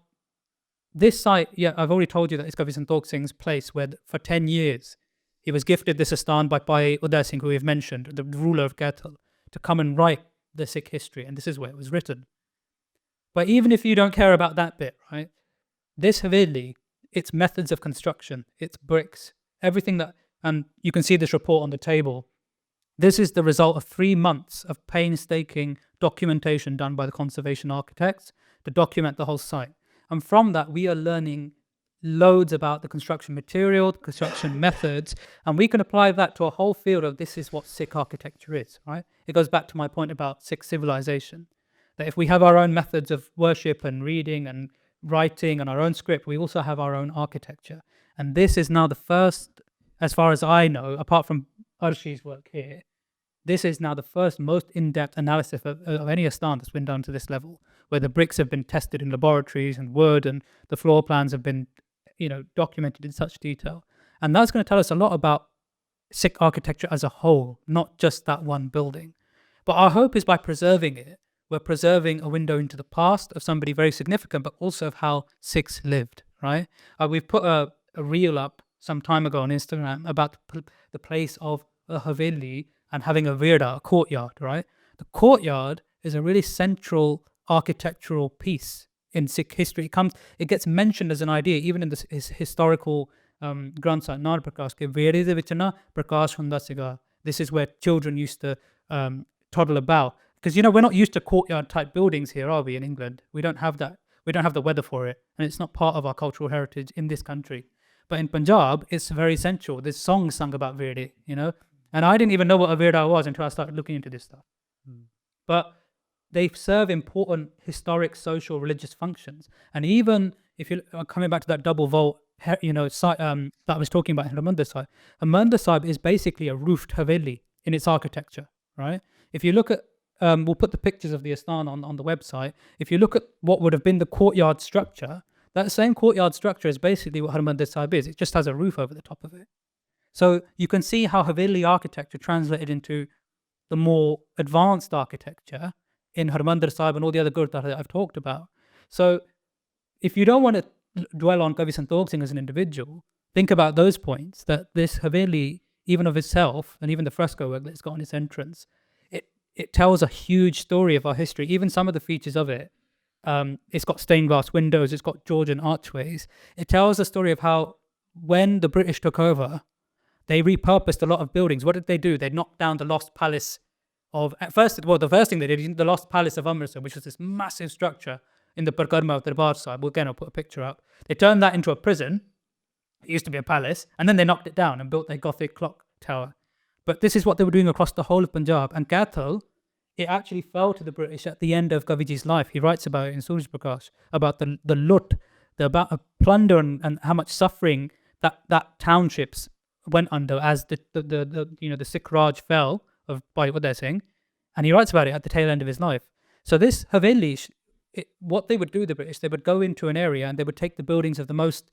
this site, I've already told you that it's Kavi Santokh Singh's place where for 10 years he was gifted this Asthan by Bhai Uday Singh, who we've mentioned, the ruler of Kaithal, to come and write the Sikh history. And this is where it was written. But even if you don't care about that bit, right? This Haveli, its methods of construction, its bricks, everything that, and you can see this report on the table. This is the result of 3 months of painstaking documentation done by the conservation architects to document the whole site. And from that, we are learning loads about the construction material, the construction methods, and we can apply that to a whole field of this is what Sikh architecture is, right? It goes back to my point about Sikh civilization, that if we have our own methods of worship and reading and writing and our own script, we also have our own architecture. And this is now the first, as far as I know, apart from Arshi's work here, this is now the first most in-depth analysis of any Astan that's been done to this level, where the bricks have been tested in laboratories and wood, and the floor plans have been, documented in such detail. And that's going to tell us a lot about Sikh architecture as a whole, not just that one building. But our hope is by preserving it, we're preserving a window into the past of somebody very significant, but also of how Sikhs lived, right? We've put a reel up some time ago on Instagram about the place of a Haveli and having a virda, a courtyard, right? The courtyard is a really central architectural piece in Sikh history. It gets mentioned as an idea, even in this historical Granth Sahib Nand Prakash ke virde de vich na prakash hunda siga. This is where children used to toddle about. Because, we're not used to courtyard type buildings here, are we, in England? We don't have that. We don't have the weather for it. And it's not part of our cultural heritage in this country. But in Punjab, it's very essential. There's songs sung about virde, And I didn't even know what a virda was until I started looking into this stuff. But they serve important historic, social, religious functions. And even if you're coming back to that double vault, site that I was talking about in Harmandir Sahib, Harmandir Sahib is basically a roofed Haveli in its architecture, right? If you look at we'll put the pictures of the Astan on the website. If you look at what would have been the courtyard structure, that same courtyard structure is basically what Harmandir Sahib is. It just has a roof over the top of it. So you can see how Haveli architecture translated into the more advanced architecture in Harmandir Sahib and all the other Gurdwara that I've talked about. So if you don't want to dwell on Kavi Santokh Singh as an individual, think about those points, that this Haveli, even of itself, and even the fresco work that it's got on its entrance, it tells a huge story of our history. Even some of the features of it, it's got stained glass windows, it's got Georgian archways. It tells the story of how when the British took over, they repurposed a lot of buildings. What did they do? They knocked down the lost palace the first thing they did, the lost palace of Amritsar, which was this massive structure in the Parikrama of Darbar Sahib. Again, I'll put a picture up. They turned that into a prison. It used to be a palace. And then they knocked it down and built their Gothic clock tower. But this is what they were doing across the whole of Punjab. And Kathal, it actually fell to the British at the end of Kaviji's life. He writes about it in Suraj Prakash, about the lut, about plunder and how much suffering that townships went under as the Sikh Raj fell by what they're saying. And he writes about it at the tail end of his life. So this Haveli, what they would do, the British, they would go into an area and they would take the buildings of the most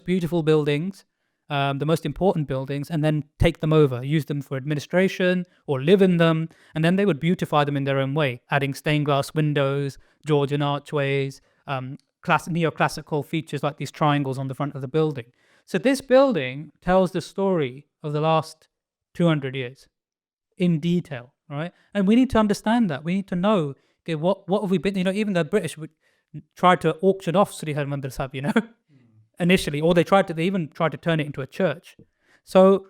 beautiful buildings, the most important buildings, and then take them over, use them for administration or live in them, and then they would beautify them in their own way, adding stained glass windows, Georgian archways, neoclassical features like these triangles on the front of the building. So this building tells the story of the last 200 years in detail, right? And we need to understand that. We need to know, okay, what have we been, even the British would try to auction off Sri Harmandir Sahib, initially, or they even tried to turn it into a church. So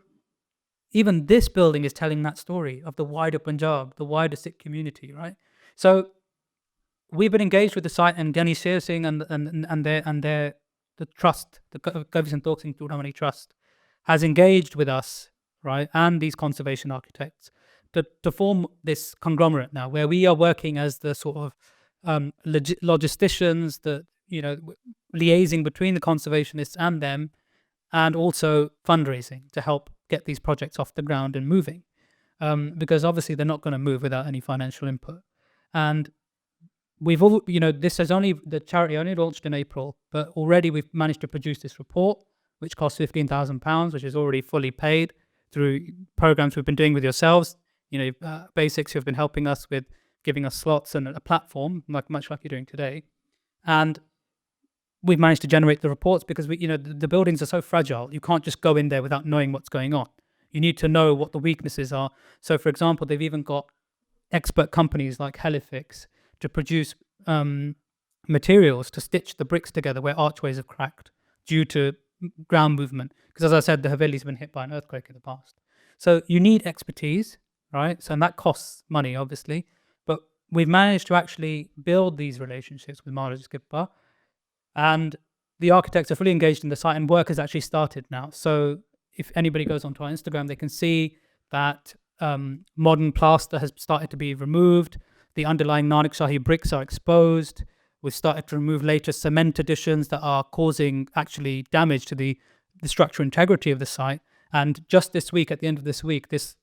even this building is telling that story of the wider Punjab, the wider Sikh community, right? So we've been engaged with the site, and Gyani Sher Singh and the trust, the Kavi Santokh Singh Chudamani Trust, has engaged with us, right, and these conservation architects to form this conglomerate now, where we are working as the sort of logisticians, liaising between the conservationists and them, and also fundraising to help get these projects off the ground and moving, because obviously they're not going to move without any financial input. And we've all, the charity only launched in April, but already we've managed to produce this report, which costs £15,000, which is already fully paid through programs we've been doing with yourselves. Basics, who have been helping us with giving us slots and a platform, much like you're doing today. And we've managed to generate the reports because the buildings are so fragile. You can't just go in there without knowing what's going on. You need to know what the weaknesses are. So, for example, they've even got expert companies like Helifix to produce materials to stitch the bricks together where archways have cracked due to ground movement. Because as I said, the Haveli's been hit by an earthquake in the past. So you need expertise, right? So and that costs money, obviously. But we've managed to actually build these relationships with Maharaj Skipper, and the architects are fully engaged in the site, and work has actually started now. So if anybody goes onto our Instagram, they can see that modern plaster has started to be removed. The underlying Nanak Shahi bricks are exposed. We've started to remove later cement additions that are causing actually damage to the structural integrity of the site. And just this week, at the end of this week, this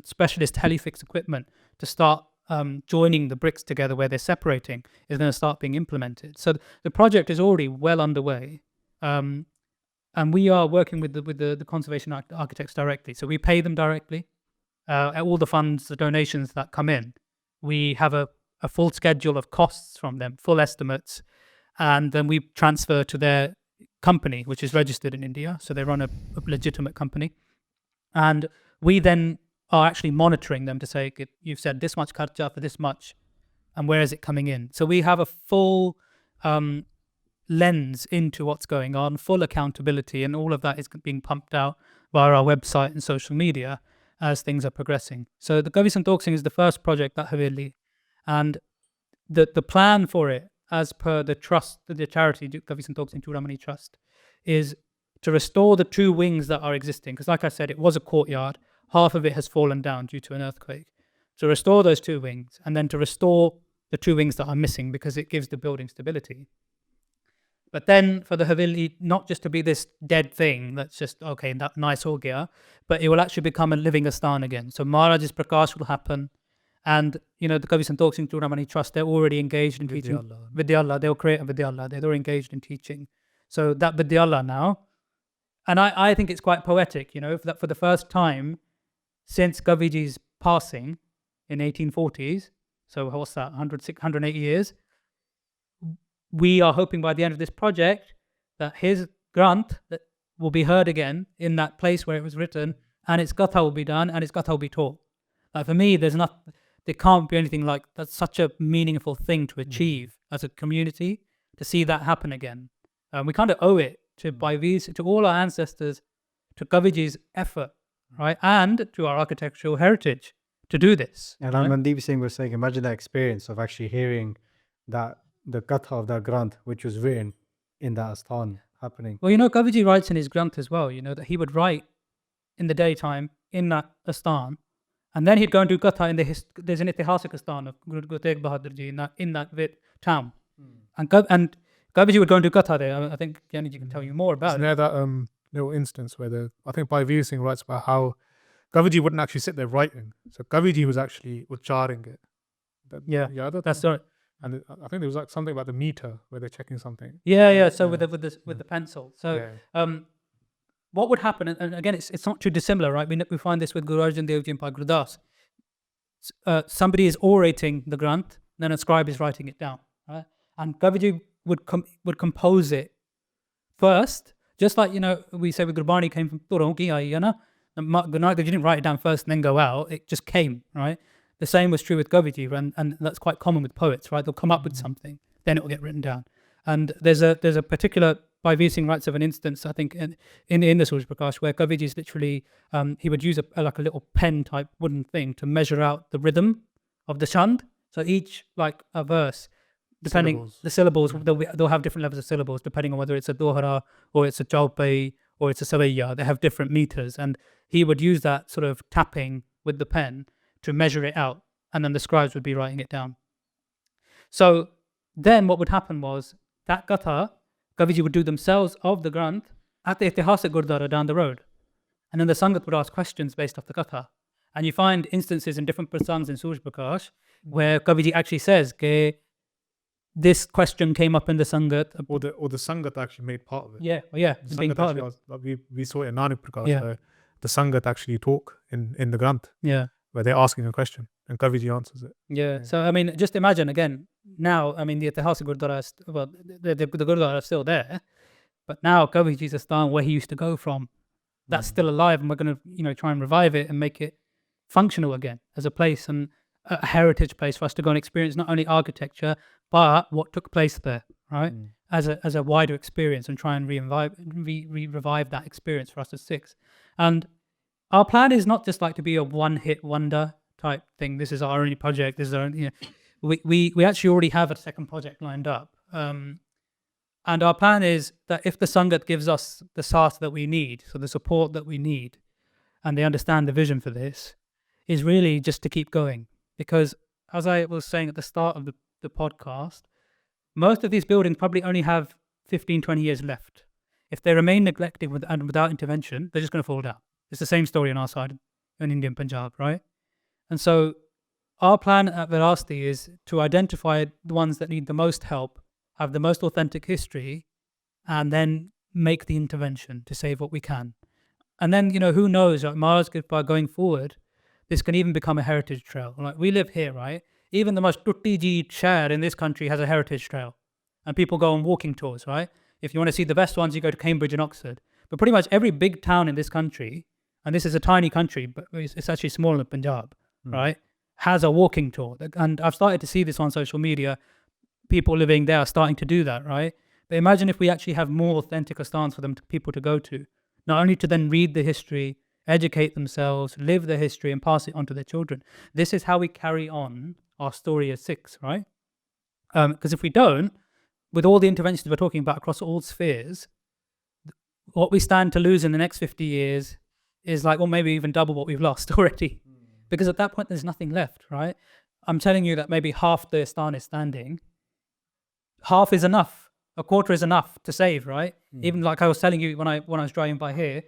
specialist helifix equipment to start joining the bricks together where they're separating is going to start being implemented. So the project is already well underway. And we are working with the conservation architects directly. So we pay them directly. All the funds, the donations that come in, we have a full schedule of costs from them, full estimates, and then we transfer to their company, which is registered in India. So they run a legitimate company. And we then are actually monitoring them to say, you've said this much kharcha for this much, and where is it coming in? So we have a full lens into what's going on, full accountability, and all of that is being pumped out via our website and social media as things are progressing. So the Kavi Santok Singh is the first project at Haveli, and the plan for it, as per the trust, the charity Kavi Santok Singh Chudamani Trust, is to restore the two wings that are existing. Because like I said, it was a courtyard. Half of it has fallen down due to an earthquake. To restore those two wings, and then to restore the two wings that are missing, because it gives the building stability. But then for the Haveli, not just to be this dead thing that's just, okay, that nice ho gaya, but it will actually become a living Asthan again. So Maharaj's Prakash will happen. And, you know, the Kavi Santok Singh Chudamani Trust, they're already engaged in teaching Vidyallah. They'll create a Vidyallah. They're engaged in teaching. So that Vidyallah now, and I think it's quite poetic, you know, that for the first time since Kaviji's passing in 1840s, so what's that, 180 years, we are hoping by the end of this project that his Granth that will be heard again in that place where it was written, and its Gatha will be done, and its Gatha will be taught. Like for me, there can't be anything like that's such a meaningful thing to achieve as a community, to see that happen again. We kind of owe it to Baivis, to all our ancestors, to Kaviji's effort, right, and to our architectural heritage to do this. And right? Mandeep Singh was saying, imagine that experience of actually hearing that the Gatha of that Granth, which was written in that Asthan, happening. Well, you know, Kaviji writes in his Granth as well, you know, that he would write in the daytime in that Asthan, and then he'd go and do Gatha in there's an Itihasik Asthan of Guru Tegh Bahadur Ji in that town. And Kaviji would go and do Gatha there. I think Yanni can tell you more about Isn't it. there that little instance where I think Baiveer Singh writes about how Kaviji wouldn't actually sit there writing. So Kaviji was charring it. That's right. And I think there was like something about the meter where they're checking something. Yeah. So with the pencil. So Yeah. what would happen? And again, it's not too dissimilar, right? We find this with Guru Arjan Dev Ji and Bhai Gurudas. Somebody is orating the Granth, then a scribe is writing it down, right? And Kaviji would compose it first, just like, you know, we say with Gurbani came from Turong ki aayi, na. Guru Nanak Dev Ji didn't write it down first and then go out. It just came, right? The same was true with Kaviji, and that's quite common with poets, right? They'll come up with something, then it will get written down. And there's a particular, Baiveer Singh writes of an instance, I think, in the Suraj Prakash, where Kaviji is literally, he would use a little pen type wooden thing to measure out the rhythm of the chand. So each, like a verse, depending the syllables, they'll have different levels of syllables depending on whether it's a dohara or it's a chaupai or it's a savaiya. They have different meters, and he would use that sort of tapping with the pen to measure it out, and then the scribes would be writing it down. So then what would happen was that Gatha, Kaviji would do themselves of the Granth at the Itihasik Gurdwara down the road. And then the Sangat would ask questions based off the Gatha. And you find instances in different prasangs in Suraj Prakash where Kaviji actually says, "Ke this question came up in the Sangat." Or the Sangat actually made part of it. Yeah, The being Sangat part of actually it. was, we saw it in Nanak Prakash, Yeah. where the Sangat actually talk in the Granth, Yeah. where they're asking a question and Kaviji answers it. Yeah. So, I mean, just imagine again, now, I mean, the Itihasik Gurdwara, the Gurdwara is still there, but now Kaviji's Asthan, where he used to go from, that's still alive, and we're going to, you know, try and revive it and make it functional again as a place. And a heritage place for us to go and experience not only architecture but what took place there, right? As a wider experience, and try and revive that experience for us as Sikhs. And our plan is not just like to be a one-hit wonder type thing. This is our only project. This is our only, we actually already have a second project lined up. And our plan is that if the Sangat gives us the saath that we need, so the support that we need, and they understand the vision for this, is really just to keep going. Because as I was saying at the start of the podcast, most of these buildings probably only have 15, 20 years left. If they remain neglected and without intervention, they're just going to fall down. It's the same story on our side in Indian Punjab, right? And so our plan at Virasti is to identify the ones that need the most help, have the most authentic history, and then make the intervention to save what we can. And then, who knows, like Maharaj Kripa going forward, this can even become a heritage trail. Like we live here, right? Even the most tutti-ji shahar in this country has a heritage trail. And people go on walking tours, right? If you want to see the best ones, you go to Cambridge and Oxford. But pretty much every big town in this country, and this is a tiny country, but it's actually smaller than Punjab, right? Has a walking tour. And I've started to see this on social media. People living there are starting to do that, right? But imagine if we actually have more authentic asthans for people to go to, not only to then read the history, educate themselves, live the history, and pass it on to their children. This is how we carry on our story as Sikhs, right? Because if we don't, with all the interventions we're talking about across all spheres, what we stand to lose in the next 50 years is like, or maybe even double what we've lost already. Because at that point, there's nothing left, right? I'm telling you that maybe half the Astana is standing. Half is enough. A quarter is enough to save, right? Even like I was telling you when I was driving by here,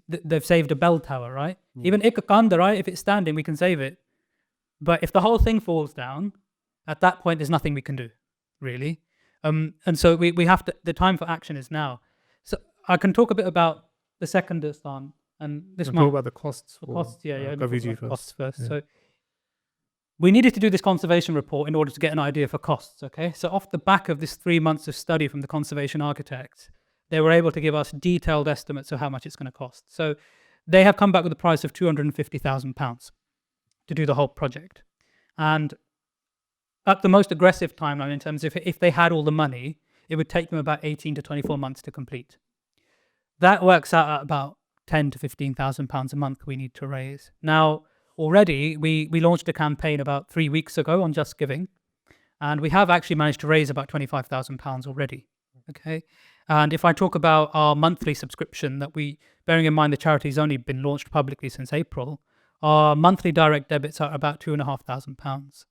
they've saved a bell tower, right? Even Ikakanda, right? If it's standing, we can save it. But if the whole thing falls down, at that point, there's nothing we can do, really. And so we have to, the time for action is now. So I can talk a bit about the second Astan, and this Talk one. about the costs. Costs first. Yeah. So we needed to do this conservation report in order to get an idea for costs, okay? So off the back of this 3 months of study from the conservation architects, they were able to give us detailed estimates of how much it's going to cost. So they have come back with a price of £250,000 to do the whole project. And at the most aggressive timeline, in terms of if they had all the money, it would take them about 18 to 24 months to complete. That works out at about £10,000 to £15,000 a month we need to raise. Now, already, we launched a campaign about 3 weeks ago on Just Giving, and we have actually managed to raise about £25,000 already, okay? And if I talk about our monthly subscription that bearing in mind the charity's only been launched publicly since April, our monthly direct debits are about £2,500.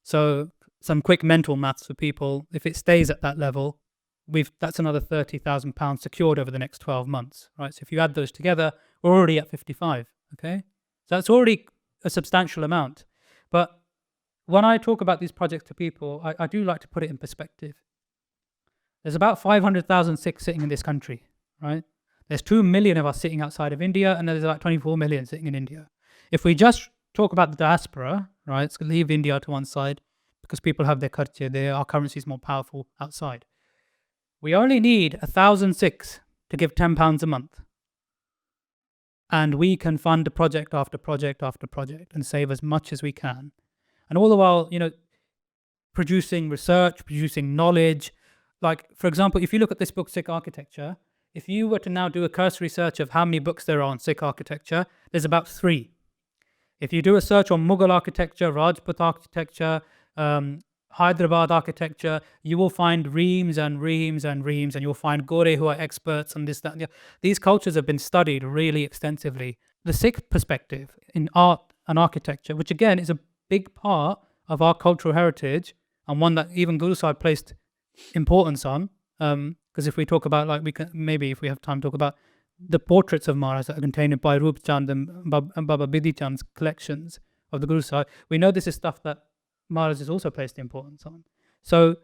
So some quick mental maths for people, if it stays at that level, that's another £30,000 secured over the next 12 months, right? So if you add those together, we're already at 55, okay? So that's already a substantial amount. But when I talk about these projects to people, I do like to put it in perspective. There's about 500,000 Sikhs sitting in this country, right? There's 2 million of us sitting outside of India, and there's about 24 million sitting in India. If we just talk about the diaspora, right, so leave India to one side, because people have their kharche, our currency is more powerful outside. We only need 1,000 Sikhs to give £10 a month. And we can fund project after project after project and save as much as we can. And all the while, producing research, producing knowledge. Like, for example, if you look at this book, Sikh Architecture, if you were to now do a cursory search of how many books there are on Sikh architecture, there's about 3. If you do a search on Mughal architecture, Rajput architecture, Hyderabad architecture, you will find reams and reams and reams, and you'll find Gore who are experts on this, that, and the other. These cultures have been studied really extensively. The Sikh perspective in art and architecture, which again is a big part of our cultural heritage, and one that even Guru Sahib placed importance on, because if we talk about, like, we can maybe, if we have time, talk about the portraits of Maharaj that are contained in Rup Chand and Baba Bidhi Chand's collections of the Guru Sahib. We know this is stuff that Maharaj has also placed importance on. So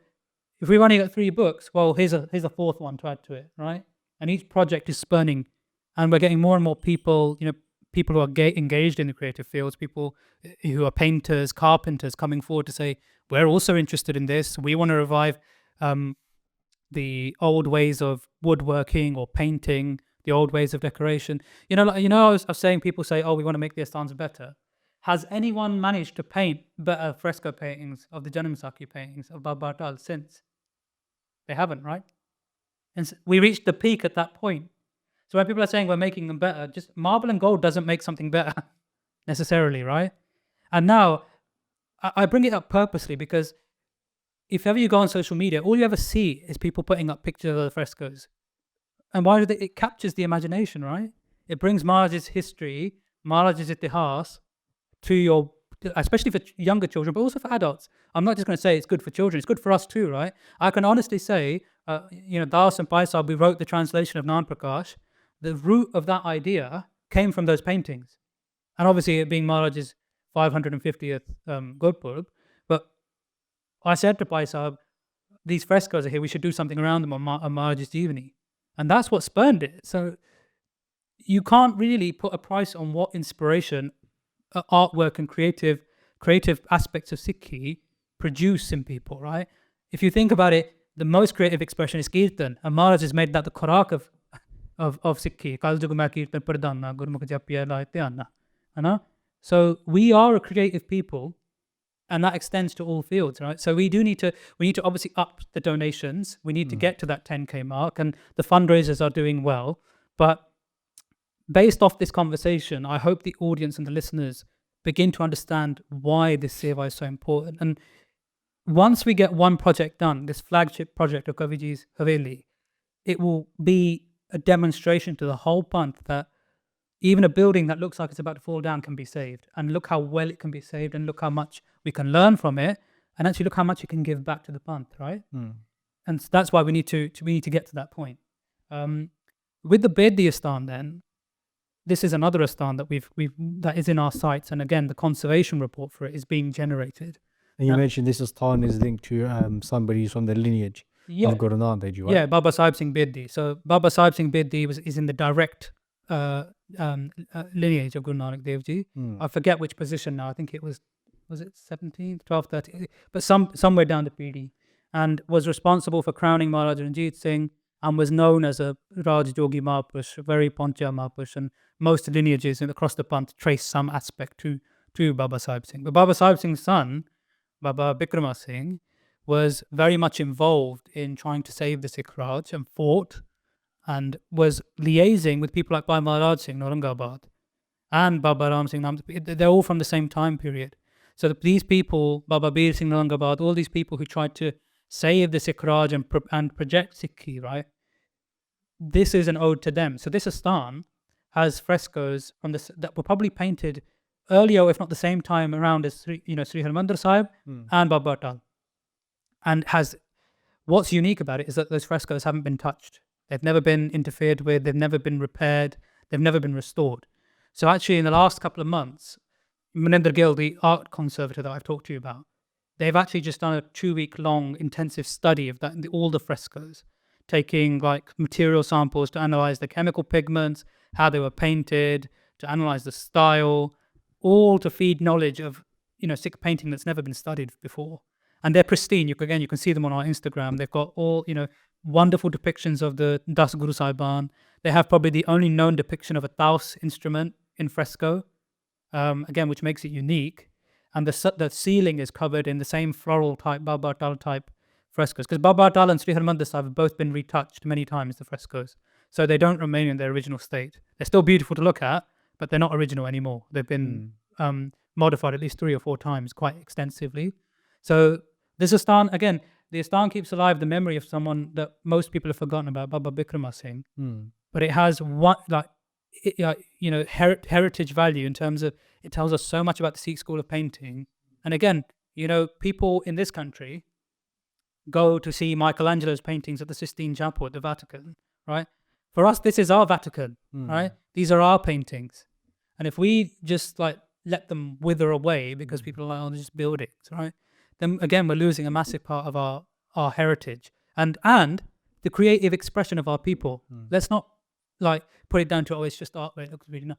if we've only got 3 books, well, here's a 4th one to add to it, right? And each project is spurning, and we're getting more and more people, people who are engaged in the creative fields, people who are painters, carpenters coming forward to say, we're also interested in this. We want to revive the old ways of woodworking or painting, the old ways of decoration. I was saying, people say, oh, we want to make the Asthans better. Has anyone managed to paint better fresco paintings of the Janamsakhi paintings of Baba Atal since? They haven't, right? And we reached the peak at that point. So when people are saying we're making them better, just marble and gold doesn't make something better necessarily, right? And now I bring it up purposely because if ever you go on social media, all you ever see is people putting up pictures of the frescoes. And why do they? It captures the imagination, right? It brings Maharaj's history, Maharaj's itihas to your, especially for younger children, but also for adults. I'm not just going to say it's good for children, it's good for us too, right? I can honestly say, Das and Paisab, we wrote the translation of Nan Prakash. The root of that idea came from those paintings. And obviously it being Maharaj's 550th Gurpurb, but I said to Paisab, these frescoes are here, we should do something around them on Maharaj's Jeevani. And that's what spurned it. So you can't really put a price on what inspiration, artwork and creative aspects of Sikhi produce in people, right? If you think about it, the most creative expression is Kirtan. And Maharaj has made that the Khorak of Sikhi. Kal Jug Mein Kirtan Pradhanna, Gurmukh Japya Lai Dhyanna. So we are a creative people, and that extends to all fields, right? So we need to obviously up the donations. We need to get to that 10K mark, and the fundraisers are doing well. But based off this conversation, I hope the audience and the listeners begin to understand why this seva is so important. And once we get one project done, this flagship project of Kaviji's Haveli, it will be a demonstration to the whole Panth that even a building that looks like it's about to fall down can be saved. And look how well it can be saved, and look how much we can learn from it, and actually look how much it can give back to the Panth, right? And so that's why we need to get to that point. With the Bedi Astan then, this is another Astan that that is in our sites, and again the conservation report for it is being generated. And you mentioned this Astan is linked to somebody from the lineage of Guru Nanak Dev Ji, right? Yeah, Baba Sahib Singh Bedi. So Baba Sahib Singh Bedi is in the direct lineage of Guru Nanak Dev Ji. I forget which position now. I think it was it 17th, 12th, 13th, but somewhere down the PD, and was responsible for crowning Maharaj Ranjit Singh, and was known as a Raj Jogi Mahapurush, very Poncha Mahapurush, and most lineages across the Panth trace some aspect to Baba Sahib Singh. But Baba Sahib Singh's son, Baba Bikrama Singh, was very much involved in trying to save the Sikh Raj and fought and was liaising with people like Bhai Maharaj Singh, Aurangabad, and Baba Ram Singh. They're all from the same time period. So these people, Baba Bir Singh Aurangabad, all these people who tried to save the Sikh Raj and project Sikhi, right? This is an ode to them. So this Astan has frescoes that were probably painted earlier, if not the same time around as Sri Harmandir Sahib and Baba Atal. And what's unique about it is that those frescoes haven't been touched. They've never been interfered with. They've never been repaired. They've never been restored. So actually, in the last couple of months, Maninder Gill, the art conservator that I've talked to you about, they've actually just done a 2-week-long intensive study of all the frescoes, taking like material samples to analyze the chemical pigments, how they were painted, to analyze the style, all to feed knowledge of Sikh painting that's never been studied before. And they're pristine. You can see them on our Instagram. They've got all wonderful depictions of the Das Guru Saiban. They have probably the only known depiction of a Taus instrument in fresco, again, which makes it unique. And the ceiling is covered in the same floral type, Baba Atal type frescoes. Because Baba Atal and Sri Harmandir Sahib have both been retouched many times, the frescoes. So they don't remain in their original state. They're still beautiful to look at, but they're not original anymore. They've been modified at least 3 or 4 times quite extensively. So this Astan, again, the Astan keeps alive the memory of someone that most people have forgotten about, Baba Bikrama Singh. But it has heritage value in terms of it tells us so much about the Sikh school of painting. And again, people in this country go to see Michelangelo's paintings at the Sistine Chapel at the Vatican, right? For us, this is our Vatican, right? These are our paintings. And if we just let them wither away because people are like, they're just buildings, right? Then again, we're losing a massive part of our heritage and the creative expression of our people. Let's not put it down to, it's just art, it looks really nice.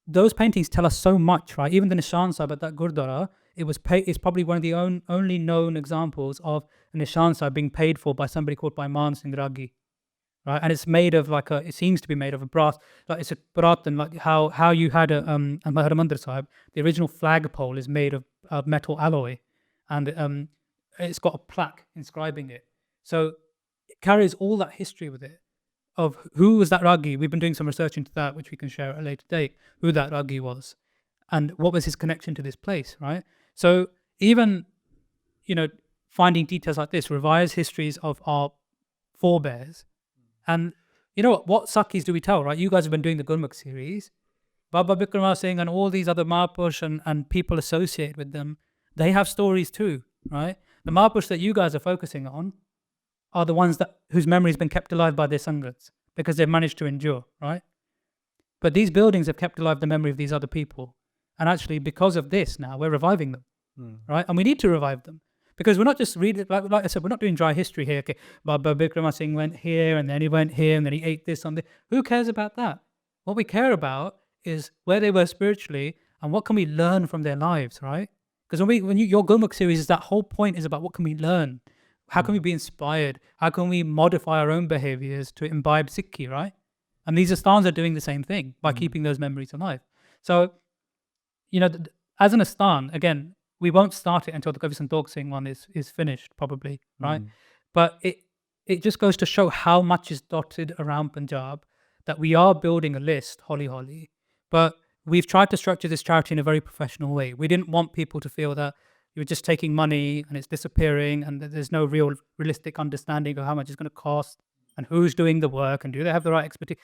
Those paintings tell us so much, right? Even the Nishan Sahib at that Gurdwara, it's probably one of the only known examples of a Nishan Sahib being paid for by somebody called Bhai Man Singh Ragi, right? And it's made of like it seems to be made of a brass, like it's a Puratan, like how you had a Harmandir Sahib. The original flagpole is made of metal alloy, and it's got a plaque inscribing it. So it carries all that history with it of who was that Ragi. We've been doing some research into that, which we can share at a later date, who that Ragi was and what was his connection to this place, right? So even, finding details like this, revised histories of our forebears. And you know what Sakis do we tell, right? You guys have been doing the Gurmukh series. Baba Bikram Singh and all these other Mahapurush and people associated with them, they have stories too, right? The Mahapurush that you guys are focusing on are the ones whose memory has been kept alive by their Sangats because they've managed to endure, right? But these buildings have kept alive the memory of these other people. And actually, because of this now, we're reviving them, right? And we need to revive them because we're not just reading, like I said, we're not doing dry history here. Okay, Baba Bikram Singh went here and then he went here and then he ate this on this. Who cares about that? What we care about is where they were spiritually and what can we learn from their lives, right? Because your Gurmukh series is that whole point is about what can we learn? How can we be inspired? How can we modify our own behaviors to imbibe Sikhi, right? And these Asthans are doing the same thing by keeping those memories alive. So, as an Asthan, again, we won't start it until the Kavi Santokh Singh one is finished, probably, right? But it just goes to show how much is dotted around Punjab that we are building a list, holly. But we've tried to structure this charity in a very professional way. We didn't want people to feel that you're just taking money and it's disappearing and there's no realistic understanding of how much it's going to cost and who's doing the work and do they have the right expertise.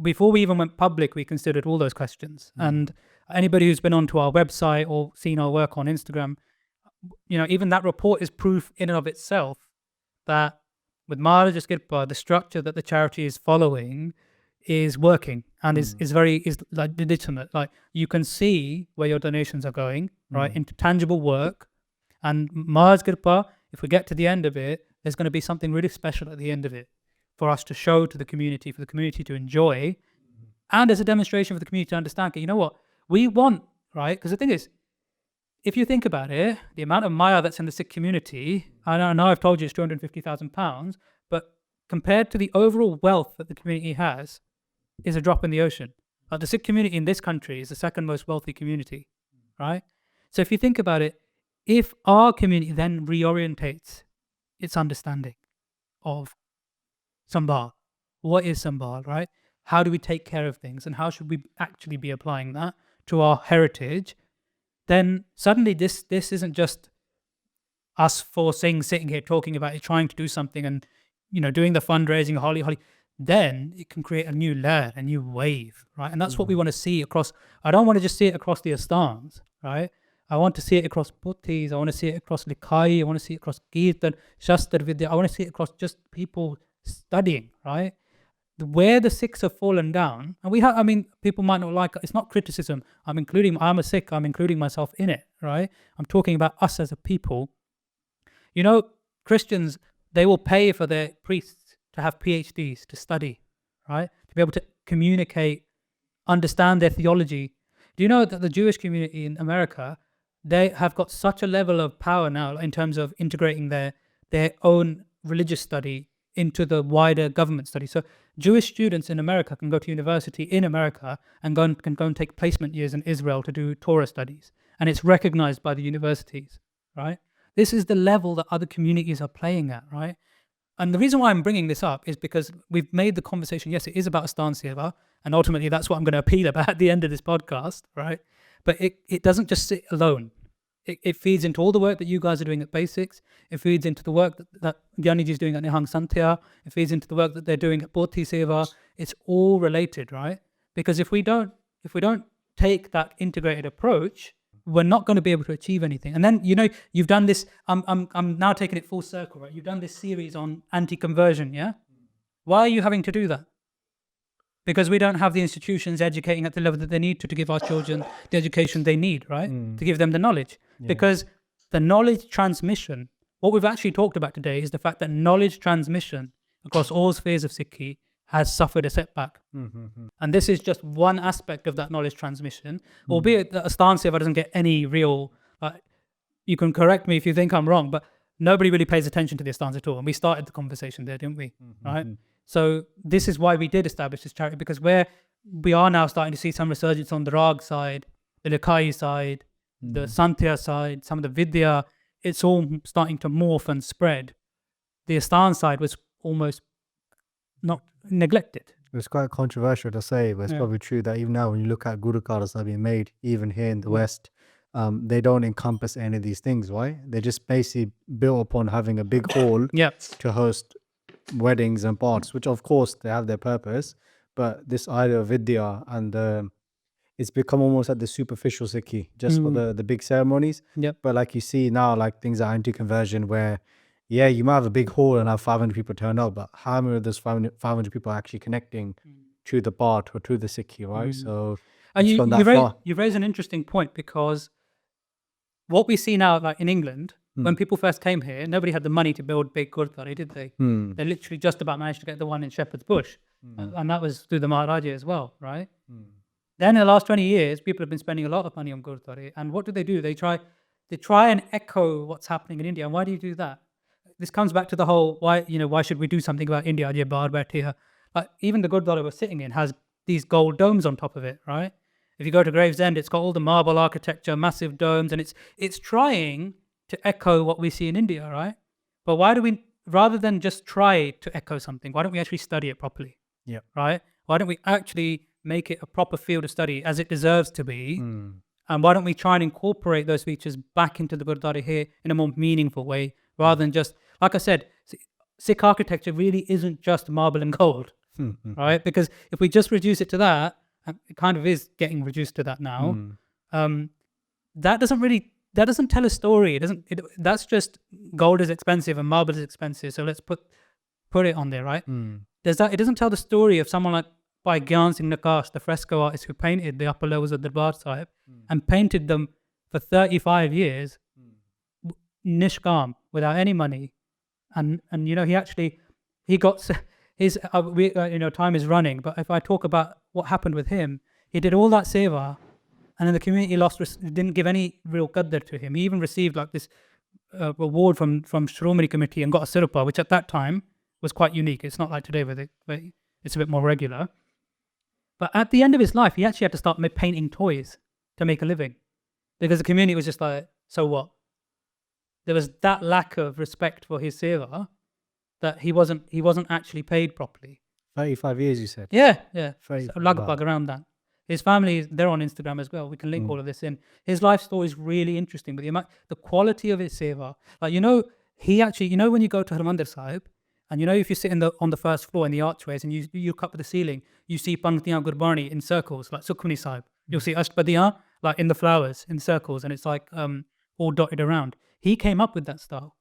Before we even went public, we considered all those questions. And anybody who's been onto our website or seen our work on Instagram, even that report is proof in and of itself that with Maharaj's Kirpa, the structure that the charity is following is working and is like legitimate. Like you can see where your donations are going, right, into tangible work. And Maharaj's Kirpa, if we get to the end of it, there's going to be something really special at the end of it for us to show to the community, for the community to enjoy, and as a demonstration for the community to understand, you know what, we want, right? Because the thing is, if you think about it, the amount of Maya that's in the Sikh community, I know I've told you it's £250,000, but compared to the overall wealth that the community has, is a drop in the ocean. Like the Sikh community in this country is the second most wealthy community, right? So if you think about it, if our community then reorientates its understanding of Sambhal, what is Sambhal, right? How do we take care of things and how should we actually be applying that to our heritage? Then suddenly this isn't just us four sitting here talking about it, trying to do something and, doing the fundraising, holly. Then it can create a new layer, a new wave, right? And that's what we want to see across. I don't want to just see it across the Asthans, right? I want to see it across Puthis. I want to see it across Likhai. I want to see it across Kirtan, Shastra Vidya. I want to see it across just people studying, right? Where the Sikhs have fallen down, and people might not like it. It's not criticism. I'm a Sikh. I'm including myself in it, right? I'm talking about us as a people. Christians, they will pay for their priests to have PhDs, to study, right? To be able to communicate, understand their theology. Do you know that the Jewish community in America, they have got such a level of power now in terms of integrating their own religious study into the wider government study. So Jewish students in America can go to university in America and can go and take placement years in Israel to do Torah studies. And it's recognized by the universities, right? This is the level that other communities are playing at, right? And the reason why I'm bringing this up is because we've made the conversation, yes, it is about Asthan Seva, and ultimately that's what I'm going to appeal about at the end of this podcast, right? But it doesn't just sit alone. It feeds into all the work that you guys are doing at Basics. It feeds into the work that Gyaniji is doing at Nihang Santya. It feeds into the work that they're doing at Bodhi Seva. It's all related, right? Because if we don't take that integrated approach, we're not going to be able to achieve anything. And then, you've done this, I'm now taking it full circle, right? You've done this series on anti-conversion, yeah? Why are you having to do that? Because we don't have the institutions educating at the level that they need to give our children the education they need, right? To give them the knowledge. Yeah. Because the knowledge transmission, what we've actually talked about today is the fact that knowledge transmission across all spheres of Sikhi has suffered a setback. And this is just one aspect of that knowledge transmission, albeit that Asthan Seva doesn't get any real, you can correct me if you think I'm wrong, but nobody really pays attention to the Astans at all. And we started the conversation there, didn't we? Right. So this is why we did establish this charity, because we are now starting to see some resurgence on the Rag side, the Likai side, the Santhya side, some of the Vidya. It's all starting to morph and spread. The Astan side was almost not neglected. It's quite controversial to say, but it's Yeah. probably true that even now, when you look at gurukaras that are being made, even here in the West, they don't encompass any of these things, right? They're just basically built upon having a big hall Yeah. to host weddings and parties, which of course they have their purpose. But this idea of Vidya and it's become almost like the superficial Sikhi, just for the big ceremonies. Yep. But like you see now, like things are anti-conversion where, yeah, you might have a big hall and have 500 people turn up, but how many of those 500 people are actually connecting to the part or to the Sikhi, right? So And it's gone that far. you raise an interesting point, because what we see now, like in England, when people first came here, nobody had the money to build big Gurdwara, did they? They literally just about managed to get the one in Shepherd's Bush. And that was through the Maharaja as well, right? Then in the last 20 years, people have been spending a lot of money on Gurdwara. And what do? They try and echo what's happening in India. And why do you do that? This comes back to the whole, why should we do something about India? Like even the Gurdwara we're sitting in has these gold domes on top of it, right? If you go to Gravesend, it's got all the marble architecture, massive domes, and it's trying to echo what we see in India, right? But why do we, rather than just try to echo something, why don't we actually study it properly? Yeah. Right? Why don't we actually make it a proper field of study as it deserves to be? And why don't we try and incorporate those features back into the Gurdwara here in a more meaningful way, rather than just, like I said, Sikh architecture really isn't just marble and gold, right? Because if we just reduce it to that, and it kind of is getting reduced to that now, that doesn't tell a story. That's just gold is expensive and marble is expensive, so let's put it on there, right? It doesn't tell the story of someone like by Gyan Singh Nakash, the fresco artist who painted the upper levels of Darbar Sahib and painted them for 35 years, nishkam, without any money. And he got his, time is running, but if I talk about what happened with him, he did all that seva, and then the community didn't give any real qadr to him. He even received like this reward from Shromani Committee and got a sirpa, which at that time was quite unique. It's not like today where it's a bit more regular. But at the end of his life, he actually had to start painting toys to make a living, because the community was just like, so what? There was that lack of respect for his seva that he wasn't actually paid properly. 35 years, you said? Yeah. Very- Lagbag around that. His family, they're on Instagram as well. We can link all of this in. His life story is really interesting, but the quality of his seva. Like, he actually, when you go to Harmandir Sahib, and if you sit on the first floor in the archways and you look up at the ceiling, you see Panktiyan Gurbani in circles, like Sukhmani Sahib. You'll see Ashtpadiyan, like in the flowers, in circles, and it's like all dotted around. He came up with that style.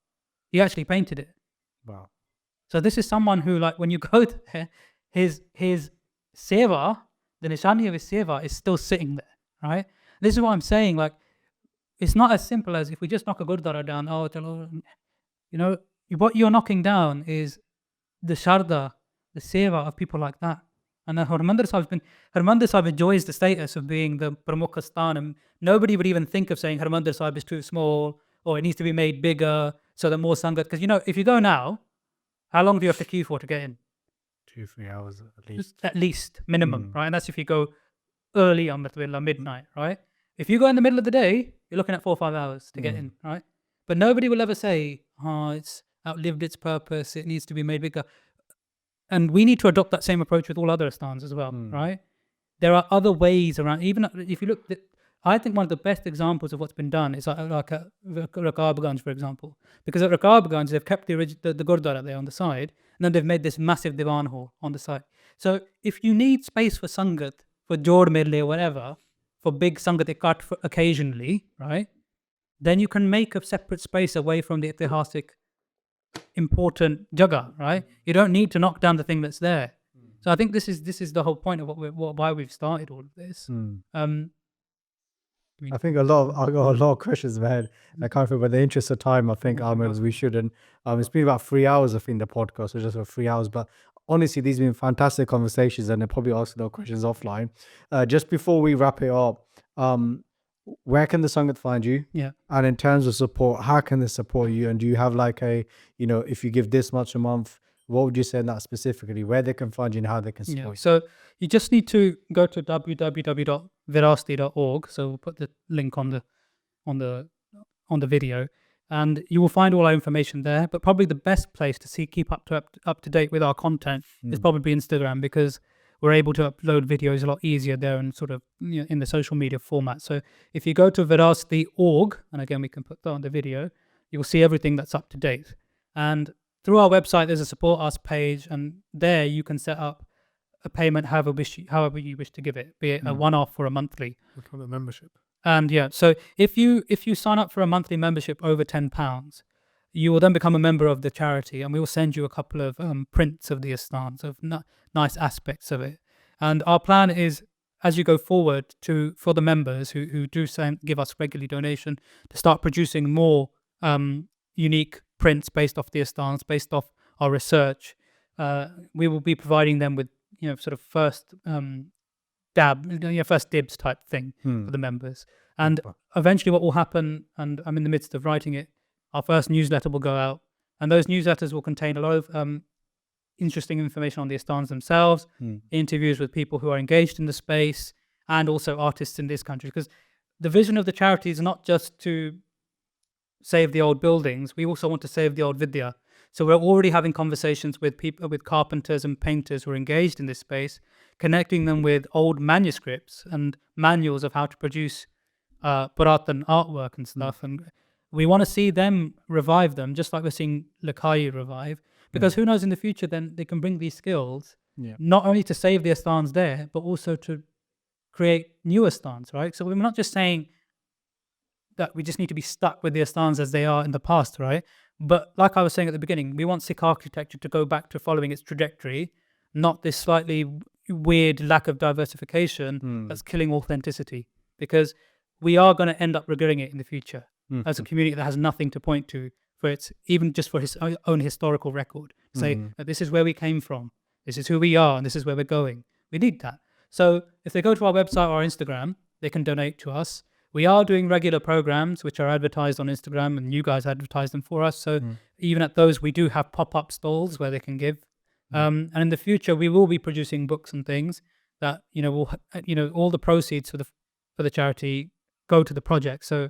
He actually painted it. Wow. So this is someone who, like, when you go there, his seva, the nishani of his seva is still sitting there, right? This is what I'm saying. Like, it's not as simple as if we just knock a Gurdwara down. What you're knocking down is the sharda, the seva of people like that. And then Harmandir Sahib enjoys the status of being the Pramukha Stan, and nobody would even think of saying Harmandir Sahib is too small or it needs to be made bigger so that more Sangat. Because if you go now, how long do you have to queue for to get in? 2-3 hours at least. At least, minimum, right? And that's if you go early on midnight, right? If you go in the middle of the day, you're looking at 4 or 5 hours to get in, right? But nobody will ever say, it's outlived its purpose, it needs to be made bigger. And we need to adopt that same approach with all other asthans as well, right? There are other ways around. Even if you look, I think one of the best examples of what's been done is like at Rakabganj, for example. Because at Rakabganj, they've kept the Gurdwara there on the side, and then they've made this massive Diwan hall on the side. So if you need space for Sangat, for Jod Mele or whatever, for big Sangat Ikat occasionally, right? Then you can make a separate space away from the itihasik important jaga, right? You don't need to knock down the thing that's there. So I think this is the whole point of why we've started all of this. I think I got a lot of questions in my head. I can't remember. But in the interest of time, I think we shouldn't. It's been about 3 hours, I think, the podcast, so just for 3 hours. But honestly, these have been fantastic conversations, and they'll probably ask a lot of questions offline. Just before we wrap it up, where can the Sangat find you? Yeah. And in terms of support, how can they support you? And do you have like a, if you give this much a month, what would you say in that specifically? Where they can find you and how they can Yeah. support So you just need to go to www.virasity.org. So we'll put the link on the video, and you will find all our information there. But probably the best place to keep up to date with our content is probably Instagram, because we're able to upload videos a lot easier there and sort of in the social media format. So if you go to Virasity.org, and again we can put that on the video, you will see everything that's up to date. And through our website, there's a support us page, and there you can set up a payment however you wish to give it, be it a one-off or a monthly. We call it membership. And yeah, so if you sign up for a monthly membership over £10, you will then become a member of the charity, and we will send you a couple of prints of the Astans, of nice aspects of it. And our plan is, as you go forward, for the members who do give us regularly donation, to start producing more unique prints based off the Astans, based off our research. We will be providing them with sort of first dibs type thing for the members. And eventually what will happen, and I'm in the midst of writing it, our first newsletter will go out, and those newsletters will contain a lot of interesting information on the Astans themselves, interviews with people who are engaged in the space, and also artists in this country. Because the vision of the charity is not just to save the old buildings, we also want to save the old Vidya. So we're already having conversations with people, with carpenters and painters who are engaged in this space, connecting them with old manuscripts and manuals of how to produce Puratan artwork and stuff. And we want to see them revive them, just like we're seeing Lakai revive. Because who knows, in the future, then they can bring these skills, not only to save the Astans there, but also to create new Astans, right? So we're not just saying that we just need to be stuck with the Astans as they are in the past, right? But like I was saying at the beginning, we want Sikh architecture to go back to following its trajectory, not this slightly weird lack of diversification that's killing authenticity. Because we are going to end up regretting it in the future as a community that has nothing to point to for its, even just for his own historical record. Say that this is where we came from, this is who we are, and this is where we're going. We need that. So if they go to our website or our Instagram, they can donate to us. We are doing regular programs which are advertised on Instagram, and you guys advertise them for us. So even at those, we do have pop-up stalls where they can give. And in the future, we will be producing books and things that will all the proceeds for the charity go to the project. So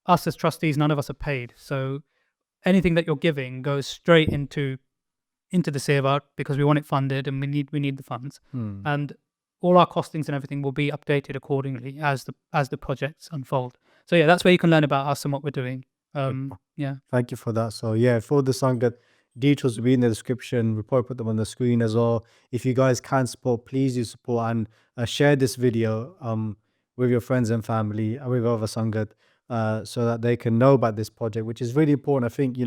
us as trustees, none of us are paid. So anything that you're giving goes straight into the Seva, because we want it funded, and we need the funds. And all our costings and everything will be updated accordingly as the projects unfold. So yeah, that's where you can learn about us and what we're doing. Yeah. Thank you for that. So yeah, for the Sangat, details will be in the description. We'll probably put them on the screen as well. If you guys can support, please do support, and share this video with your friends and family and with other Sangat, so that they can know about this project, which is really important. I think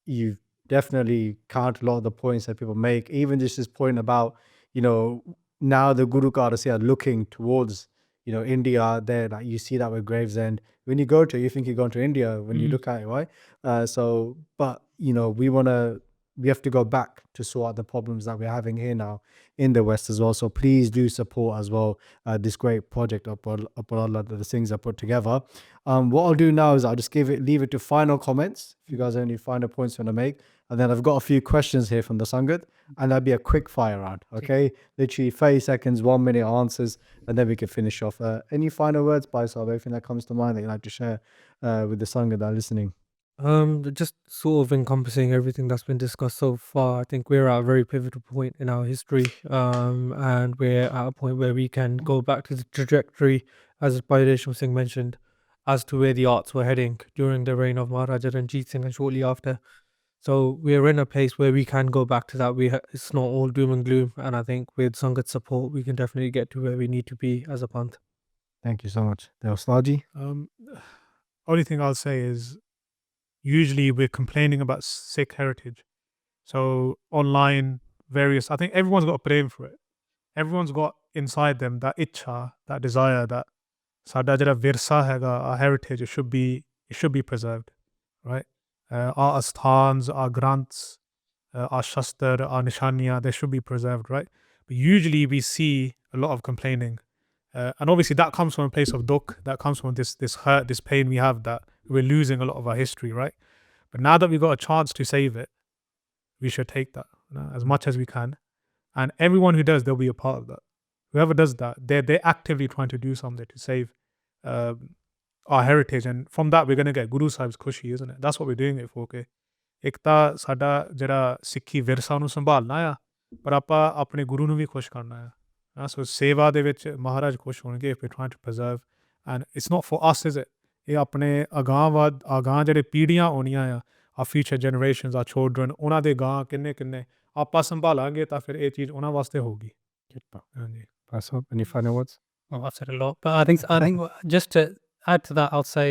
you've definitely counted a lot of the points that people make. Even just this point about now the Guru Karasi are looking towards India. There, like you see that with Gravesend. When you go to it, you think you're going to India when you look at it, right? But we have to go back to sort out the problems that we're having here now in the West as well. So please do support as well this great project of Allah, the things I put together. What I'll do now is I'll just leave it to final comments. If you guys have any final points you want to make, and then I've got a few questions here from the Sangat, and that'll be a quick fire round. Okay, literally 30 seconds, 1 minute answers, and then we can finish off. Any final words, Baisal, everything that comes to mind that you'd like to share with the Sangat that are listening? Just sort of encompassing everything that's been discussed so far. I think we're at a very pivotal point in our history, and we're at a point where we can go back to the trajectory, as Bhai Resham Singh mentioned, as to where the arts were heading during the reign of Maharaja Ranjit Singh and shortly after. So we're in a place where we can go back to that. It's not all doom and gloom, and I think with Sangat's support, we can definitely get to where we need to be as a Panth. Thank you so much. Deoslaji? Only thing I'll say is, usually we're complaining about Sikh heritage. So online, I think everyone's got a prem for it. Everyone's got inside them that itcha, that desire, that sada jada virsa hega, our heritage, it should be preserved, right? Our asthans, our granths, our shastar, our nishaniya, they should be preserved, right? But usually we see a lot of complaining, And obviously that comes from a place of dukh, that comes from this hurt, this pain we have, that we're losing a lot of our history, right? But now that we've got a chance to save it, we should take that, as much as we can. And everyone who does, they'll be a part of that. Whoever does that, they're actively trying to do something to save our heritage. And from that, we're going to get Guru Sahib's khushi, isn't it? That's what we're doing it for, okay? ਇੱਕ ਤਾਂ ਸਾਡਾ ਜਿਹੜਾ ਸਿੱਖੀ ਵਿਰਸਾ ਨੂੰ ਸੰਭਾਲਣਾ ਆ, ਪਰ ਆਪਾਂ ਆਪਣੇ ਗੁਰੂ ਨੂੰ ਵੀ ਖੁਸ਼ ਕਰਨਾ ਆ। ਸੋ ਸੇਵਾ ਦੇ ਵਿੱਚ ਮਹਾਰਾਜ ਖੁਸ਼ ਹੋਣਗੇ if we're trying to preserve, and it's not for us, is it? ਇਹ ਆਪਣੇ ਅਗਾਂਹ ਜਿਹੜੇ ਪੀੜ੍ਹੀਆਂ ਆਉਣੀਆਂ ਆ, our future generations, our children, ਉਹਨਾਂ ਦੇ ਗਾਂ ਕਿੰਨੇ ਆਪਾਂ ਸੰਭਾਲਾਂਗੇ ਤਾਂ ਫਿਰ ਇਹ ਚੀਜ਼ ਉਹਨਾਂ ਵਾਸਤੇ ਹੋਊਗੀ। ਹਾਂਜੀ। Prasad, any final words? Well, I've said a lot, but I think just to add to that, I'll say,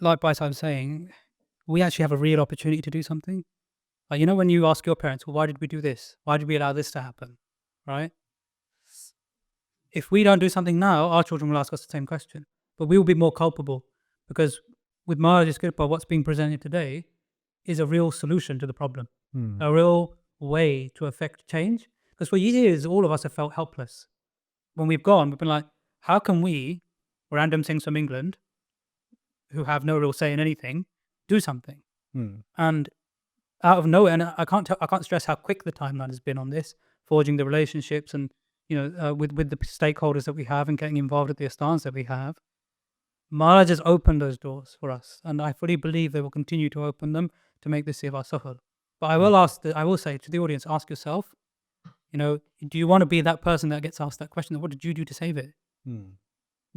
like Bryce was saying, we actually have a real opportunity to do something. Like, you know, when you ask your parents, well, why did we do this? Why did we allow this to happen? Right? If we don't do something now, our children will ask us the same question, but we will be more culpable, because with Maharaj's Kripa, what's being presented today is a real solution to the problem, a real way to affect change. Because for years, all of us have felt helpless. When we've gone, we've been like, how can we, random things from England, who have no real say in anything, do something? And out of nowhere, and I can't stress how quick the timeline has been on this, forging the relationships and, you know, with the stakeholders that we have and getting involved at the asthans that we have. Maharaj has opened those doors for us, and I fully believe they will continue to open them to make this seva safal. But I will say to the audience, ask yourself, you know, do you want to be that person that gets asked that question? What did you do to save it?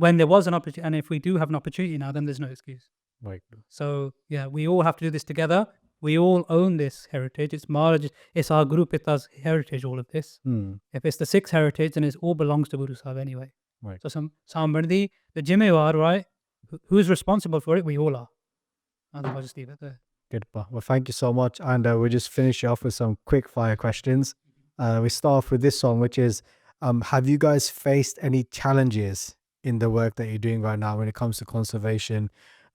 When there was an opportunity, and if we do have an opportunity now, then there's no excuse. Right. So yeah, we all have to do this together. We all own this heritage. It's Maharaj, it's our Guru Pita's heritage, all of this. If it's the Sikh's heritage, then it all belongs to Guru Sahib anyway. Right. So Sambardi, the Jimewar, right? Who's responsible for it? We all are. I'll just leave it there. Good. Well, thank you so much. And we'll just finish off with some quick fire questions. We start off with this one, which is, have you guys faced any challenges in the work that you're doing right now when it comes to conservation?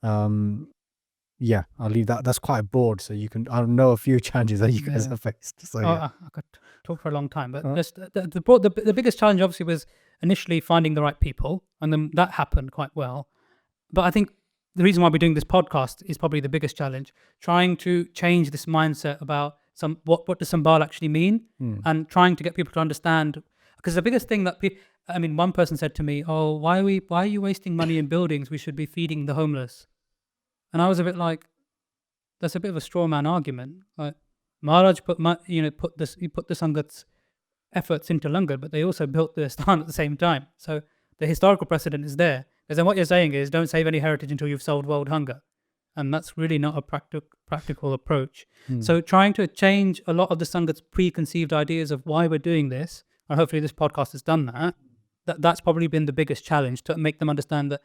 Yeah, I'll leave that. That's quite broad. So you can, I know a few challenges that you guys have faced. So yeah. I could talk for a long time, but just the biggest challenge obviously was initially finding the right people, and then that happened quite well. But I think the reason why we're doing this podcast is probably the biggest challenge, trying to change this mindset about what does Sambal actually mean, and trying to get people to understand. Because the biggest thing that one person said to me, "Oh, why are you wasting money in buildings? We should be feeding the homeless." And I was a bit like, that's a bit of a straw man argument. Like, Maharaj put the Sangat's efforts into Langar, but they also built the Asthan at the same time. So the historical precedent is there. Because then what you're saying is, don't save any heritage until you've solved world hunger. And that's really not a practical approach. So trying to change a lot of the Sangat's preconceived ideas of why we're doing this, and hopefully this podcast has done that's probably been the biggest challenge, to make them understand that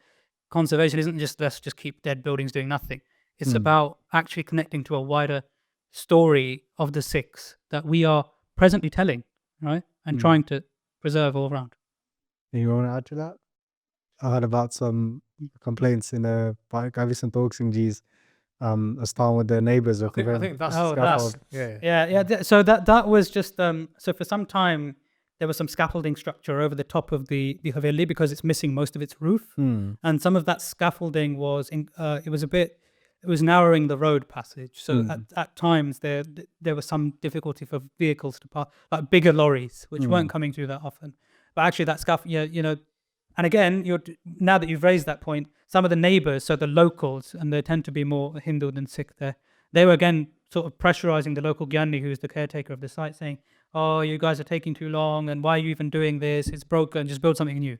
conservation isn't just, let's just keep dead buildings doing nothing. It's about actually connecting to a wider story of the Sikhs that we are presently telling, right? And trying to preserve all around. You want to add to that? I heard about some complaints in Kavi Santokh Singh Ji's Asthan with their neighbours. I think that's scaffold. Yeah. So that was just so for some time there was some scaffolding structure over the top of the Haveli because it's missing most of its roof, and some of that scaffolding was it was narrowing the road passage. So at times there was some difficulty for vehicles to pass, like bigger lorries, which weren't coming through that often. But actually that scaffold, and again, now that you've raised that point, some of the neighbours, so the locals, and they tend to be more Hindu than Sikh there, they were again sort of pressurising the local Gyani, who's the caretaker of the site, saying, "Oh, you guys are taking too long, and why are you even doing this? It's broken, just build something new."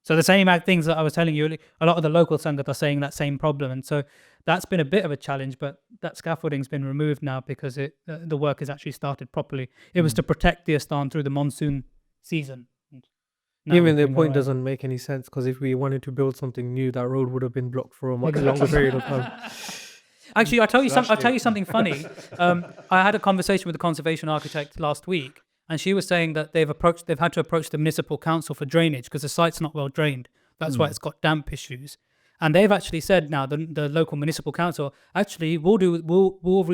So the same things that I was telling you, a lot of the local Sangat are saying that same problem. And so that's been a bit of a challenge, but that scaffolding's been removed now because the work has actually started properly. It was to protect the Asthan through the monsoon season. Even their point doesn't make any sense, because if we wanted to build something new, that road would have been blocked for a much longer period of time. Actually, I'll tell you something funny. I had a conversation with a conservation architect last week, and she was saying that they've had to approach the municipal council for drainage because the site's not well drained. That's why it's got damp issues. And they've actually said now, the local municipal council, actually we'll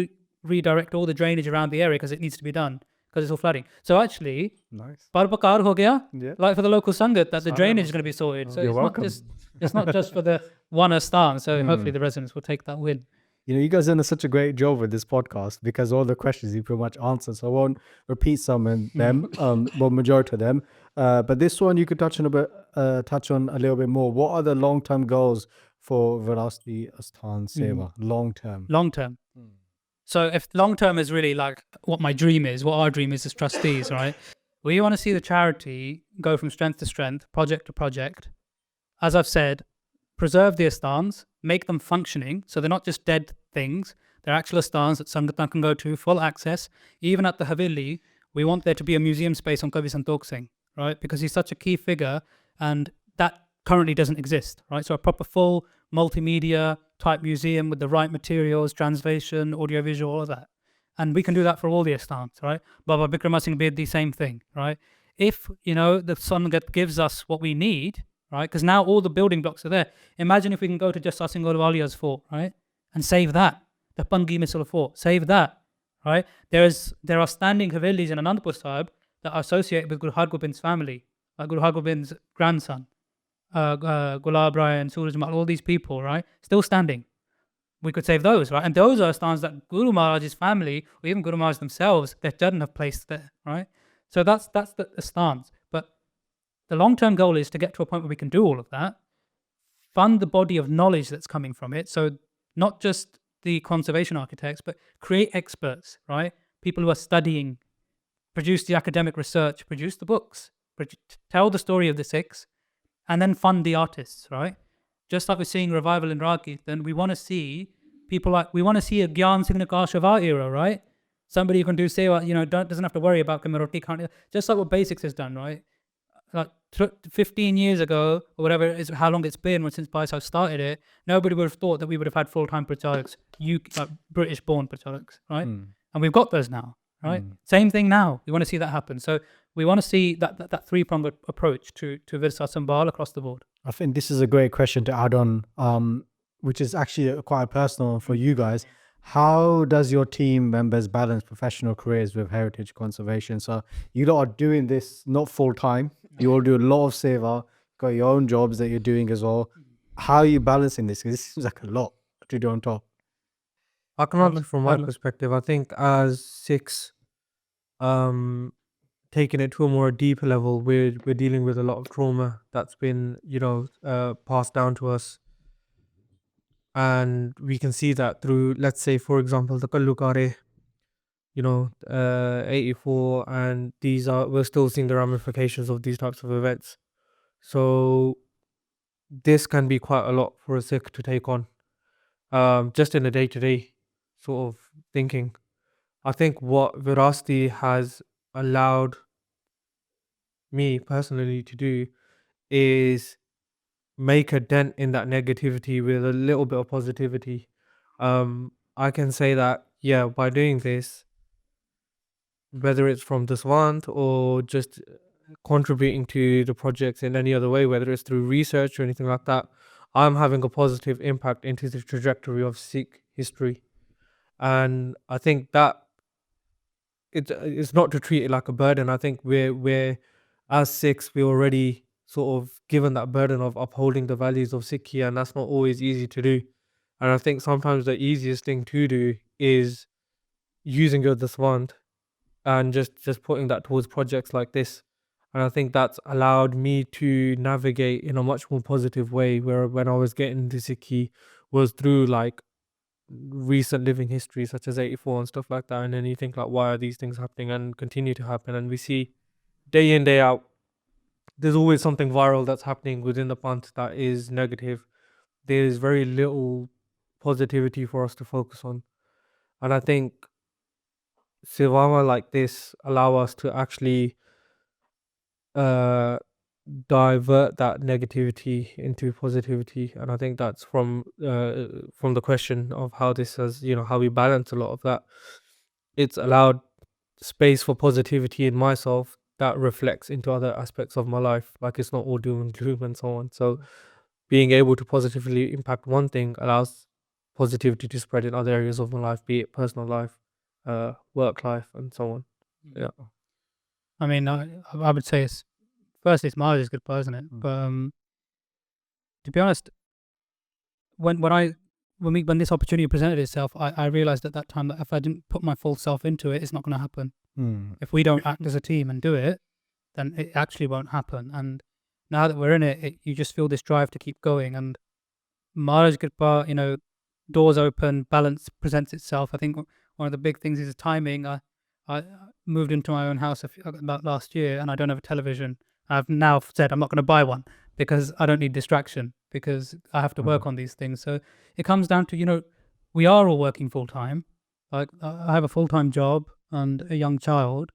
redirect all the drainage around the area because it needs to be done. because it's all flooding. So actually, Nice. Parpakar ho gaya, Yeah. like for the local Sangat, that the Sorry, drainage man. is going to be sorted. So You're it's welcome. it's not just for the one Astan. So Hmm. hopefully the residents will take that win. You know, you guys done such a great job with this podcast because all the questions you pretty much answered. So I won't repeat some of them, well, majority of them. But this one you could touch on a little bit more. What are the long-term goals for Virasati Asthan Seva? Long-term. Long term. So if long term is really like what my dream is, what our dream is as trustees, right? We want to see the charity go from strength to strength, project to project. As I've said, preserve the Asthans, make them functioning, so they're not just dead things. They're actual Asthans that Sangathan can go to, full access. Even at the Haveli, we want there to be a museum space on Kavi Santokh Singh, right? Because he's such a key figure, and that currently doesn't exist, right? So a proper full multimedia type museum with the right materials, translation, audiovisual, all of that. And we can do that for all the Asthans, right? Baba Bikrama Singh Bedi, same thing, right? If, you know, the Sangat gives us what we need, right? Because now all the building blocks are there. Imagine if we can go to Jastar Singh Ahluwalia's fort, right? And save that. The Pangi Misal fort, save that, right? There are standing Havelis in Anandpur Sahib that are associated with Guru Hargobind's family, like Guru Hargobind's grandson, Gulab Rai and Suraj Mahal, all these people, right? Still standing. We could save those, right? And those are stands that Guru Maharaj's family, or even Guru Maharaj themselves, their children have placed there, right? So that's the stance. But the long-term goal is to get to a point where we can do all of that, fund the body of knowledge that's coming from it. So not just the conservation architects, but create experts, right? People who are studying, produce the academic research, produce the books, tell the story of the Sikhs, and then fund the artists, right? Just like we're seeing revival in Ragi, then we want to see people like, we want to see a Gyan Singh Nakash of our era, right? Somebody who can do seva, you know, doesn't have to worry about Kamaroti, can't, just like what Basics has done, right? Like 15 years ago, or whatever it is, how long it's been since Baisal started it, nobody would have thought that we would have had full-time prachalaks, British-born prachalaks, right? And we've got those now, right? Same thing now. We want to see that happen. So we want to see that three-pronged approach to Virsa Sambhal across the board. I think this is a great question to add on, which is actually quite personal for you guys. How does your team members balance professional careers with heritage conservation? So you lot are doing this not full time. You all do a lot of seva, got your own jobs that you're doing as well. How are you balancing this? 'Cause this seems like a lot to do on top. I can answer from my perspective. I think as Sikhs, taking it to a more deeper level, we're dealing with a lot of trauma that's been, passed down to us. And we can see that through, let's say, for example, the Kallukare, 84, and we're still seeing the ramifications of these types of events. So this can be quite a lot for a Sikh to take on, just in a day-to-day sort of thinking. I think what Virasati has allowed me personally to do is make a dent in that negativity with a little bit of positivity. I can say that, yeah, by doing this, whether it's from Daswant or just contributing to the projects in any other way, whether it's through research or anything like that, I'm having a positive impact into the trajectory of Sikh history. And I think that it's not to treat it like a burden. I think we're as Sikhs, we're already sort of given that burden of upholding the values of Sikhi, and that's not always easy to do. And I think sometimes the easiest thing to do is using your Daswant and just putting that towards projects like this. And I think that's allowed me to navigate in a much more positive way, where when I was getting into Sikhi was through like recent living history such as 84 and stuff like that. And then you think like, why are these things happening and continue to happen? And we see day in, day out, there's always something viral that's happening within the Panth that is negative. There's very little positivity for us to focus on. And I think Sivama like this allow us to actually divert that negativity into positivity. And I think that's from the question of how this has, how we balance a lot of that. It's allowed space for positivity in myself that reflects into other aspects of my life. Like it's not all doom and gloom and so on. So being able to positively impact one thing allows positivity to spread in other areas of my life, be it personal life, work life, and so on. Yeah. I mean, I would say it's firstly it's Maharaj's Kripa, isn't it? Mm. But to be honest, when this opportunity presented itself, I realized at that time that if I didn't put my full self into it, it's not going to happen. Mm. If we don't act as a team and do it, then it actually won't happen. And now that we're in it, you just feel this drive to keep going. And Maharaj Kripa, doors open, balance presents itself. I think one of the big things is timing. I moved into my own house about last year, and I don't have a television. I've now said I'm not going to buy one because I don't need distraction, because I have to work on these things. So it comes down to, we are all working full time. Like I have a full time job and a young child,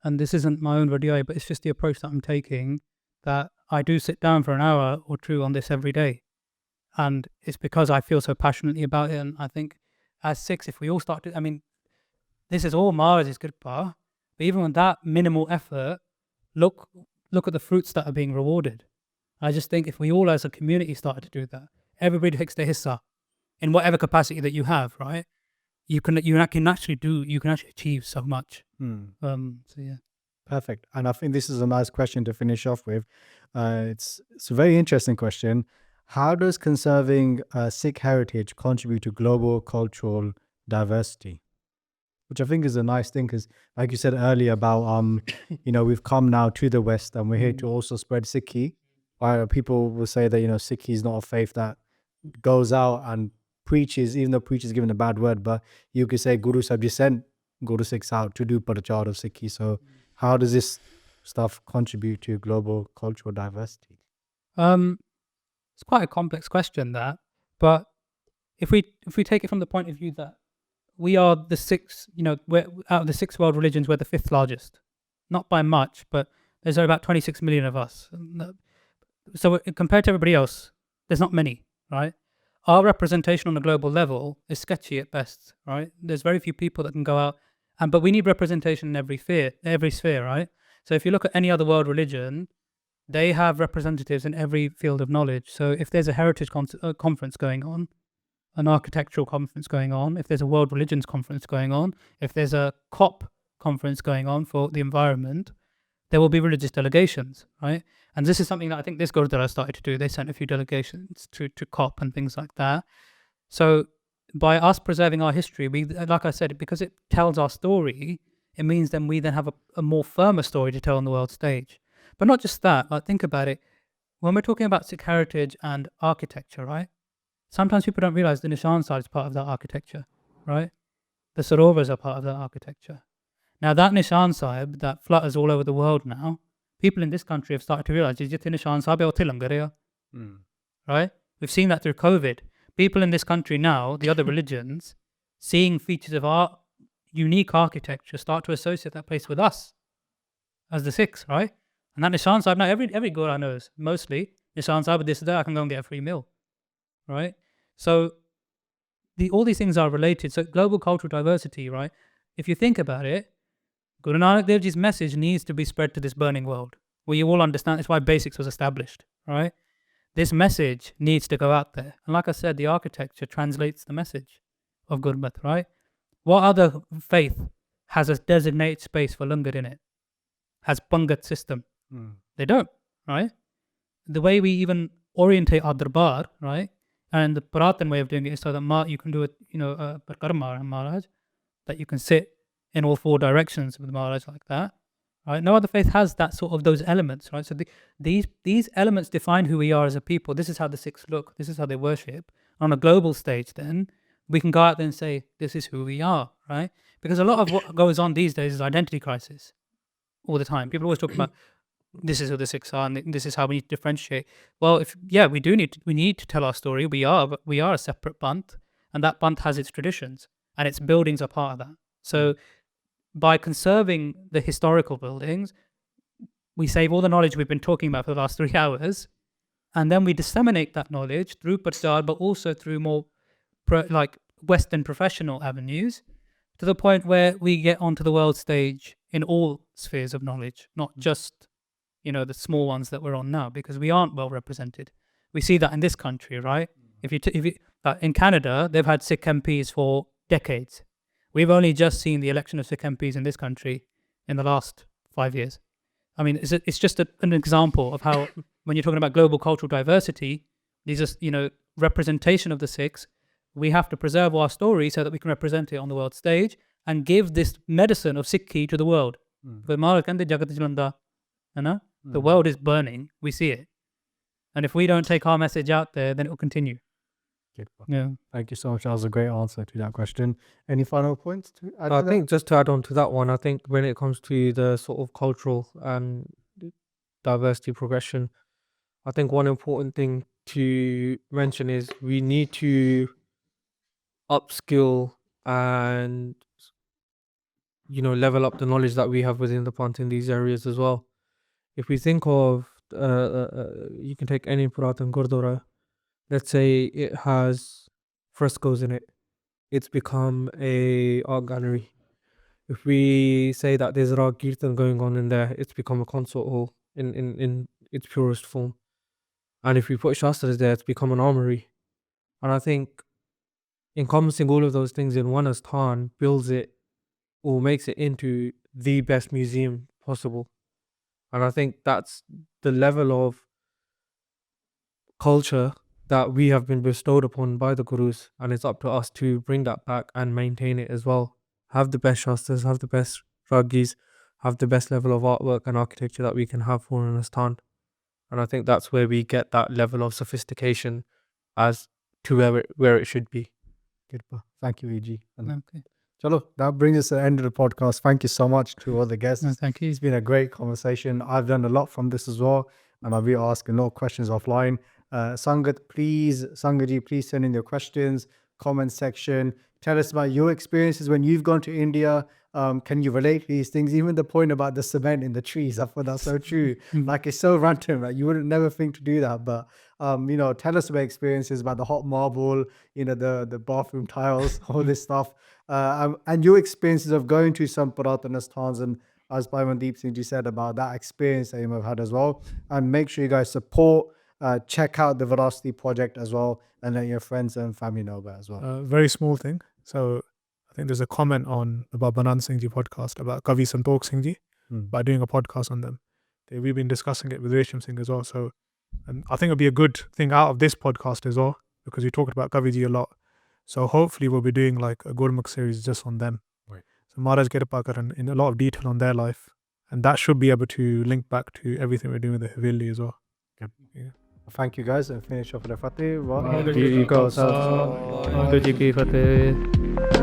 and this isn't my own video, but it's just the approach that I'm taking, that I do sit down for an hour or two on this every day. And it's because I feel so passionately about it. And I think as Sikhs, if we all start to, I mean, this is all Maharaj's Kripa, but even with that minimal effort, look at the fruits that are being rewarded. I just think if we all as a community started to do that, everybody takes their hissa in whatever capacity that you have, right? You can actually achieve so much. So yeah. Perfect. And I think this is a nice question to finish off with. It's a very interesting question. How does conserving Sikh heritage contribute to global cultural diversity? Which I think is a nice thing, because like you said earlier about, we've come now to the West and we're here to also spread Sikhi. People will say that, Sikhi is not a faith that goes out and preaches, even though preach is given a bad word, but you could say Guru Sahib ji sent Guru Sikhs out to do prachar of Sikhi. So how does this stuff contribute to global cultural diversity? It's quite a complex question, that, but if we take it from the point of view that we are the sixth, we're out of the 6 world religions, we're the 5th largest, not by much, but there's about 26 million of us. So compared to everybody else, there's not many, right? Our representation on a global level is sketchy at best, right? There's very few people that can go out, but we need representation in every sphere, right? So if you look at any other world religion, they have representatives in every field of knowledge. So if there's a heritage conference going on, an architectural conference going on, if there's a world religions conference going on, if there's a COP conference going on for the environment, there will be religious delegations, right? And this is something that I think this Gurdwara started to do. They sent a few delegations to COP and things like that. So by us preserving our history, we, like I said, because it tells our story, it means then we then have a more firmer story to tell on the world stage. But not just that, like think about it. When we're talking about Sikh heritage and architecture, right? Sometimes people don't realize the Nishan Sahib is part of that architecture, right? The Sarovars are part of that architecture. Now that Nishan Sahib that flutters all over the world now, people in this country have started to realize, Nishan Sahib right? We've seen that through COVID. People in this country now, the other religions, seeing features of our unique architecture, start to associate that place with us as the Sikhs, right? And that Nishan Sahib, now every Guru knows, mostly, Nishan Sahib, this day I can go and get a free meal, right? So all these things are related. So global cultural diversity, right? If you think about it, Guru Nanak Dev Ji's message needs to be spread to this burning world. We all understand, that's why Basics was established, right? This message needs to go out there. And like I said, the architecture translates the message of Gurmat, right? What other faith has a designated space for langar in it? Has Pangat system? They don't, right? The way we even orientate our darbar, right? And the Puratan way of doing it is so that you can do it, Parkarma Maharaj, that you can sit in all 4 directions with the Maharaj like that, right? No other faith has that sort of those elements, right? So these elements define who we are as a people. This is how the Sikhs look. This is how they worship. On a global stage, then we can go out there and say, this is who we are, right? Because a lot of what goes on these days is identity crisis all the time. People always talk about this is who the Sikhs are and this is how we need to differentiate. Well, we need to tell our story. We are a separate Panth, and that Panth has its traditions and its buildings are part of that. So by conserving the historical buildings, we save all the knowledge we've been talking about for the last 3 hours, and then we disseminate that knowledge through Prachar, but also through more Western professional avenues, to the point where we get onto the world stage in all spheres of knowledge, not just the small ones that we're on now, because we aren't well represented. We see that in this country, right? If you in Canada, they've had Sikh MPs for decades. We've only just seen the election of Sikh MPs in this country in the last 5 years. I mean, it's just an example of how when you're talking about global cultural diversity, these are, you know, representation of the Sikhs. We have to preserve our story so that we can represent it on the world stage and give this medicine of Sikhi to the world. The world is burning. We see it. And if we don't take our message out there, then it will continue. Yeah. Thank you so much. That was a great answer to that question. Any final points to add? I to that? think just to add on to that one, I think when it comes to the sort of cultural and diversity progression, I think one important thing to mention is we need to upskill and, you know, level up the knowledge that we have within the Panth in these areas as well. If we think of, you can take any Puratan Gurdwara, let's say it has frescoes in it, it's become a art gallery. If we say that there's Rag Kirtan going on in there, it's become a concert hall in its purest form. And if we put Shastras there, it's become an armory. And I think encompassing all of those things in one Asthan builds it or makes it into the best museum possible. And I think that's the level of culture that we have been bestowed upon by the Gurus, and it's up to us to bring that back and maintain it as well. Have the best Shastras, have the best Ragis, have the best level of artwork and architecture that we can have for an Asthan. And I think that's where we get that level of sophistication as to where it should be. Thank you, EG. And Okay. Chalo, that brings us to the end of the podcast. Thank you so much to all the guests. No, thank you. It's been a great conversation. I've learned a lot from this as well, and I'll be asking no questions offline. Sangatji, please send in your questions, comment section. Tell us about your experiences when you've gone to India. Can you relate to these things? Even the point about the cement in the trees, I thought that's so true. Like, it's so random, right? You wouldn't never think to do that. But you know, tell us about experiences about the hot marble, you know, the bathroom tiles, all this stuff, and your experiences of going to some Puratan Asthans, and as Baimandeep Singh ji said about that experience that you have had as well. And make sure you guys support. Check out the Veracity project as well, and let your friends and family know about it as well. Very small thing. So I think there's a comment on the Babanand Singh Ji podcast about Kavi Santokh Singh Ji by doing a podcast on them. We've been discussing it with Resham Singh as well. So I think it'll be a good thing out of this podcast as well, because we talked about Kavi Ji a lot. So hopefully we'll be doing like a Gurmukh series just on them. Right. So Maharaj Kirpa Karan in a lot of detail on their life. And that should be able to link back to everything we're doing with the Haveli as well. Thank you guys, and finish off with the Fateh. Waheguਰੂ ਜੀ ਕਾ ਖਾਲਸਾ, ਵਾਹਿਗੁਰੂ ਜੀ ਕੀ ਫਤਿਹ.